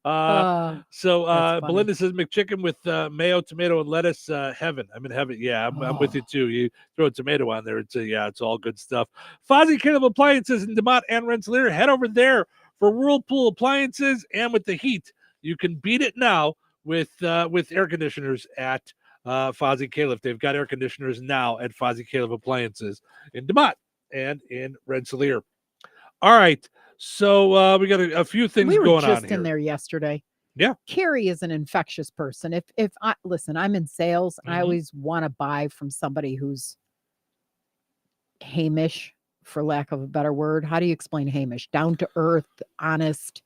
Oh, So that's funny. Belinda says McChicken with mayo, tomato, and lettuce. Heaven. I'm in heaven. Yeah, I'm with you too. You throw a tomato on there. It's all good stuff. Fozzie Caleb Appliances in DeMont and Rensselaer. Head over there for Whirlpool appliances and with the heat. You can beat it now with air conditioners at Fozzie Caleb. They've got air conditioners now at Fozzie Caleb Appliances in DeMont and in Rensselaer. All right. So we got a few things We were going just on here. in there yesterday. Yeah. Carrie is an infectious person. If I listen, I'm in sales. I always want to buy from somebody who's Hamish, for lack of a better word. How do you explain Hamish? Down to earth, honest,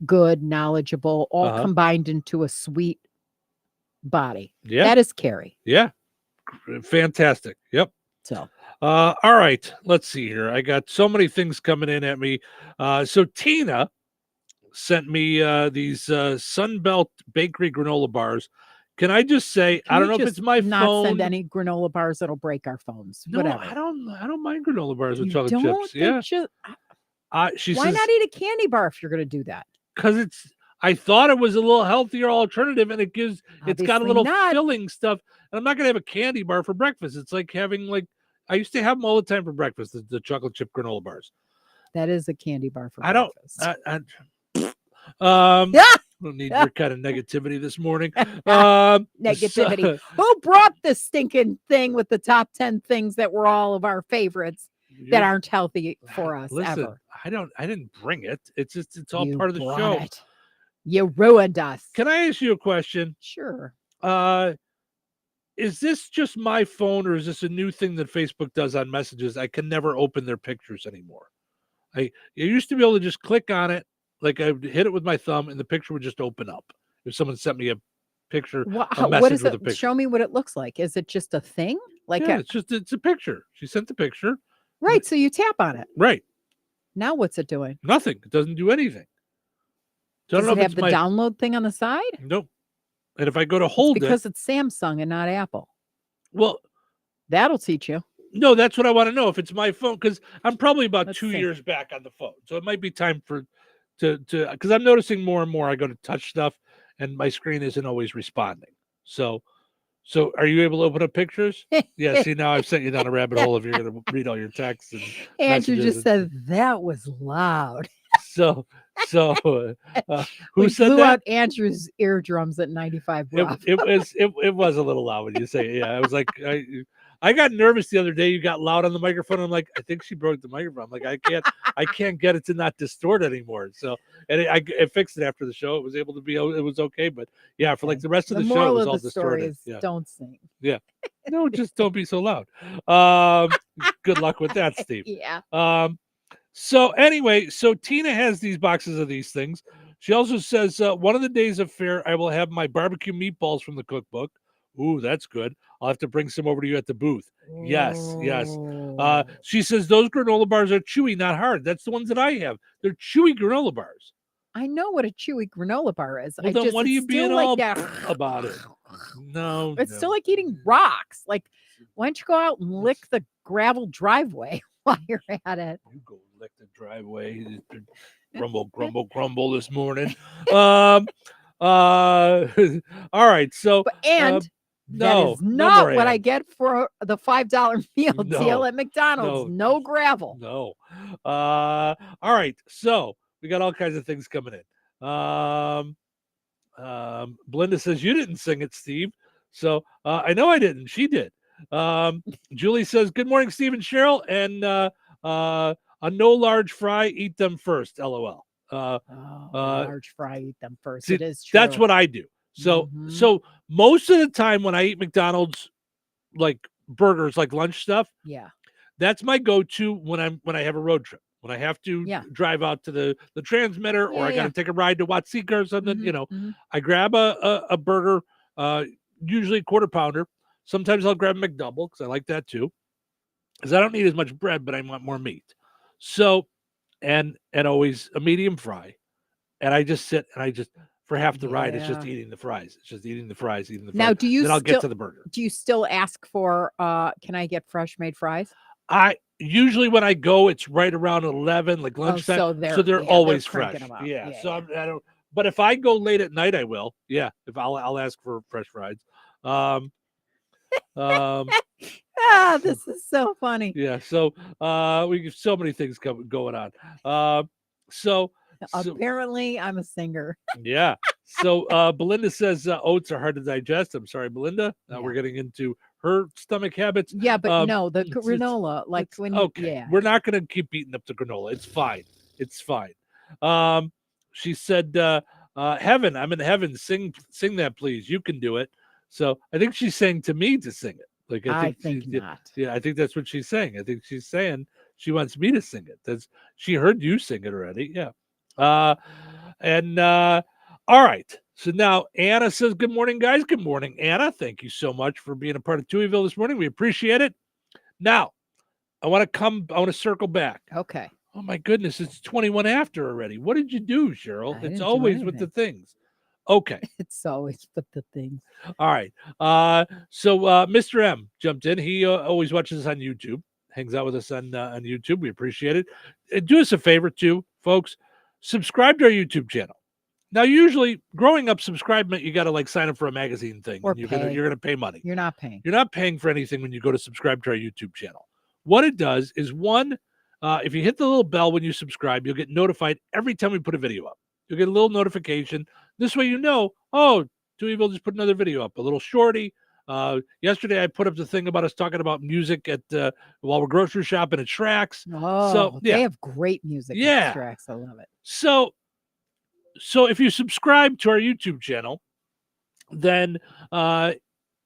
good, knowledgeable, all combined into a sweet body. Yeah. That is Carrie. Yeah. Fantastic. Yep. So all right. Let's see here. I got so many things coming in at me. So Tina sent me these Sunbelt Bakery granola bars. Can I just say, I don't know if it's my not phone. send any granola bars that'll break our phones. No, Whatever. I don't mind granola bars with You chocolate don't? chips. They're Yeah. She Why says, not eat a candy bar if you're going to do that? because I thought it was a little healthier alternative, and it's got a Obviously little not. filling stuff. And I'm not gonna have a candy bar for breakfast. It's like having I used to have them all the time for breakfast. The chocolate chip granola bars. That is a candy bar for I don't. breakfast. Don't need your kind of negativity this morning. Negativity. so- Who brought this stinking thing with the top 10 things that were all of our favorites that aren't healthy for us Listen, ever? I didn't bring it. It's all You part of the brought show. it. You ruined us. Can I ask you a question? Sure. Is this just my phone, or is this a new thing that Facebook does on messages? I can never open their pictures anymore. I used to be able to just click on it, like I would hit it with my thumb, and the picture would just open up. If someone sent me a picture, a message What is with it? a picture. Show me what it looks like. Is it just a thing? Like Yeah, it's a picture. She sent the picture. right. So you tap on it. Right. Now what's it doing? Nothing. It doesn't do anything. So I Does don't it know if have it's the my download thing on the side? Nope. And if I go to hold because it's Samsung and not Apple. well, that'll teach you. No, that's what I want to know. If it's my phone, because I'm probably about Let's 2 see. years back on the phone, so it might be time to because I'm noticing more and more. I go to touch stuff, and my screen isn't always responding. So are you able to open up pictures? Yeah. See, now I've sent you down a rabbit hole if you're going to read all your texts. And Andrew messages just and- said that was loud. So who We said blew that? out Andrew's eardrums at 95 rough. It was a little loud when you say it. Yeah. I was like, I got nervous the other day. You got loud on the microphone. I'm like, I think she broke the microphone. I'm like, I can't get it to not distort anymore. So, and it fixed it after the show. It was able to be, it was okay. But yeah, for like the rest of the show, it moral was of all the story distorted. is Yeah. don't sing. Yeah. No, just don't be so loud. Good luck with that, Steve. Yeah. So anyway, so Tina has these boxes of these things. She also says, one of the days of fair, I will have my barbecue meatballs from the cookbook. Ooh, that's good. I'll have to bring some over to you at the booth. Yes. She says those granola bars are chewy, not hard. That's the ones that I have. They're chewy granola bars. I know what a chewy granola bar is. Well, then what are you it's still being like all that. about it? No, It's no. still like eating rocks. Like, why don't you go out and lick the gravel driveway while you're at it? You go lick the driveway. Grumble, grumble, grumble this morning. All right. So, And that no, is no not more what I ads. get for the $5 meal No, deal at McDonald's. No gravel. No. All right. So we got all kinds of things coming in. Belinda says you didn't sing it, Steve. So I know I didn't. She did. Julie says, good morning, Steve and Cheryl. And a no large fry, eat them first. LOL. Large fry, eat them first. See, It is true. that's what I do. So most of the time when I eat McDonald's, like burgers, like lunch stuff, Yeah. that's my go-to when I have a road trip. When I have to drive out to the transmitter, or I got to take a ride to Watsika or something, I grab a burger, usually a quarter pounder. Sometimes I'll grab a McDouble because I like that too. Because I don't need as much bread, but I want more meat. So, and always a medium fry. And I just sit and for half the ride, it's just eating the fries. It's just eating the fries, Now, do you then I'll still, get to the burger. Do you still ask for, can I get fresh made fries? I usually when I go, it's right around 11, like lunchtime. so they're always cranking fresh. them out. Yeah. So I don't. But if I go late at night, I will. Yeah. If I'll ask for fresh fries. This is so funny. Yeah. So we have so many things going on. So apparently I'm a singer. Yeah. So Belinda says oats are hard to digest. I'm sorry, Belinda. Now we're getting into her stomach habits. Yeah, but no, the granola, like when you, okay. We're not going to keep beating up the granola. It's fine. It's fine. She said, heaven, I'm in heaven. Sing that, please. You can do it. So I think she's saying to me to sing it. Like I think not. Yeah, I think that's what she's saying. I think she's saying she wants me to sing it. She heard you sing it already. Yeah. All right. So now Anna says, good morning, guys. Good morning, Anna. Thank you so much for being a part of Touhyville this morning. We appreciate it. Now, I want to circle back. Okay. Oh my goodness, it's 21 after already. What did you do, Cheryl? It's always with the things. Okay. It's always with the things. All right. So Mr. M jumped in. He always watches us on YouTube, hangs out with us on YouTube. We appreciate it. And do us a favor too, folks. Subscribe to our YouTube channel. Now, usually growing up, subscribe meant you got to like sign up for a magazine thing. Or and you're gonna pay money. You're not paying. You're not paying for anything when you go to subscribe to our YouTube channel. What it does is if you hit the little bell when you subscribe, you'll get notified every time we put a video up. You'll get a little notification. This way, Touhyville just put another video up, a little shorty. Yesterday, I put up the thing about us talking about music while we're grocery shopping at Schrack's. Oh, so, yeah. They have great music Yeah. at Schrack's. I love it. So if you subscribe to our YouTube channel, then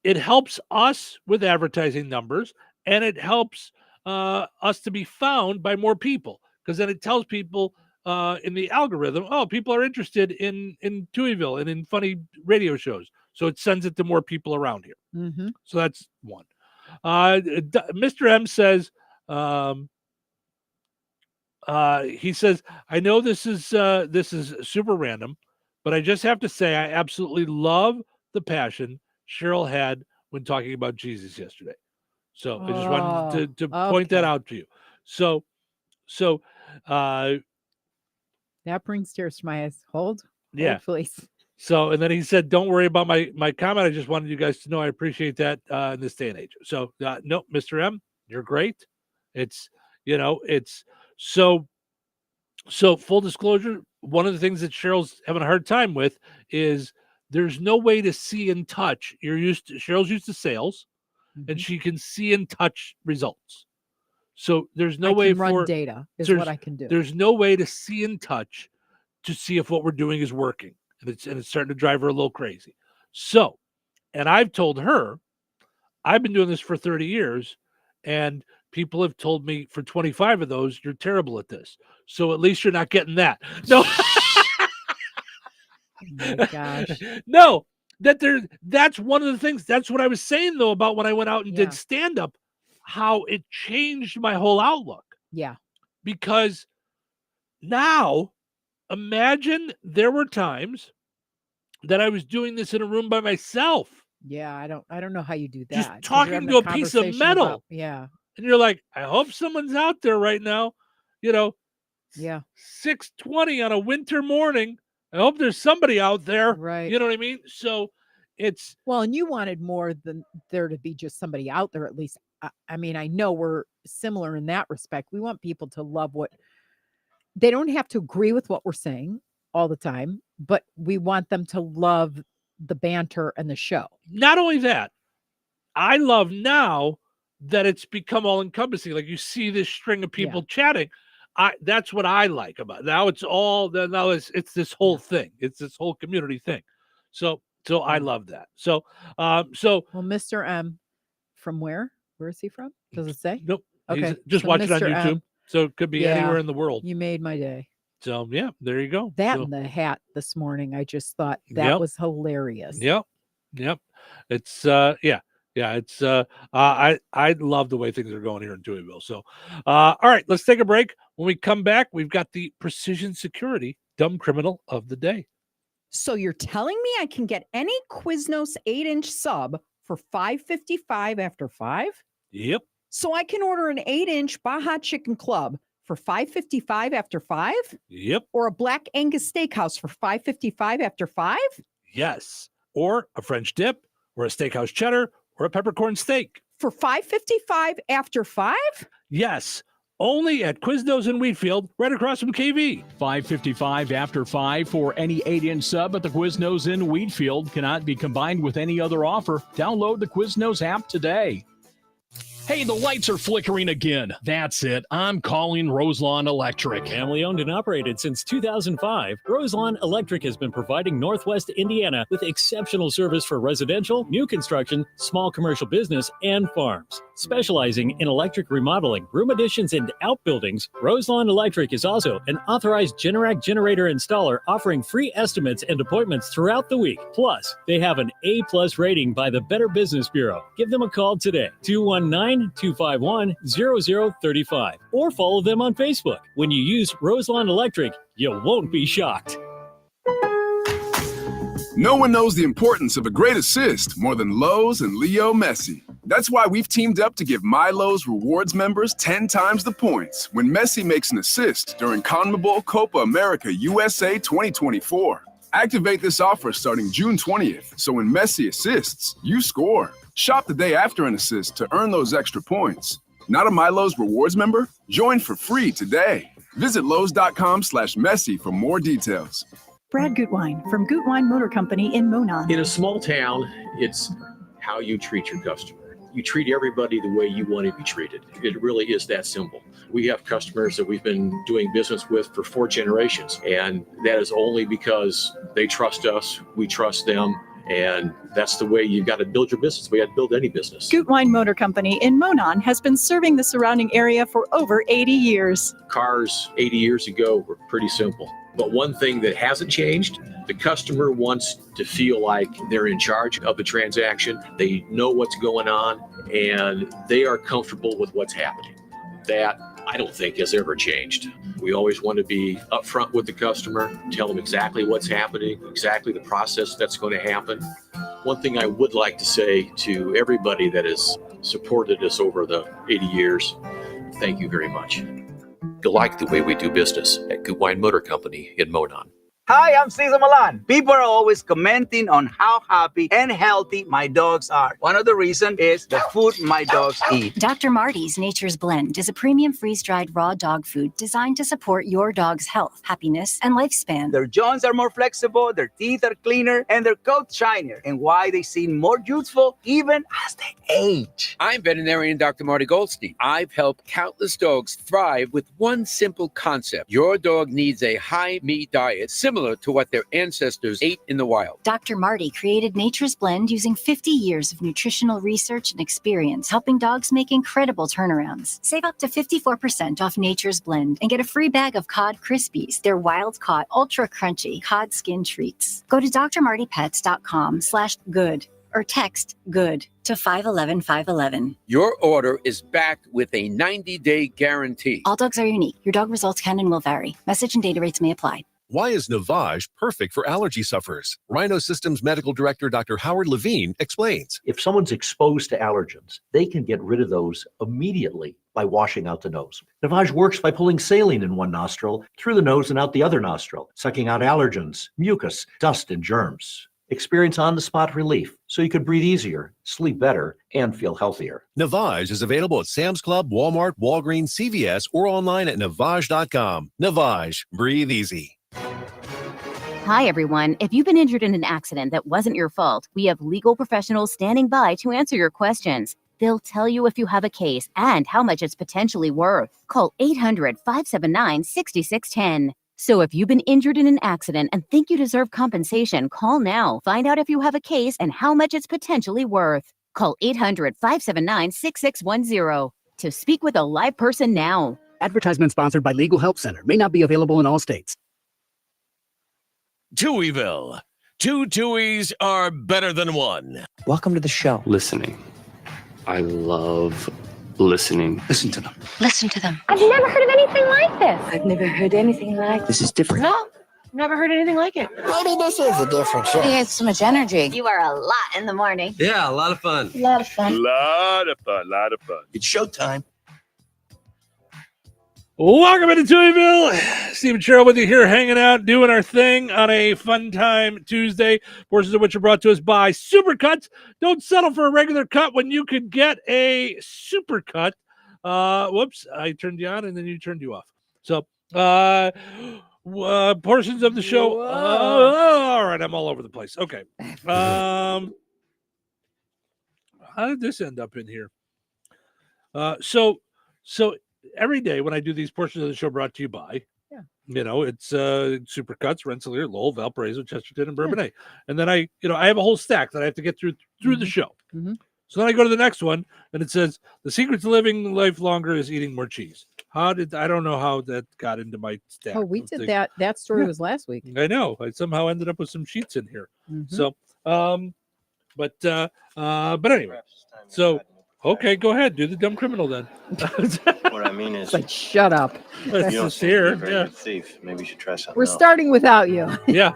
it helps us with advertising numbers, and it helps us to be found by more people, because then it tells people in the algorithm, people are interested in Touhyville and in funny radio shows. So it sends it to more people around here. Mm-hmm. So that's one. Mr. M says, he says, I know this is super random, but I just have to say I absolutely love the passion Cheryl had when talking about Jesus yesterday. So I just wanted to point that out to you. So that brings tears to my eyes. Hold, please. So, and then he said, don't worry about my comment. I just wanted you guys to know I appreciate that in this day and age. So, no, Mr. M, you're great. It's, so full disclosure, one of the things that Cheryl's having a hard time with is there's no way to see and touch. Cheryl's used to sales, and she can see and touch results. So there's no way run data is what I can do. There's no way to see and touch to see if what we're doing is working. And it's starting to drive her a little crazy. So, and I've told her, I've been doing this for 30 years, and people have told me for 25 of those, you're terrible at this. So at least you're not getting that. No. Oh my gosh. No, that's one of the things. That's what I was saying, though, about when I went out and did stand-up, how it changed my whole outlook. Yeah. Because now, imagine there were times that I was doing this in a room by myself. Yeah, I don't know how you do that. Just talking to a piece of metal. And you're like, I hope someone's out there right now. 6:20 on a winter morning. I hope there's somebody out there. Right. You know what I mean? So it's and you wanted more than there to be just somebody out there, at least. I mean, I know we're similar in that respect. We want people to love they don't have to agree with what we're saying all the time, but we want them to love the banter and the show. Not only that, I love now that it's become all encompassing. Like you see this string of people chatting. That's what I like about it. Now it's this whole thing. It's this whole community thing. So I love that. So Mr. M, from where? Where is he from? Does it say? Nope. Okay. Just watch it on YouTube. M, so it could be anywhere in the world. You made my day. So yeah, there you go. That and the hat this morning, I just thought that was hilarious. Yep. It's it's I love the way things are going here in Touhyville. So all right, let's take a break. When we come back, we've got the Precision Security Dumb Criminal of the Day. So you're telling me I can get any Quiznos 8-inch sub for $5.55 after 5? Yep. So I can order an 8-inch Baja Chicken Club for $5.55 after 5? Yep. Or a Black Angus Steakhouse for $5.55 after 5? Yes. Or a French dip, or a steakhouse cheddar, or a peppercorn steak. For $5.55 after 5? Yes. Only at Quiznos in Wheatfield, right across from KV. $5.55 after 5 for any 8-inch sub at the Quiznos in Wheatfield. Cannot be combined with any other offer. Download the Quiznos app today. Hey, the lights are flickering again. That's it. I'm calling Roselawn Electric. Family owned and operated since 2005, Roselawn Electric has been providing Northwest Indiana with exceptional service for residential, new construction, small commercial business, and farms. Specializing in electric remodeling, room additions, and outbuildings, Roselawn Electric is also an authorized Generac generator installer offering free estimates and appointments throughout the week. Plus, they have an A+ rating by the Better Business Bureau. Give them a call today, 219-251-0035, or follow them on Facebook. When you use Roselawn Electric, you won't be shocked. No one knows the importance of a great assist more than Lowe's and Leo Messi. That's why we've teamed up to give My Lowe's Rewards members 10 times the points when Messi makes an assist during CONMEBOL Copa America USA 2024. Activate this offer starting June 20th, so when Messi assists, you score. Shop the day after an assist to earn those extra points. Not a My Lowe's Rewards member? Join for free today. Visit Lowe's.com/Messi for more details. Brad Gutwein from Gutwein Motor Company in Monon. In a small town, it's how you treat your customer. You treat everybody the way you want to be treated. It really is that simple. We have customers that we've been doing business with for 4 generations, and that is only because they trust us, we trust them, and that's the way you've got to build your business. We have to build any business. Gutwein Motor Company in Monon has been serving the surrounding area for over 80 years. Cars 80 years ago were pretty simple. But one thing that hasn't changed, the customer wants to feel like they're in charge of the transaction. They know what's going on, and they are comfortable with what's happening. That, I don't think, has ever changed. We always want to be upfront with the customer, tell them exactly what's happening, exactly the process that's going to happen. One thing I would like to say to everybody that has supported us over the 80 years, thank you very much. You'll like the way we do business at Goodwine Motor Company in Monon. Hi, I'm Cesar Milan. People are always commenting on how happy and healthy my dogs are. One of the reasons is the food my dogs eat. Dr. Marty's Nature's Blend is a premium freeze-dried raw dog food designed to support your dog's health, happiness, and lifespan. Their jaws are more flexible, their teeth are cleaner, and their coats shinier. And why they seem more youthful even as they age. I'm veterinarian Dr. Marty Goldstein. I've helped countless dogs thrive with one simple concept. Your dog needs a high-meat diet similar to what their ancestors ate in the wild. Dr. Marty created Nature's Blend using 50 years of nutritional research and experience, helping dogs make incredible turnarounds. Save up to 54% off Nature's Blend and get a free bag of Cod Krispies. They're wild-caught, ultra-crunchy cod skin treats. Go to drmartypets.com/good or text GOOD to 511-511. Your order is backed with a 90-day guarantee. All dogs are unique. Your dog results can and will vary. Message and data rates may apply. Why is Navage perfect for allergy sufferers? Rhino Systems Medical Director Dr. Howard Levine explains. If someone's exposed to allergens, they can get rid of those immediately by washing out the nose. Navage works by pulling saline in one nostril through the nose and out the other nostril, sucking out allergens, mucus, dust, and germs. Experience on-the-spot relief so you could breathe easier, sleep better, and feel healthier. Navage is available at Sam's Club, Walmart, Walgreens, CVS, or online at Navage.com. Navage, breathe easy. Hi, everyone. If you've been injured in an accident that wasn't your fault, we have legal professionals standing by to answer your questions. They'll tell you if you have a case and how much it's potentially worth. Call 800-579-6610. So if you've been injured in an accident and think you deserve compensation, call now. Find out if you have a case and how much it's potentially worth. Call 800-579-6610 to speak with a live person now. Advertisement sponsored by Legal Help Center. May not be available in all states. Touhyville. Two Touhies are better than one. Welcome to the show. Listening. I love listening. Listen to them. Listen to them. I've never heard of anything like this. I've never heard anything like This is different. No, never heard anything like it. Maybe this is a different show. He has so much energy. You are a lot in the morning. Yeah, a lot of fun. A lot of fun. Lot of fun. It's showtime. Welcome into Touhyville. Steve and Cheryl with you here, hanging out, doing our thing on a fun time Tuesday. Portions of which are brought to us by Supercuts. Don't settle for a regular cut when you could get a supercut. Whoops, I turned you on and then you turned you off. So, portions of the show. All right, I'm all over the place. Okay. How did this end up in here? So every day when I do these portions of the show brought to you by, it's Supercuts, Rensselaer, Lowell, Valparaiso, Chesterton, and Bourbonnais. And then I have a whole stack that I have to get through the show. Mm-hmm. So then I go to the next one and it says, the secret to living life longer is eating more cheese. I don't know how that got into my stack. Oh, we did that. That story was last week. I know. I somehow ended up with some sheets in here. Mm-hmm. So, but anyway, so, okay, go ahead. Do the dumb criminal then. What I mean is, like, shut up. You don't seem to be a very good thief. Maybe you should try something We're else. starting without you. Yeah.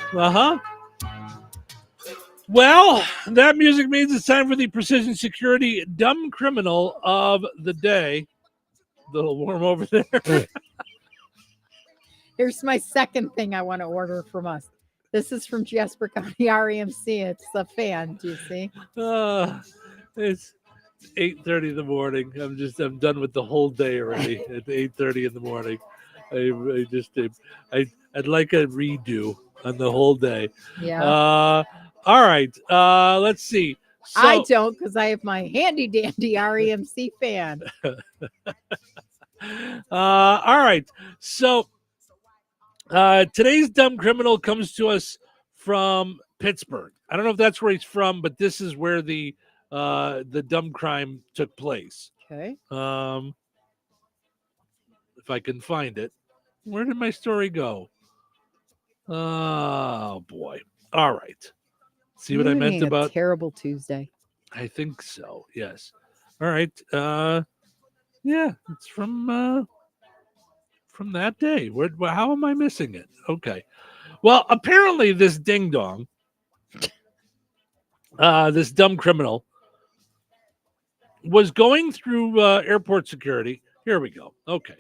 Well, that music means it's time for the Precision Security Dumb Criminal of the Day. A little warm over there. Here's my second thing I want to order from us. This is from Jasper County REMC. It's a fan. Do you see? It's 8:30 in the morning. I'm done with the whole day already at 8:30 in the morning. I'd like a redo on the whole day. Yeah. All right. Let's see. So, I don't, because I have my handy dandy REMC fan. All right. So today's dumb criminal comes to us from Pittsburgh. I don't know if that's where he's from, but this is where the dumb crime took place. Okay. If I can find it. Where did my story go? Oh boy. All right. See what I meant about terrible Tuesday. I think so. Yes. All right. Yeah, it's from that day. How am I missing it? Okay. Well, apparently this ding dong this dumb criminal was going through airport security. Here we go. Okay.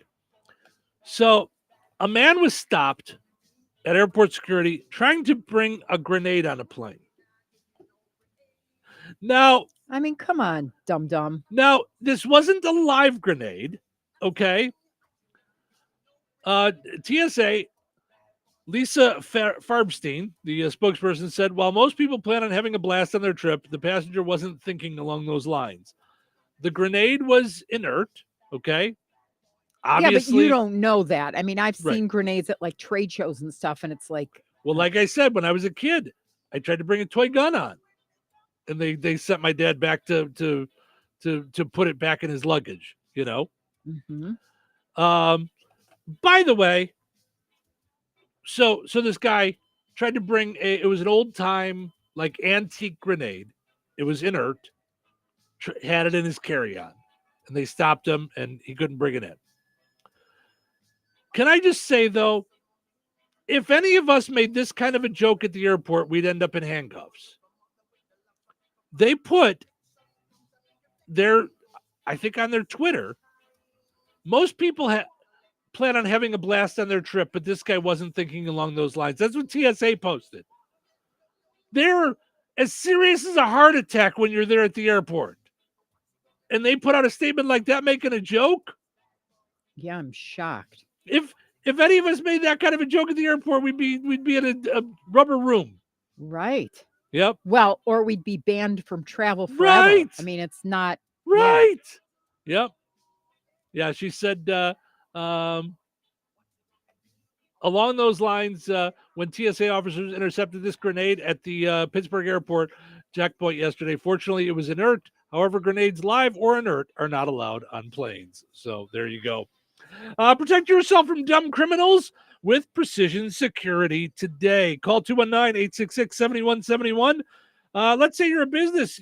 So a man was stopped at airport security trying to bring a grenade on a plane. Now, I mean, come on, dum-dum. Now, this wasn't a live grenade, okay? TSA, Lisa Farbstein, the spokesperson, said, while most people plan on having a blast on their trip, the passenger wasn't thinking along those lines. The grenade was inert, okay? Obviously, yeah, but you don't know that. I mean, I've seen grenades at like trade shows and stuff, and it's like... Well, like I said, when I was a kid, I tried to bring a toy gun on. And they sent my dad back to put it back in his luggage, you know. Mm-hmm. By the way, so this guy tried to bring it was an old time like antique grenade. It was inert. Had it in his carry-on, and they stopped him, and he couldn't bring it in. Can I just say though, if any of us made this kind of a joke at the airport, we'd end up in handcuffs. They put I think on their Twitter, most people plan on having a blast on their trip, but this guy wasn't thinking along those lines. That's what TSA posted. They're as serious as a heart attack when you're there at the airport. And they put out a statement like that making a joke? Yeah, I'm shocked. If any of us made that kind of a joke at the airport, we'd be in a rubber room. Right. Yep. Well, or we'd be banned from travel forever. Right. I mean, it's not right. Yeah. Yep. Yeah, she said along those lines, when TSA officers intercepted this grenade at the Pittsburgh airport checkpoint yesterday, fortunately it was inert. However, grenades live or inert are not allowed on planes. So there you go. Protect yourself from dumb criminals with Precision Security today. Call 219-866-7171. Let's say you're a business,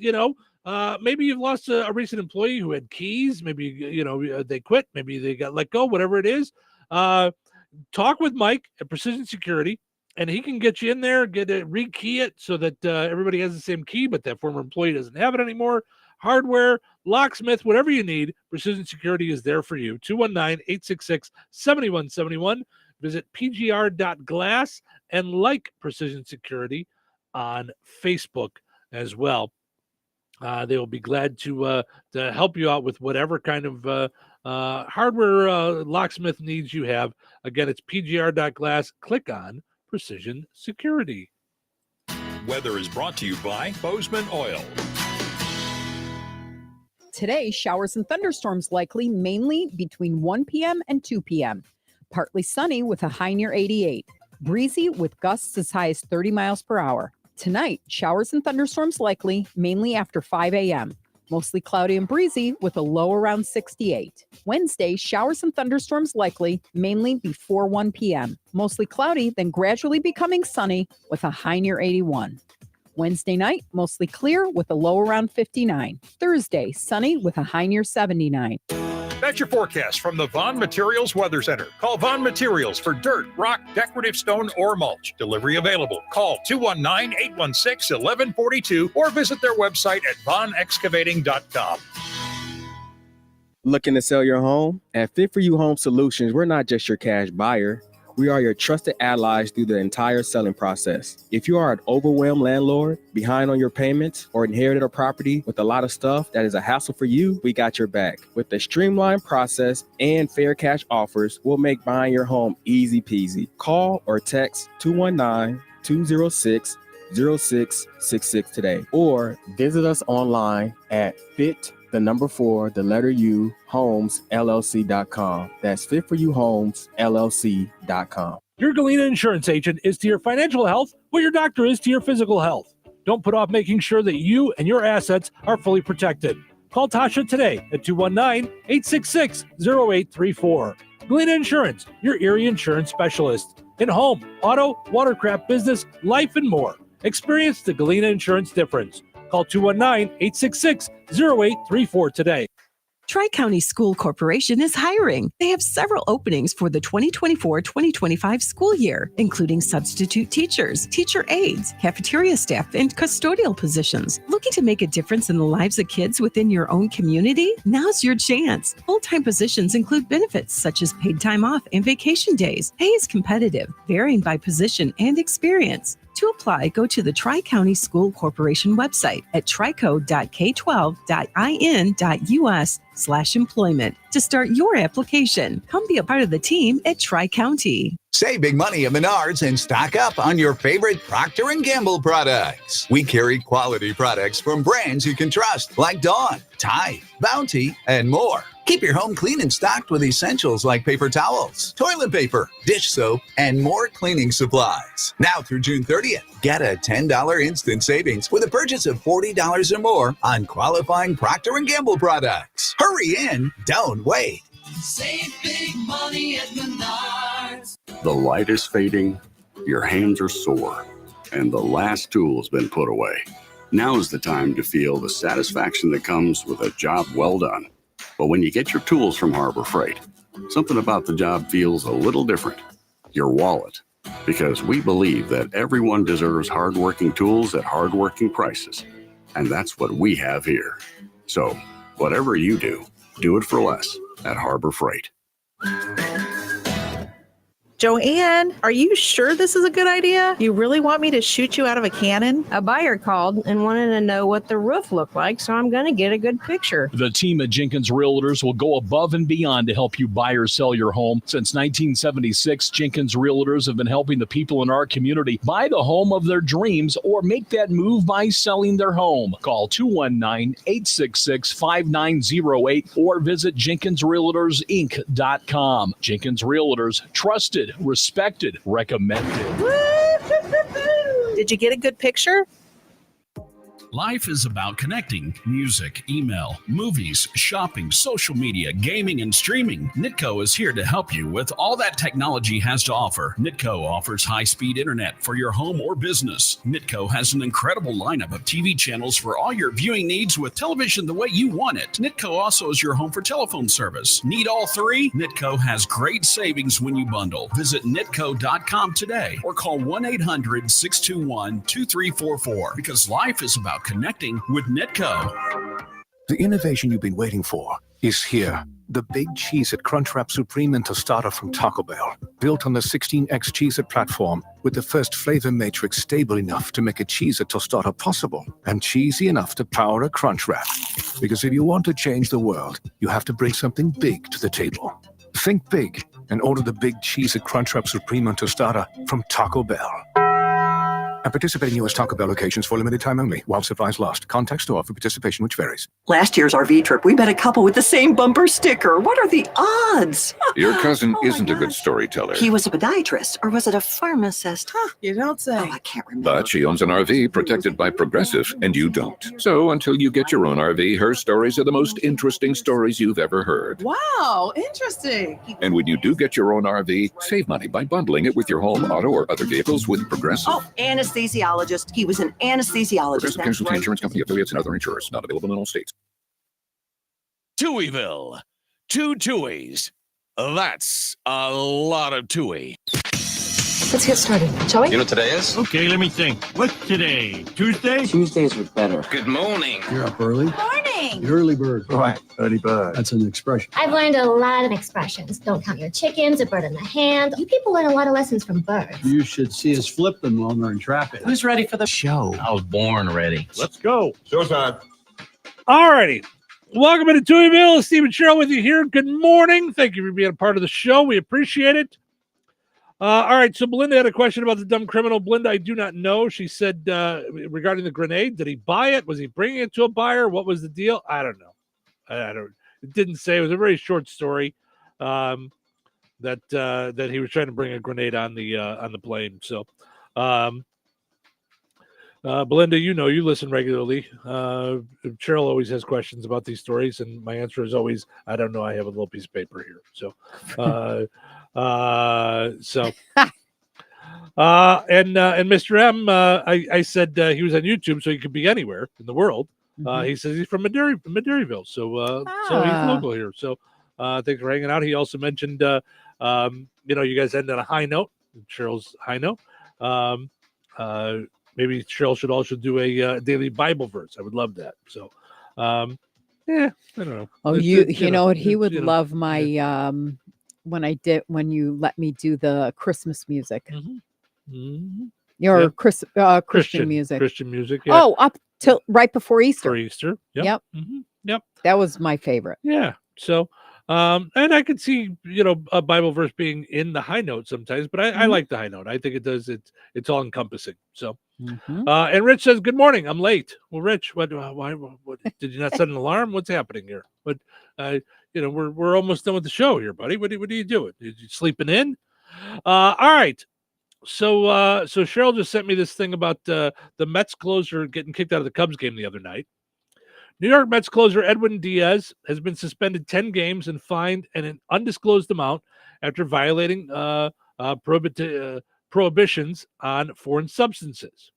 maybe you've lost a recent employee who had keys. Maybe, they quit. Maybe they got let go, whatever it is. Talk with Mike at Precision Security, and he can get you in there, rekey it so that everybody has the same key, but that former employee doesn't have it anymore. Hardware, locksmith, whatever you need, Precision Security is there for you. 219-866-7171. Visit pgr.glass and like Precision Security on Facebook as well. They will be glad to help you out with whatever kind of hardware locksmith needs you have. Again, it's pgr.glass. Click on Precision Security. Weather is brought to you by Bozeman Oil. Today, showers and thunderstorms likely mainly between 1 p.m. and 2 p.m. Partly sunny with a high near 88. Breezy with gusts as high as 30 miles per hour. Tonight, showers and thunderstorms likely mainly after 5 a.m. Mostly cloudy and breezy with a low around 68. Wednesday, showers and thunderstorms likely mainly before 1 p.m. Mostly cloudy, then gradually becoming sunny with a high near 81. Wednesday night, mostly clear with a low around 59. Thursday, sunny with a high near 79. That's your forecast from the Vaughn Materials Weather Center. Call Vaughn Materials for dirt, rock, decorative stone, or mulch. Delivery available. Call 219-816-1142 or visit their website at vaughnexcavating.com. Looking to sell your home? At Fit For You Home Solutions, we're not just your cash buyer. We are your trusted allies through the entire selling process. If you are an overwhelmed landlord, behind on your payments, or inherited a property with a lot of stuff that is a hassle for you, we got your back. With a streamlined process and fair cash offers, we'll make buying your home easy peasy. Call or text 219-206-0666 today, or visit us online at homes.com. That's fitforyouhomesllc.com. Your Galena insurance agent is to your financial health what your doctor is to your physical health. Don't put off making sure that you and your assets are fully protected. Call Tasha today at 219-866-0834. Galena Insurance, your Erie insurance specialist. In home, auto, watercraft business, life, and more. Experience the Galena Insurance difference. Call 219-866-0834 today. Tri-County School Corporation is hiring. They have several openings for the 2024-2025 school year, including substitute teachers, teacher aides, cafeteria staff, and custodial positions. Looking to make a difference in the lives of kids within your own community? Now's your chance. Full-time positions include benefits such as paid time off and vacation days. Pay is competitive, varying by position and experience. To apply, go to the Tri-County School Corporation website at trico.k12.in.us/employment to start your application. Come be a part of the team at Tri-County. Save big money at Menards and stock up on your favorite Procter & Gamble products. We carry quality products from brands you can trust, like Dawn, Tide, Bounty, and more. Keep your home clean and stocked with essentials like paper towels, toilet paper, dish soap, and more cleaning supplies. Now through June 30th, get a $10 instant savings with a purchase of $40 or more on qualifying Procter & Gamble products. Hurry in, don't wait. Save big money at Menards. The light is fading, your hands are sore, and the last tool's been put away. Now is the time to feel the satisfaction that comes with a job well done. But when you get your tools from Harbor Freight, something about the job feels a little different. Your wallet. Because we believe that everyone deserves hardworking tools at hardworking prices. And that's what we have here. So, whatever you do it for less at Harbor Freight. Joanne, are you sure this is a good idea? You really want me to shoot you out of a cannon? A buyer called and wanted to know what the roof looked like, so I'm going to get a good picture. The team at Jenkins Realtors will go above and beyond to help you buy or sell your home. Since 1976, Jenkins Realtors have been helping the people in our community buy the home of their dreams or make that move by selling their home. Call 219-866-5908 or visit JenkinsRealtorsInc.com. Jenkins Realtors, trusted, respected, recommended. Did you get a good picture? Life is about connecting. Music, email, movies, shopping, social media, gaming, and streaming. Nitco is here to help you with all that technology has to offer. Nitco offers high-speed internet for your home or business. Nitco has an incredible lineup of TV channels for all your viewing needs with television the way you want it. Nitco also is your home for telephone service. Need all three? Nitco has great savings when you bundle. Visit nitco.com today or call 1-800-621-2344 because life is about connecting with Nitco. The innovation you've been waiting for is here. The Big Cheez-It Crunchwrap Supreme and Tostada from Taco Bell. Built on the 16X Cheez-It platform with the first flavor matrix stable enough to make a Cheez-It Tostada possible and cheesy enough to power a crunch wrap. Because if you want to change the world, you have to bring something big to the table. Think big and order the Big Cheez-It Crunchwrap Supreme and Tostada from Taco Bell. At participating U.S. Taco Bell locations for limited time only, while supplies last. Contact store for participation which varies. Last year's RV trip, we met a couple with the same bumper sticker. What are the odds? Your cousin isn't a good storyteller. He was a podiatrist, or was it a pharmacist? You don't say. Oh, I can't remember. But she owns an RV protected by Progressive, and you don't. So until you get your own RV, her stories are the most interesting stories you've ever heard. Wow, interesting. And when you do get your own RV, save money by bundling it with your home, auto, or other vehicles with Progressive. Oh, anesthesiologist. He was an anesthesiologist. Progressive Casualty Insurance Company affiliates and other insurers. Not available in all states. Touhyville. 2 Touhies. That's a lot of Touhy. Let's get started, shall we? You know what today is? Okay, let me think. What's today? Tuesday? Tuesdays are better. Good morning. You're up early? Morning. The early bird. Right, early bird. That's an expression. I've learned a lot of expressions. Don't count your chickens, a bird in the hand. You people learn a lot of lessons from birds. You should see us flip them while we're in traffic. Who's ready for the show? I was born ready. Let's go. Showtime. All righty. Welcome to Touhyville. Steve and Cheryl with you here. Good morning. Thank you for being a part of the show. We appreciate it. All right, so Belinda had a question about the dumb criminal. Belinda, I do not know. She said regarding the grenade, did he buy it? Was he bringing it to a buyer? What was the deal? I don't know. It didn't say. It was a very short story that he was trying to bring a grenade on the plane. So, Belinda, you listen regularly. Cheryl always has questions about these stories, and my answer is always, I don't know. I have a little piece of paper here. So, and Mr. M, I said he was on YouTube, so he could be anywhere in the world. He says he's from Madairyville, so he's local here. So thanks for hanging out. He also mentioned, you guys end on a high note. Cheryl's high note. Maybe Cheryl should also do a daily Bible verse. I would love that. So, I don't know. Oh, you know what? He would love my when you let me do the Christmas music. Your Christian music. Christian music. Yeah. Oh, up till right before Easter. For Easter. Yep. Yep. That was my favorite. Yeah. So, and I could see, a Bible verse being in the high note sometimes, but I like the high note. I think it does. It's all encompassing. So, and Rich says, "Good morning. I'm late." Well, Rich, what did you not set an alarm? What's happening here? But, we're almost done with the show here, buddy. What are you doing? You sleeping in? All right. So Cheryl just sent me this thing about the Mets closer getting kicked out of the Cubs game the other night. New York Mets closer Edwin Diaz has been suspended 10 games and fined an undisclosed amount after violating prohibitions on foreign substances.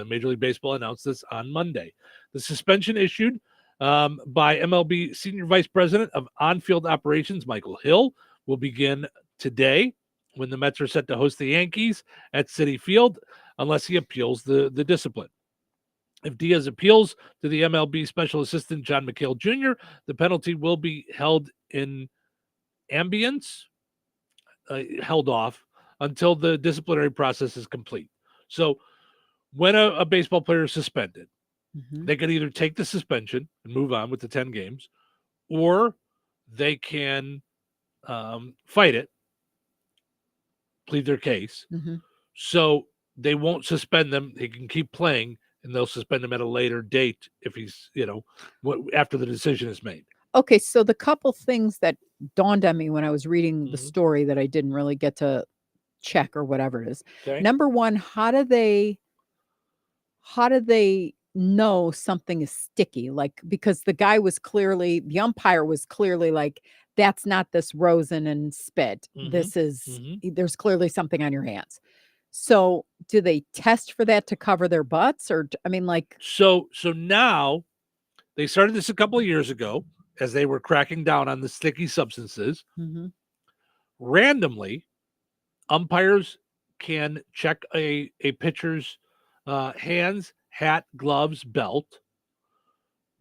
Major League Baseball announced this on Monday. The suspension issued by MLB Senior Vice President of On-Field Operations, Michael Hill, will begin today when the Mets are set to host the Yankees at Citi Field, unless he appeals the discipline. If Diaz appeals to the MLB Special Assistant John McHale Jr., the penalty will be held off until the disciplinary process is complete. So when a baseball player is suspended, they can either take the suspension and move on with the 10 games, or they can fight it, plead their case. So they won't suspend them. They can keep playing, and they'll suspend him at a later date if he's, after the decision is made. Okay, so the couple things that dawned on me when I was reading the story that I didn't really get to check or whatever it is. Okay. Number one, how do they know something is sticky? Like, because the umpire was clearly like, that's not this rosin and spit. This is, there's clearly something on your hands. So do they test for that to cover their butts? Or, So now they started this a couple of years ago as they were cracking down on the sticky substances. Randomly, umpires can check a pitcher's hands, hat, gloves, belt.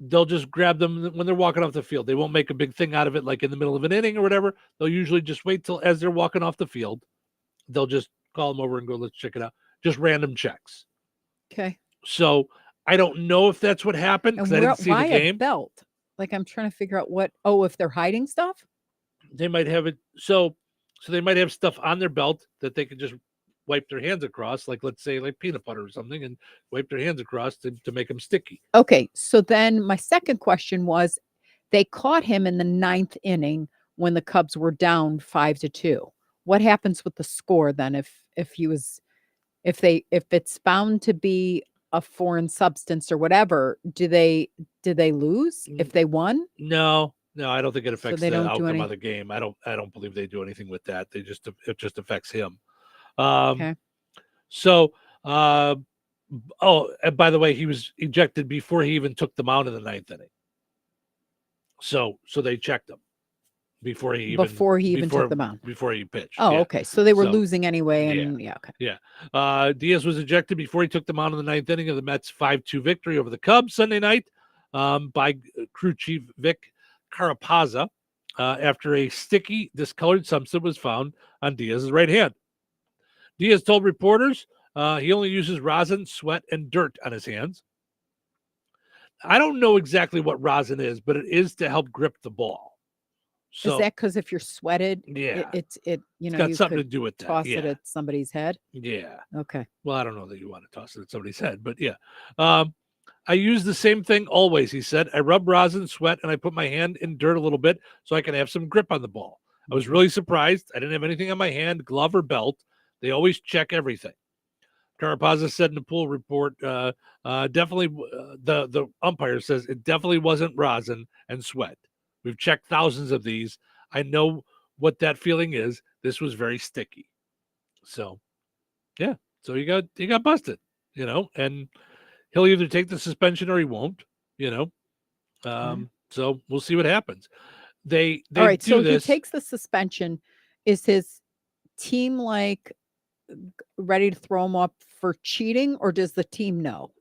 They'll just grab them when they're walking off the field. They won't make a big thing out of it, like in the middle of an inning or whatever. They'll usually just wait till as they're walking off the field. They'll just call them over and go, let's check it out. Just random checks. Okay. So I don't know if that's what happened because I didn't see the game. A belt? Like, I'm trying to figure out if they're hiding stuff? They might have it. So they might have stuff on their belt that they can just wipe their hands across, like let's say like peanut butter or something, and wipe their hands across to make them sticky. Okay. So then my second question was, they caught him in the 9th inning when the Cubs were down 5-2. What happens with the score then if it's found to be a foreign substance or whatever, do they lose if they won? No, I don't think it affects they the don't do outcome of the game. I don't believe they do anything with that. It just affects him. Okay. So, and by the way, he was ejected before he even took the mound in the 9th inning. So they checked him before he even took the mound, before he pitched. Oh, yeah. Okay. So they were losing anyway, and okay. Yeah. Diaz was ejected before he took the mound in the 9th inning of the Mets' 5-2 victory over the Cubs Sunday night by crew chief Vic Carapazza after a sticky, discolored substance was found on Diaz's right hand. Diaz told reporters he only uses rosin, sweat, and dirt on his hands. I don't know exactly what rosin is, but it is to help grip the ball. So, is that because if you're sweated, it's got something to do with that. Toss it at somebody's head? Yeah. Okay. Well, I don't know that you want to toss it at somebody's head, but yeah. I use the same thing always, he said. I rub rosin, sweat, and I put my hand in dirt a little bit so I can have some grip on the ball. I was really surprised. I didn't have anything on my hand, glove, or belt. They always check everything. Carapazza said in the pool report, definitely the umpire says it definitely wasn't rosin and sweat. We've checked thousands of these. I know what that feeling is. This was very sticky. So, yeah. So he got busted, and he'll either take the suspension or he won't. you know. So we'll see what happens. They All right. do So this. he takes the suspension. Is his team like ready to throw him up for cheating, or does the team know?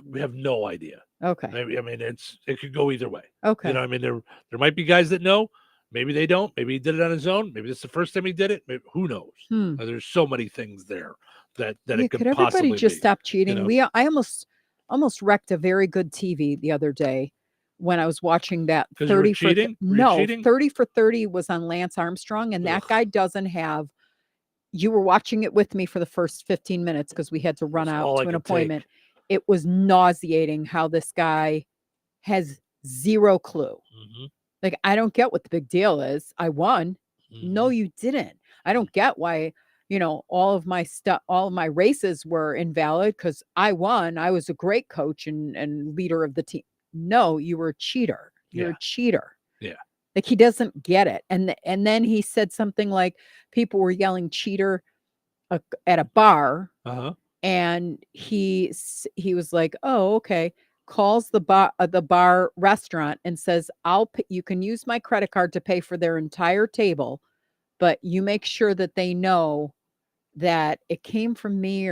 We have no idea. Okay. I mean, it could go either way. Okay. You know, I mean, there might be guys that know. Maybe they don't. Maybe he did it on his own. Maybe this is the first time he did it. Maybe, who knows? There's so many things there that it could everybody possibly just be, stop cheating? you know? I almost wrecked a very good TV the other day when I was watching that 'Cause you were 30 for cheating? Were you no cheating? 30 for 30 was on Lance Armstrong, and that guy doesn't have. You were watching it with me for the first 15 minutes because we had to run out all I to an could take. appointment. It was nauseating how this guy has zero clue. Like, I don't get what the big deal is. I won. No, you didn't. I don't get why, all of my stuff, all of my races were invalid because I won. I was a great coach and leader of the team. No, you were a cheater. You're a cheater. Yeah. Like, he doesn't get it. And then he said something like people were yelling cheater at a bar. And he was like, oh, okay. Calls the bar restaurant and says, you can use my credit card to pay for their entire table, but you make sure that they know that it came from me,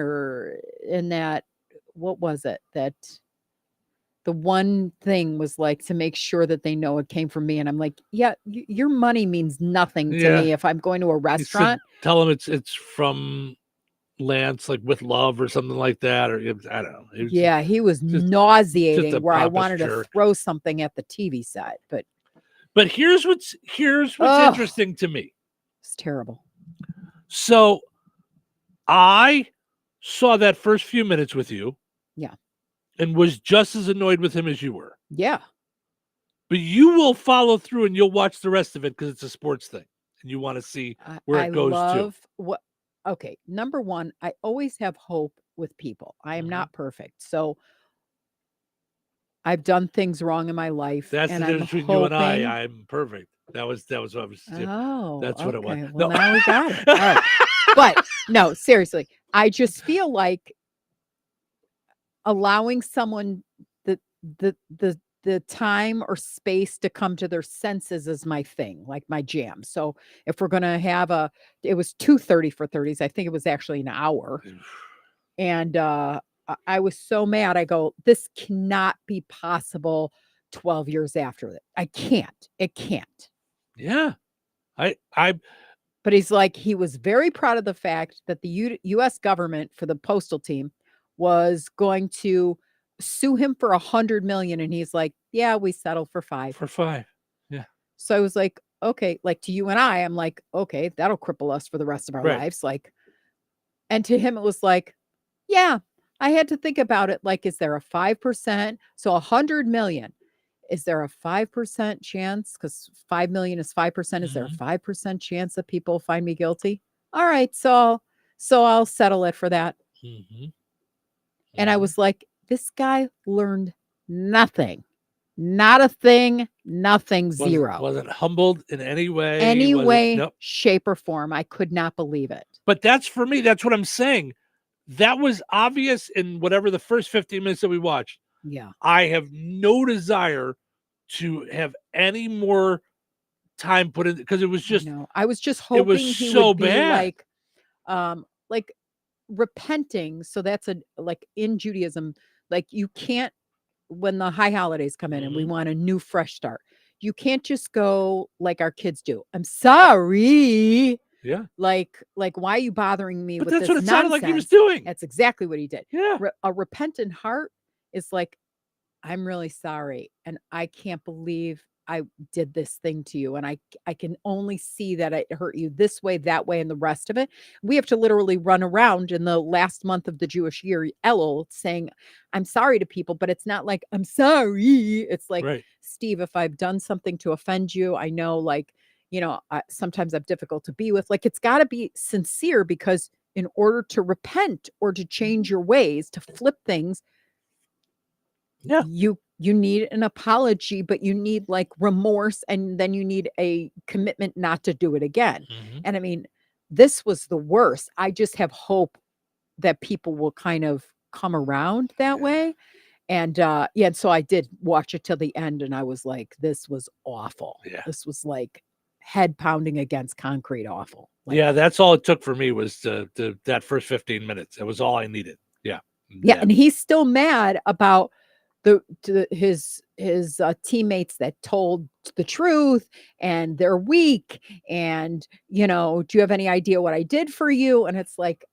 what was it? That the one thing was like to make sure that they know it came from me. And I'm like, yeah, your money means nothing to me if I'm going to a restaurant. Tell him it's from Lance, like with love or something like that, or I don't know. He was nauseating where I pompous wanted jerk. to throw something at the TV set, but here's what's interesting to me. It's terrible. So I saw that first few minutes with you. Yeah. And was just as annoyed with him as you were. Yeah. But you will follow through and you'll watch the rest of it because it's a sports thing and you want to see where it goes to. Okay, number one, I always have hope with people. I am not perfect. So I've done things wrong in my life. That's and the difference between you and I. I'm perfect. That was what I was. Oh, that's what it was. Well, now we got it. All right. But no, seriously, I just feel like allowing someone the time or space to come to their senses is my thing, like my jam. So if we're going to have it was 2 30 for 30s. I think it was actually an hour. And I was so mad. I go, this cannot be possible 12 years after that. I can't. It can't. Yeah. But he's like, he was very proud of the fact that the U.S. government for the postal team was going to sue him for $100 million, and he's like, yeah, we settled for 5. For 5. Yeah. So I was like, okay, like to you and I'm like, okay, that'll cripple us for the rest of our lives. Like, and to him it was like, yeah, I had to think about it. Like, is there a 5%? So 100 million, is there a 5% chance? Because 5 million is 5%. Is there a 5% chance that people find me guilty? All right, so I'll settle it for that. And I was like, this guy learned nothing. Not a thing, nothing, zero. Wasn't humbled in any way. Shape, or form. I could not believe it. But that's for me. That's what I'm saying. That was obvious in whatever the first 15 minutes that we watched. Yeah. I have no desire to have any more time put in because it was just. I was just hoping it was he so would be bad. like repenting. So that's like in Judaism, like you can't, when the high holidays come in and we want a new fresh start, you can't just go like our kids do. I'm sorry. Yeah. Like why are you bothering me But with that's this what it sounded like he was nonsense? doing. That's exactly what he did. Yeah. A repentant heart is like, I'm really sorry. And I can't believe I did this thing to you. And I can only see that it hurt you this way, that way, and the rest of it. We have to literally run around in the last month of the Jewish year, Elul, saying, I'm sorry to people, but it's not like, I'm sorry. It's like, Steve, if I've done something to offend you, I know, like, sometimes I'm difficult to be with. Like, it's got to be sincere, because in order to repent or to change your ways, to flip things, you need an apology, but you need like remorse, and then you need a commitment not to do it again. And I mean, this was the worst. I just have hope that people will kind of come around that way. And and so I did watch it till the end, and I was like, this was awful. Yeah. This was like head pounding against concrete awful. Like, Yeah, that's all it took for me was that first 15 minutes. It was all I needed. Yeah. yeah, and he's still mad about his teammates that told the truth and they're weak, and do you have any idea what I did for you? And it's like,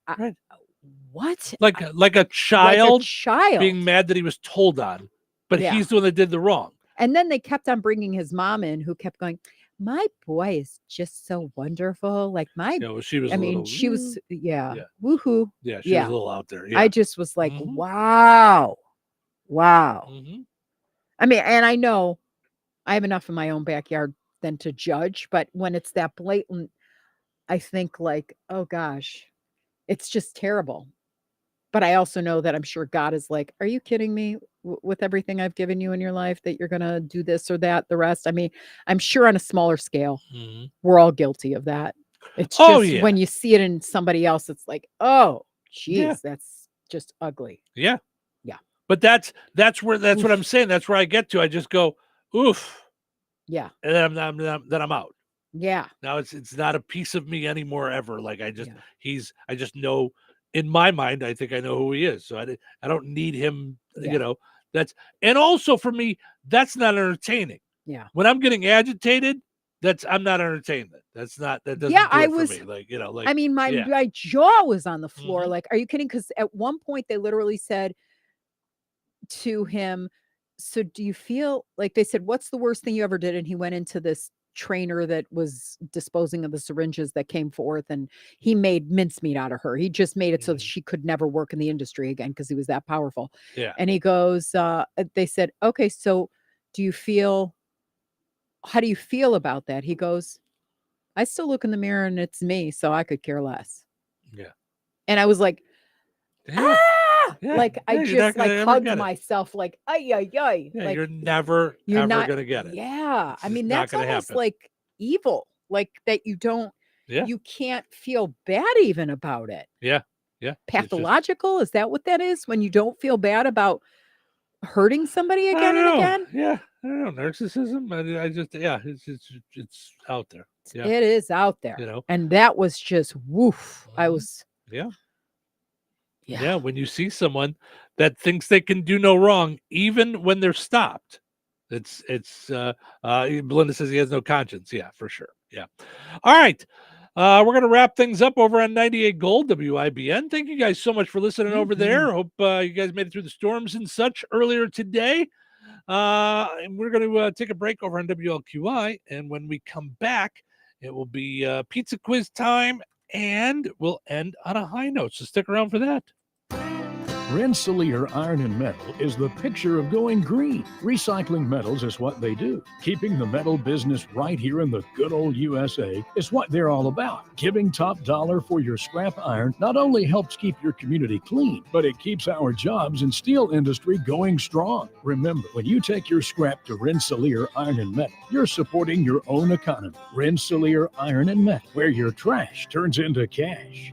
what? Like a child child being mad that he was told on, but Yeah. he's the one that did the wrong. And then they kept on bringing his mom in, who kept going, my boy is just so wonderful. Like she was. she was, woohoo. Yeah, she was a little out there. Yeah. I just was like, wow. Mm-hmm. I mean, and I know I have enough in my own backyard than to judge, but when it's that blatant, I think like, oh gosh, it's just terrible. But I also know that I'm sure God is like, are you kidding me with everything I've given you in your life that you're going to do this or that, the rest? I mean, I'm sure on a smaller scale, we're all guilty of that. It's just when you see it in somebody else, it's like, oh, geez, that's just ugly. Yeah. Yeah. But that's what I'm saying. That's where I get to. I just go, oof. Yeah. And then I'm out. Yeah. Now it's not a piece of me anymore ever. Like I just know in my mind, I think I know who he is. So I don't need him, and also for me, that's not entertaining. Yeah. When I'm getting agitated, I'm not entertained. That doesn't do it for me. I mean, my jaw was on the floor. Like, are you kidding? Because at one point they literally said to him, so do you feel like, they said, what's the worst thing you ever did? And he went into this trainer that was disposing of the syringes that came forth, and he made mincemeat out of her. He just made it so that she could never work in the industry again because he was that powerful. Yeah. And he goes, they said, okay, so how do you feel about that? He goes, I still look in the mirror and it's me, so I could care less. Yeah. And I was like, Yeah. like I you're just not gonna like ever hugged get it. myself, like, ay. Yeah, Like, you're never ever gonna get it. Yeah. I mean, not that's gonna almost happen. like evil, like that you can't feel bad even about it. Yeah. Pathological? Is that what that is? When you don't feel bad about hurting somebody again and again? Yeah. I don't know. Narcissism. It's out there. Yeah. It is out there. And that was just woof. I was Yeah, when you see someone that thinks they can do no wrong, even when they're stopped, Belinda says he has no conscience. Yeah, for sure. Yeah. All right. We're going to wrap things up over on 98 Gold WIBN. Thank you guys so much for listening over there. Hope you guys made it through the storms and such earlier today. And we're going to take a break over on WLQI. And when we come back, it will be pizza quiz time. And we'll end on a high note, so stick around for that. Rensselaer Iron and Metal is the picture of going green. Recycling metals is what they do. Keeping the metal business right here in the good old USA is what they're all about. Giving top dollar for your scrap iron not only helps keep your community clean, but it keeps our jobs and steel industry going strong. Remember, when you take your scrap to Rensselaer Iron and Metal, you're supporting your own economy. Rensselaer Iron and Metal, where your trash turns into cash.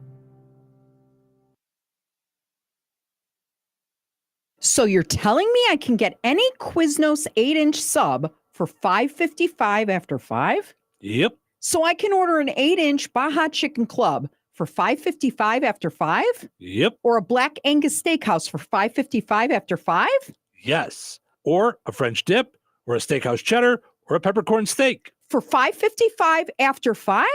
So you're telling me I can get any Quiznos 8-inch sub for $5.55 after 5? Yep. So I can order an 8-inch Baja Chicken Club for $5.55 after 5? Yep. Or a Black Angus Steakhouse for $5.55 after 5? Yes. Or a French dip, or a steakhouse cheddar, or a peppercorn steak. For $5.55 after 5?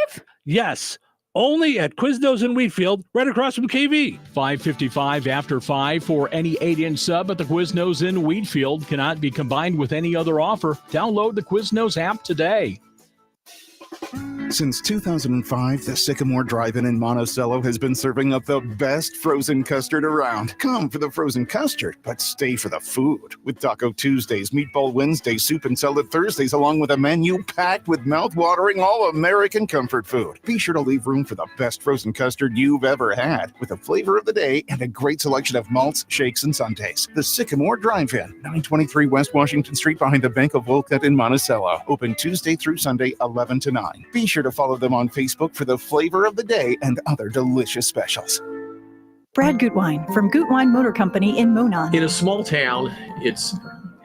Yes. Only at Quiznos in Wheatfield, right across from KV. $5.55 after 5 for any 8-inch sub at the Quiznos in Wheatfield cannot be combined with any other offer. Download the Quiznos app today. Since 2005, the Sycamore Drive-In in Monticello has been serving up the best frozen custard around. Come for the frozen custard, but stay for the food. With Taco Tuesdays, Meatball Wednesdays, Soup and Salad Thursdays, along with a menu packed with mouth-watering all-American comfort food. Be sure to leave room for the best frozen custard you've ever had, with a flavor of the day and a great selection of malts, shakes, and sundaes. The Sycamore Drive-In, 923 West Washington Street behind the Bank of Wolcott in Monticello. Open Tuesday through Sunday, 11 to 9. Be sure to follow them on Facebook for the flavor of the day and other delicious specials. Brad Gutwein from Gutwein Motor Company in Monon. In a small town, it's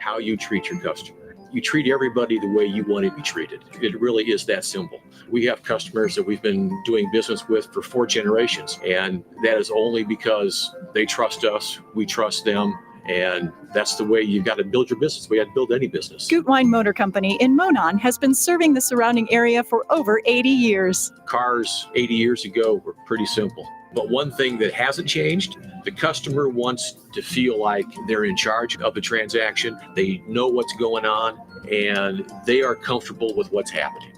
how you treat your customer. You treat everybody the way you want to be treated. It really is that simple. We have customers that we've been doing business with for 4 generations, and that is only because they trust us, we trust them, and that's the way you got to build your business. We got to build any business. Gutwein Motor Company in Monon has been serving the surrounding area for over 80 years. Cars 80 years ago were pretty simple. But one thing that hasn't changed, the customer wants to feel like they're in charge of the transaction. They know what's going on and they are comfortable with what's happening.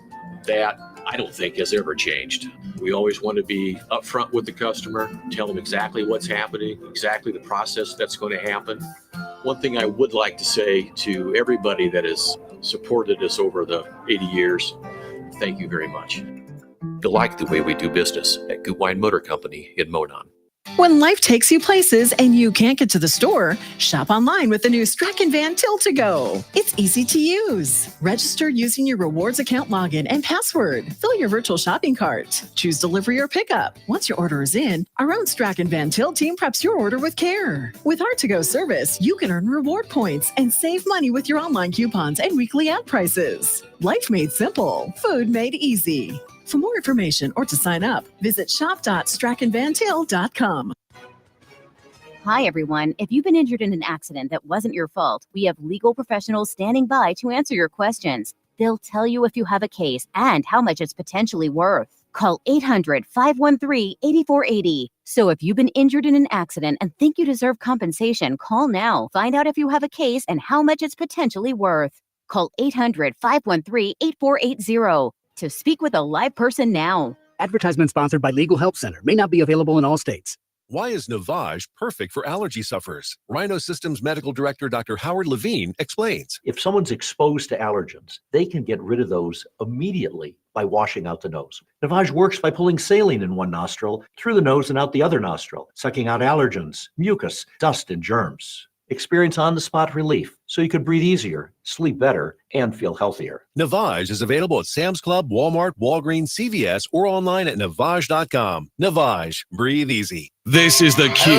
That I don't think has ever changed. We always want to be upfront with the customer, tell them exactly what's happening, exactly the process that's going to happen. One thing I would like to say to everybody that has supported us over the 80 years, thank you very much. You'll like the way we do business at Gutwein Motor Company in Monon. When life takes you places and you can't get to the store, shop online with the new Strachan Van Til to Go. It's easy to use. Register using your rewards account login and password. Fill your virtual shopping cart. Choose delivery or pickup. Once your order is in, our own Strachan Van Til team preps your order with care. With our to-go service, you can earn reward points and save money with your online coupons and weekly ad prices. Life made simple. Food made easy. For more information or to sign up, visit shop.strachanvantil.com. Hi, everyone. If you've been injured in an accident that wasn't your fault, we have legal professionals standing by to answer your questions. They'll tell you if you have a case and how much it's potentially worth. Call 800-513-8480. So if you've been injured in an accident and think you deserve compensation, call now. Find out if you have a case and how much it's potentially worth. Call 800-513-8480 to speak with a live person now. Advertisement sponsored by Legal Help Center. May not be available in all states. Why is Navage perfect for allergy sufferers? Rhino Systems Medical Director Dr. Howard Levine explains. If someone's exposed to allergens, they can get rid of those immediately by washing out the nose. Navage works by pulling saline in one nostril, through the nose and out the other nostril, sucking out allergens, mucus, dust, and germs. Experience on-the-spot relief so you could breathe easier, sleep better, and feel healthier. Navage is available at Sam's Club, Walmart, Walgreens, CVS, or online at Navage.com. Navage, breathe easy. This is The Q.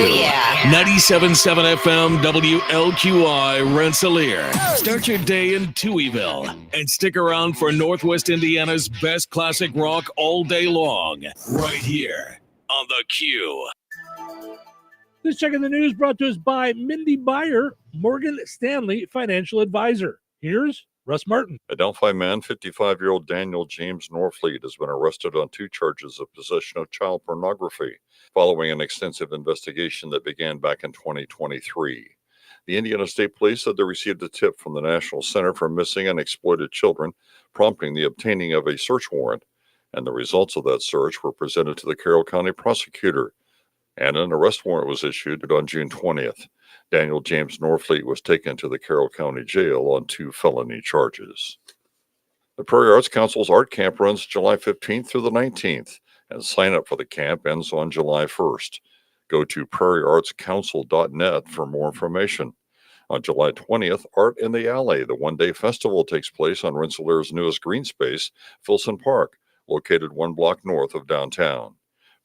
97.7 FM WLQI Rensselaer. Start your day in Touhyville and stick around for Northwest Indiana's best classic rock all day long. Right here on The Q. This check in the news brought to us by Mindy Byer, Morgan Stanley Financial Advisor. Here's Russ Martin. A Delphi man, 55-year-old Daniel James Norfleet, has been arrested on 2 charges of possession of child pornography following an extensive investigation that began back in 2023. The Indiana State Police said they received a tip from the National Center for Missing and Exploited Children, prompting the obtaining of a search warrant, and the results of that search were presented to the Carroll County prosecutor, and an arrest warrant was issued on June 20th. Daniel James Norfleet was taken to the Carroll County Jail on 2 felony charges. The Prairie Arts Council's art camp runs July 15th through the 19th, and sign up for the camp ends on July 1st. Go to prairieartscouncil.net for more information. On July 20th, Art in the Alley, the one-day festival, takes place on Rensselaer's newest green space, Filson Park, located 1 block north of downtown.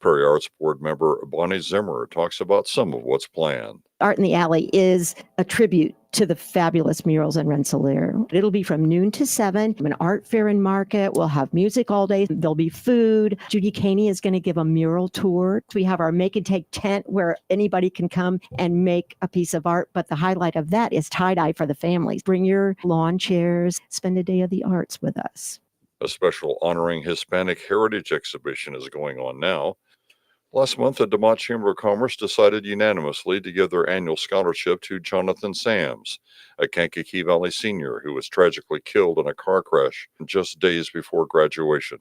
Prairie Arts Board member Bonnie Zimmer talks about some of what's planned. Art in the Alley is a tribute to the fabulous murals in Rensselaer. It'll be from noon to 7, an art fair and market. We'll have music all day. There'll be food. Judy Caney is going to give a mural tour. We have our Make and Take tent where anybody can come and make a piece of art. But the highlight of that is tie-dye for the families. Bring your lawn chairs, spend a day of the arts with us. A special Honoring Hispanic Heritage exhibition is going on now. Last month, the DeMont Chamber of Commerce decided unanimously to give their annual scholarship to Jonathan Sams, a Kankakee Valley senior who was tragically killed in a car crash just days before graduation.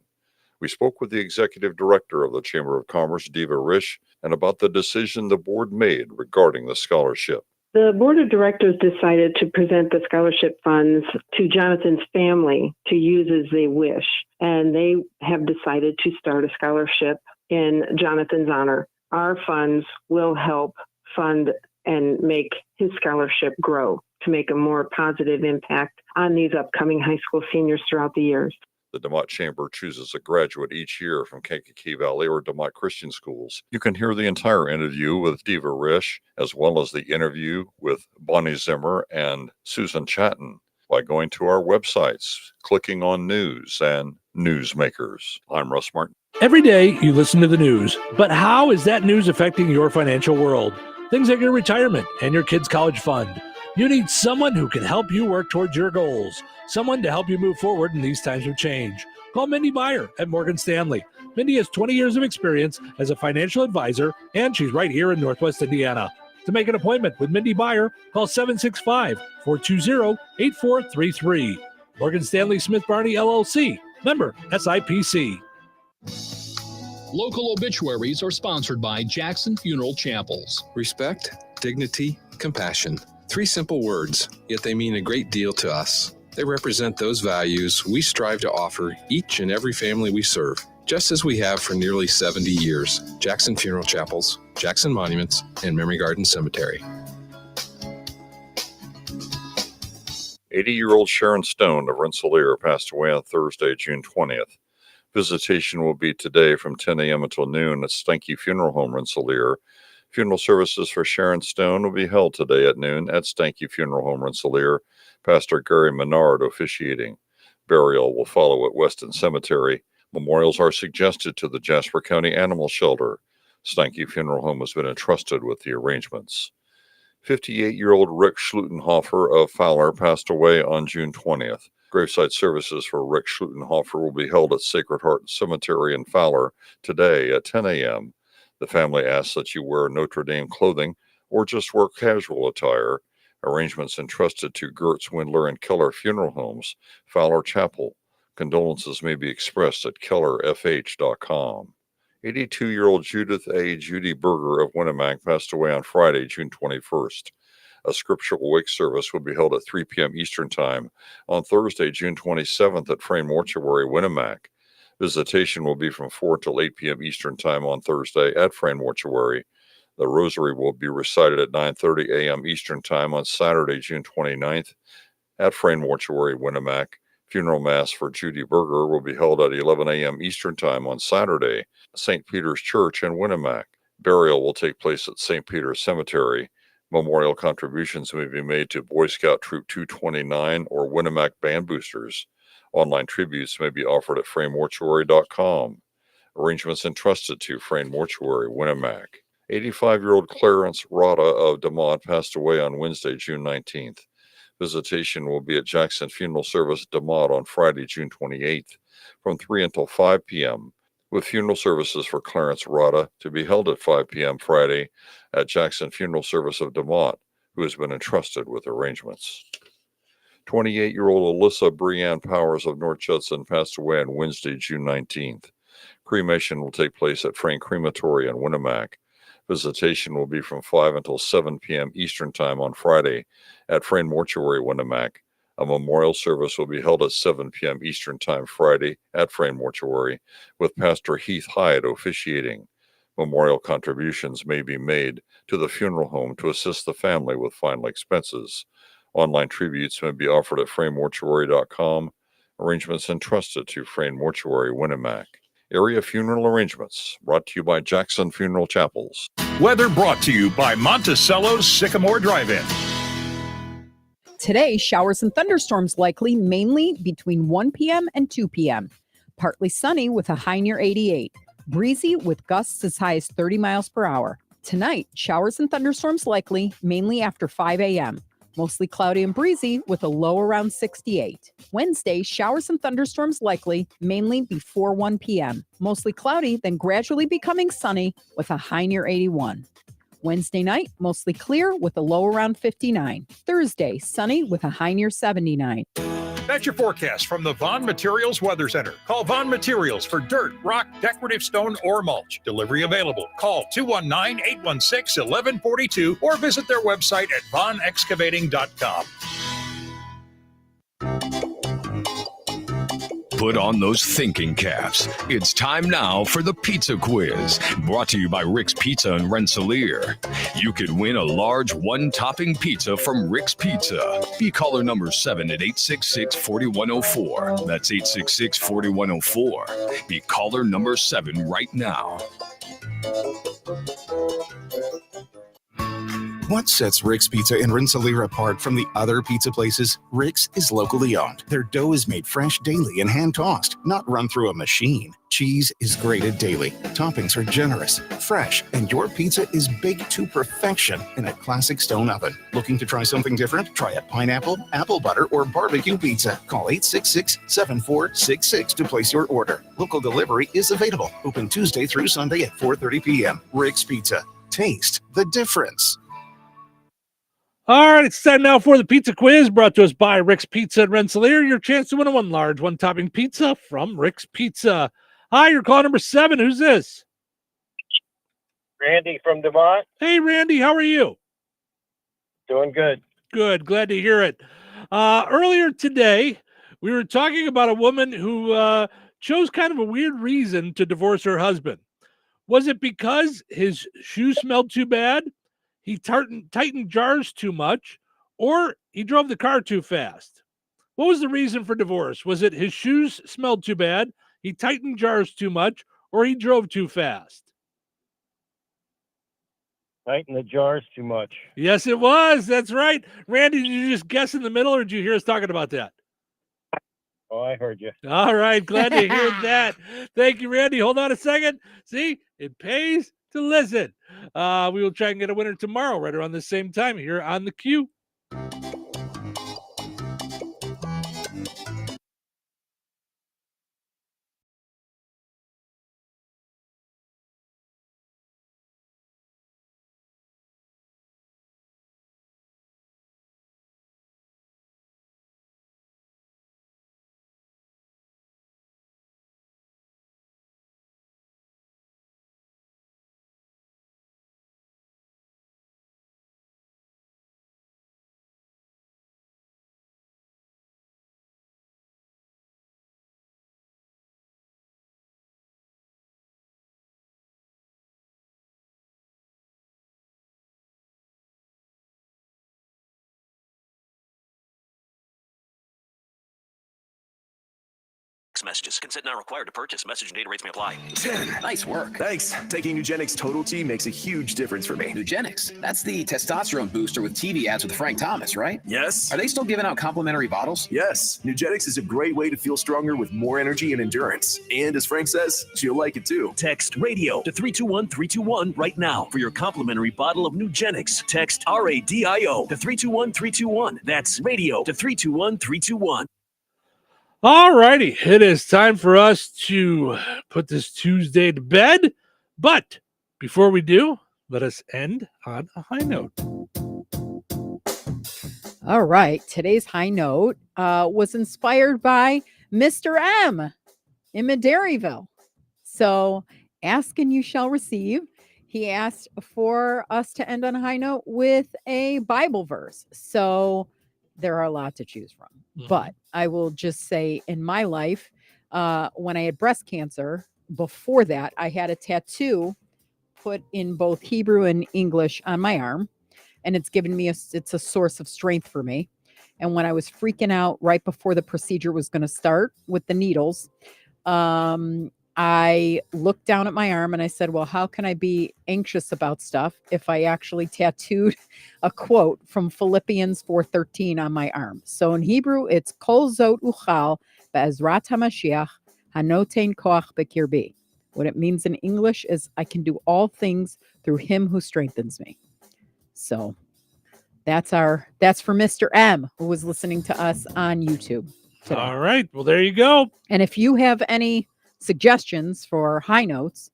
We spoke with the executive director of the Chamber of Commerce, Diva Risch, and about the decision the board made regarding the scholarship. The board of directors decided to present the scholarship funds to Jonathan's family to use as they wish, and they have decided to start a scholarship in Jonathan's honor. Our funds will help fund and make his scholarship grow to make a more positive impact on these upcoming high school seniors throughout the years. The DeMott Chamber chooses a graduate each year from Kankakee Valley or DeMott Christian Schools. You can hear the entire interview with Diva Risch, as well as the interview with Bonnie Zimmer and Susan Chatton, by going to our websites, clicking on News and Newsmakers. I'm Russ Martin. Every day you listen to the news, but how is that news affecting your financial world? Things like your retirement and your kids' college fund. You need someone who can help you work towards your goals, someone to help you move forward in these times of change. Call Mindy Meyer at Morgan Stanley. Mindy has 20 years of experience as a financial advisor, and she's right here in Northwest Indiana. To make an appointment with Mindy Meyer, call 765-420-8433. Morgan Stanley Smith Barney, LLC. Member SIPC. Local obituaries are sponsored by Jackson Funeral Chapels. Respect, dignity, compassion. 3 simple words, yet they mean a great deal to us. They represent those values we strive to offer each and every family we serve, just as we have for nearly 70 years. Jackson Funeral Chapels, Jackson Monuments, and Memory Garden Cemetery. 80-year-old Sharon Stone of Rensselaer passed away on Thursday, June 20th. Visitation will be today from 10 a.m. until noon at Stanky Funeral Home, Rensselaer. Funeral services for Sharon Stone will be held today at noon at Stanky Funeral Home, Rensselaer. Pastor Gary Menard officiating. Burial will follow at Weston Cemetery. Memorials are suggested to the Jasper County Animal Shelter. Stanky Funeral Home has been entrusted with the arrangements. 58-year-old Rick Schlutenhofer of Fowler passed away on June 20th. Graveside services for Rick Schlutenhofer will be held at Sacred Heart Cemetery in Fowler today at 10 a.m. The family asks that you wear Notre Dame clothing or just wear casual attire. Arrangements entrusted to Gertz, Windler, and Keller Funeral Homes, Fowler Chapel. Condolences may be expressed at kellerfh.com. 82-year-old Judith A. Judy Berger of Winnemac passed away on Friday, June 21st. A scriptural wake service will be held at 3 p.m. Eastern Time on Thursday, June 27th at Frame Mortuary, Winnemac. Visitation will be from 4 till 8 p.m. Eastern Time on Thursday at Frame Mortuary. The rosary will be recited at 9:30 a.m. Eastern Time on Saturday, June 29th at Frame Mortuary, Winnemac. Funeral Mass for Judy Berger will be held at 11 a.m. Eastern Time on Saturday, St. Peter's Church in Winnemac. Burial will take place at St. Peter's Cemetery. Memorial contributions may be made to Boy Scout Troop 229 or Winnemac Band Boosters. Online tributes may be offered at framemortuary.com. Arrangements entrusted to Frame Mortuary, Winnemac. 85-year-old Clarence Rada of DeMott passed away on Wednesday, June 19th. Visitation will be at Jackson Funeral Service, DeMott, on Friday, June 28th, from 3 until 5 p.m., with funeral services for Clarence Rada to be held at 5 p.m. Friday at Jackson Funeral Service of DeMott, who has been entrusted with arrangements. 28-year-old Alyssa Breanne Powers of North Judson passed away on Wednesday, June 19th. Cremation will take place at Frank Crematory in Winnemac. Visitation will be from 5 until 7 p.m. Eastern Time on Friday at Frame Mortuary, Winnemac. A memorial service will be held at 7 p.m. Eastern Time Friday at Frame Mortuary, with Pastor Heath Hyde officiating. Memorial contributions may be made to the funeral home to assist the family with final expenses. Online tributes may be offered at framemortuary.com. Arrangements entrusted to Frame Mortuary, Winnemac. Area funeral arrangements brought to you by Jackson Funeral Chapels. Weather brought to you by Monticello's Sycamore Drive-In. Today, showers and thunderstorms likely mainly between 1 p.m. and 2 p.m. Partly sunny with a high near 88. Breezy with gusts as high as 30 miles per hour. Tonight, showers and thunderstorms likely mainly after 5 a.m. Mostly cloudy and breezy with a low around 68. Wednesday, showers and thunderstorms likely mainly before 1 p.m. Mostly cloudy, then gradually becoming sunny with a high near 81. Wednesday night, mostly clear with a low around 59. Thursday, sunny with a high near 79. That's your forecast from the Vaughn Materials Weather Center. Call Vaughn Materials for dirt, rock, decorative stone, or mulch. Delivery available. Call 219-816-1142 or visit their website at vaughnexcavating.com. Put on those thinking caps. It's time now for the Pizza Quiz, brought to you by Rick's Pizza in Rensselaer. You could win a large one-topping pizza from Rick's Pizza. Be caller number 7 at 866-4104. That's 866-4104. Be caller number 7 right now. What sets Rick's Pizza in Rensselaer apart from the other pizza places? Rick's is locally owned. Their dough is made fresh daily and hand-tossed, not run through a machine. Cheese is grated daily. Toppings are generous, fresh, and your pizza is baked to perfection in a classic stone oven. Looking to try something different? Try a pineapple, apple butter, or barbecue pizza. Call 866-7466 to place your order. Local delivery is available. Open Tuesday through Sunday at 4:30 p.m. Rick's Pizza. Taste the difference. All right, it's time now for the Pizza Quiz, brought to us by Rick's Pizza in Rensselaer. Your chance to win a one large, one-topping pizza from Rick's Pizza. Hi, you're call number 7. Who's this? Randy from DeMont. Hey, Randy, how are you? Doing good. Good, glad to hear it. Earlier today, we were talking about a woman who chose kind of a weird reason to divorce her husband. Was it because his shoes smelled too bad? He tightened jars too much, or he drove the car too fast? What was the reason for divorce? Was it his shoes smelled too bad, he tightened jars too much, or he drove too fast? Tighten the jars too much. Yes, it was. That's right. Randy, did you just guess in the middle, or did you hear us talking about that? Oh, I heard you. All right. Glad to hear that. Thank you, Randy. Hold on a second. See, it pays to listen. We will try and get a winner tomorrow right around the same time here on the Q. Messages. Consent not required to purchase. Message and data rates may apply. 10. Nice work. Thanks. Taking Nugenix Total T makes a huge difference for me. Nugenix? That's the testosterone booster with TV ads with Frank Thomas, right? Yes. Are they still giving out complimentary bottles? Yes. Nugenix is a great way to feel stronger with more energy and endurance. And as Frank says, you'll like it too. Text radio to 321-321 right now for your complimentary bottle of Nugenix. Text RADIO to 321-321. That's radio to 321-321. All righty. It is time for us to put this Tuesday to bed. But before we do, let us end on a high note. All right. Today's high note was inspired by Mr. M in Madairyville. So ask and you shall receive. He asked for us to end on a high note with a Bible verse. So there are a lot to choose from. But I will just say in my life, when I had breast cancer, before that, I had a tattoo put in both Hebrew and English on my arm. And it's given me it's a source of strength for me. And when I was freaking out right before the procedure was going to start with the needles, I looked down at my arm and I said, well, how can I be anxious about stuff if I actually tattooed a quote from Philippians 4:13 on my arm? So in Hebrew, it's Kol Zot Uchal Be'ezrat HaMashiach Hanotein Koach Bekirbi. What it means in English is I can do all things through him who strengthens me. So that's for Mr. M, who was listening to us on YouTube today. All right. Well, there you go. And if you have any suggestions for high notes,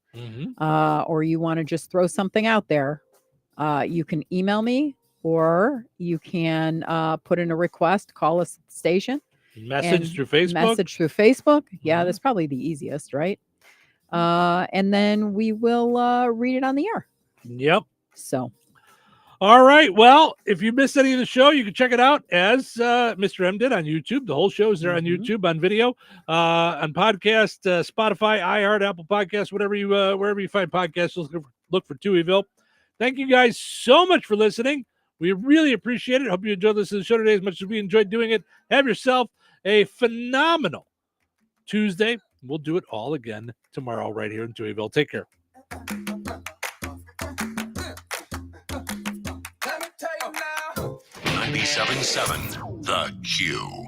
or you want to just throw something out there, you can email me, or you can put in a request, call us at the station. Message through Facebook? Yeah, that's probably the easiest, right? And then we will read it on the air. Yep. So. All right. Well, if you missed any of the show, you can check it out as Mr. M did on YouTube. The whole show is there on YouTube, on video, on podcast, Spotify, iHeart, Apple Podcasts, wherever you find podcasts. Look for Touhyville. Thank you guys so much for listening. We really appreciate it. Hope you enjoyed listening to the show today as much as we enjoyed doing it. Have yourself a phenomenal Tuesday. We'll do it all again tomorrow right here in Touhyville. Take care. 97.7 The Q.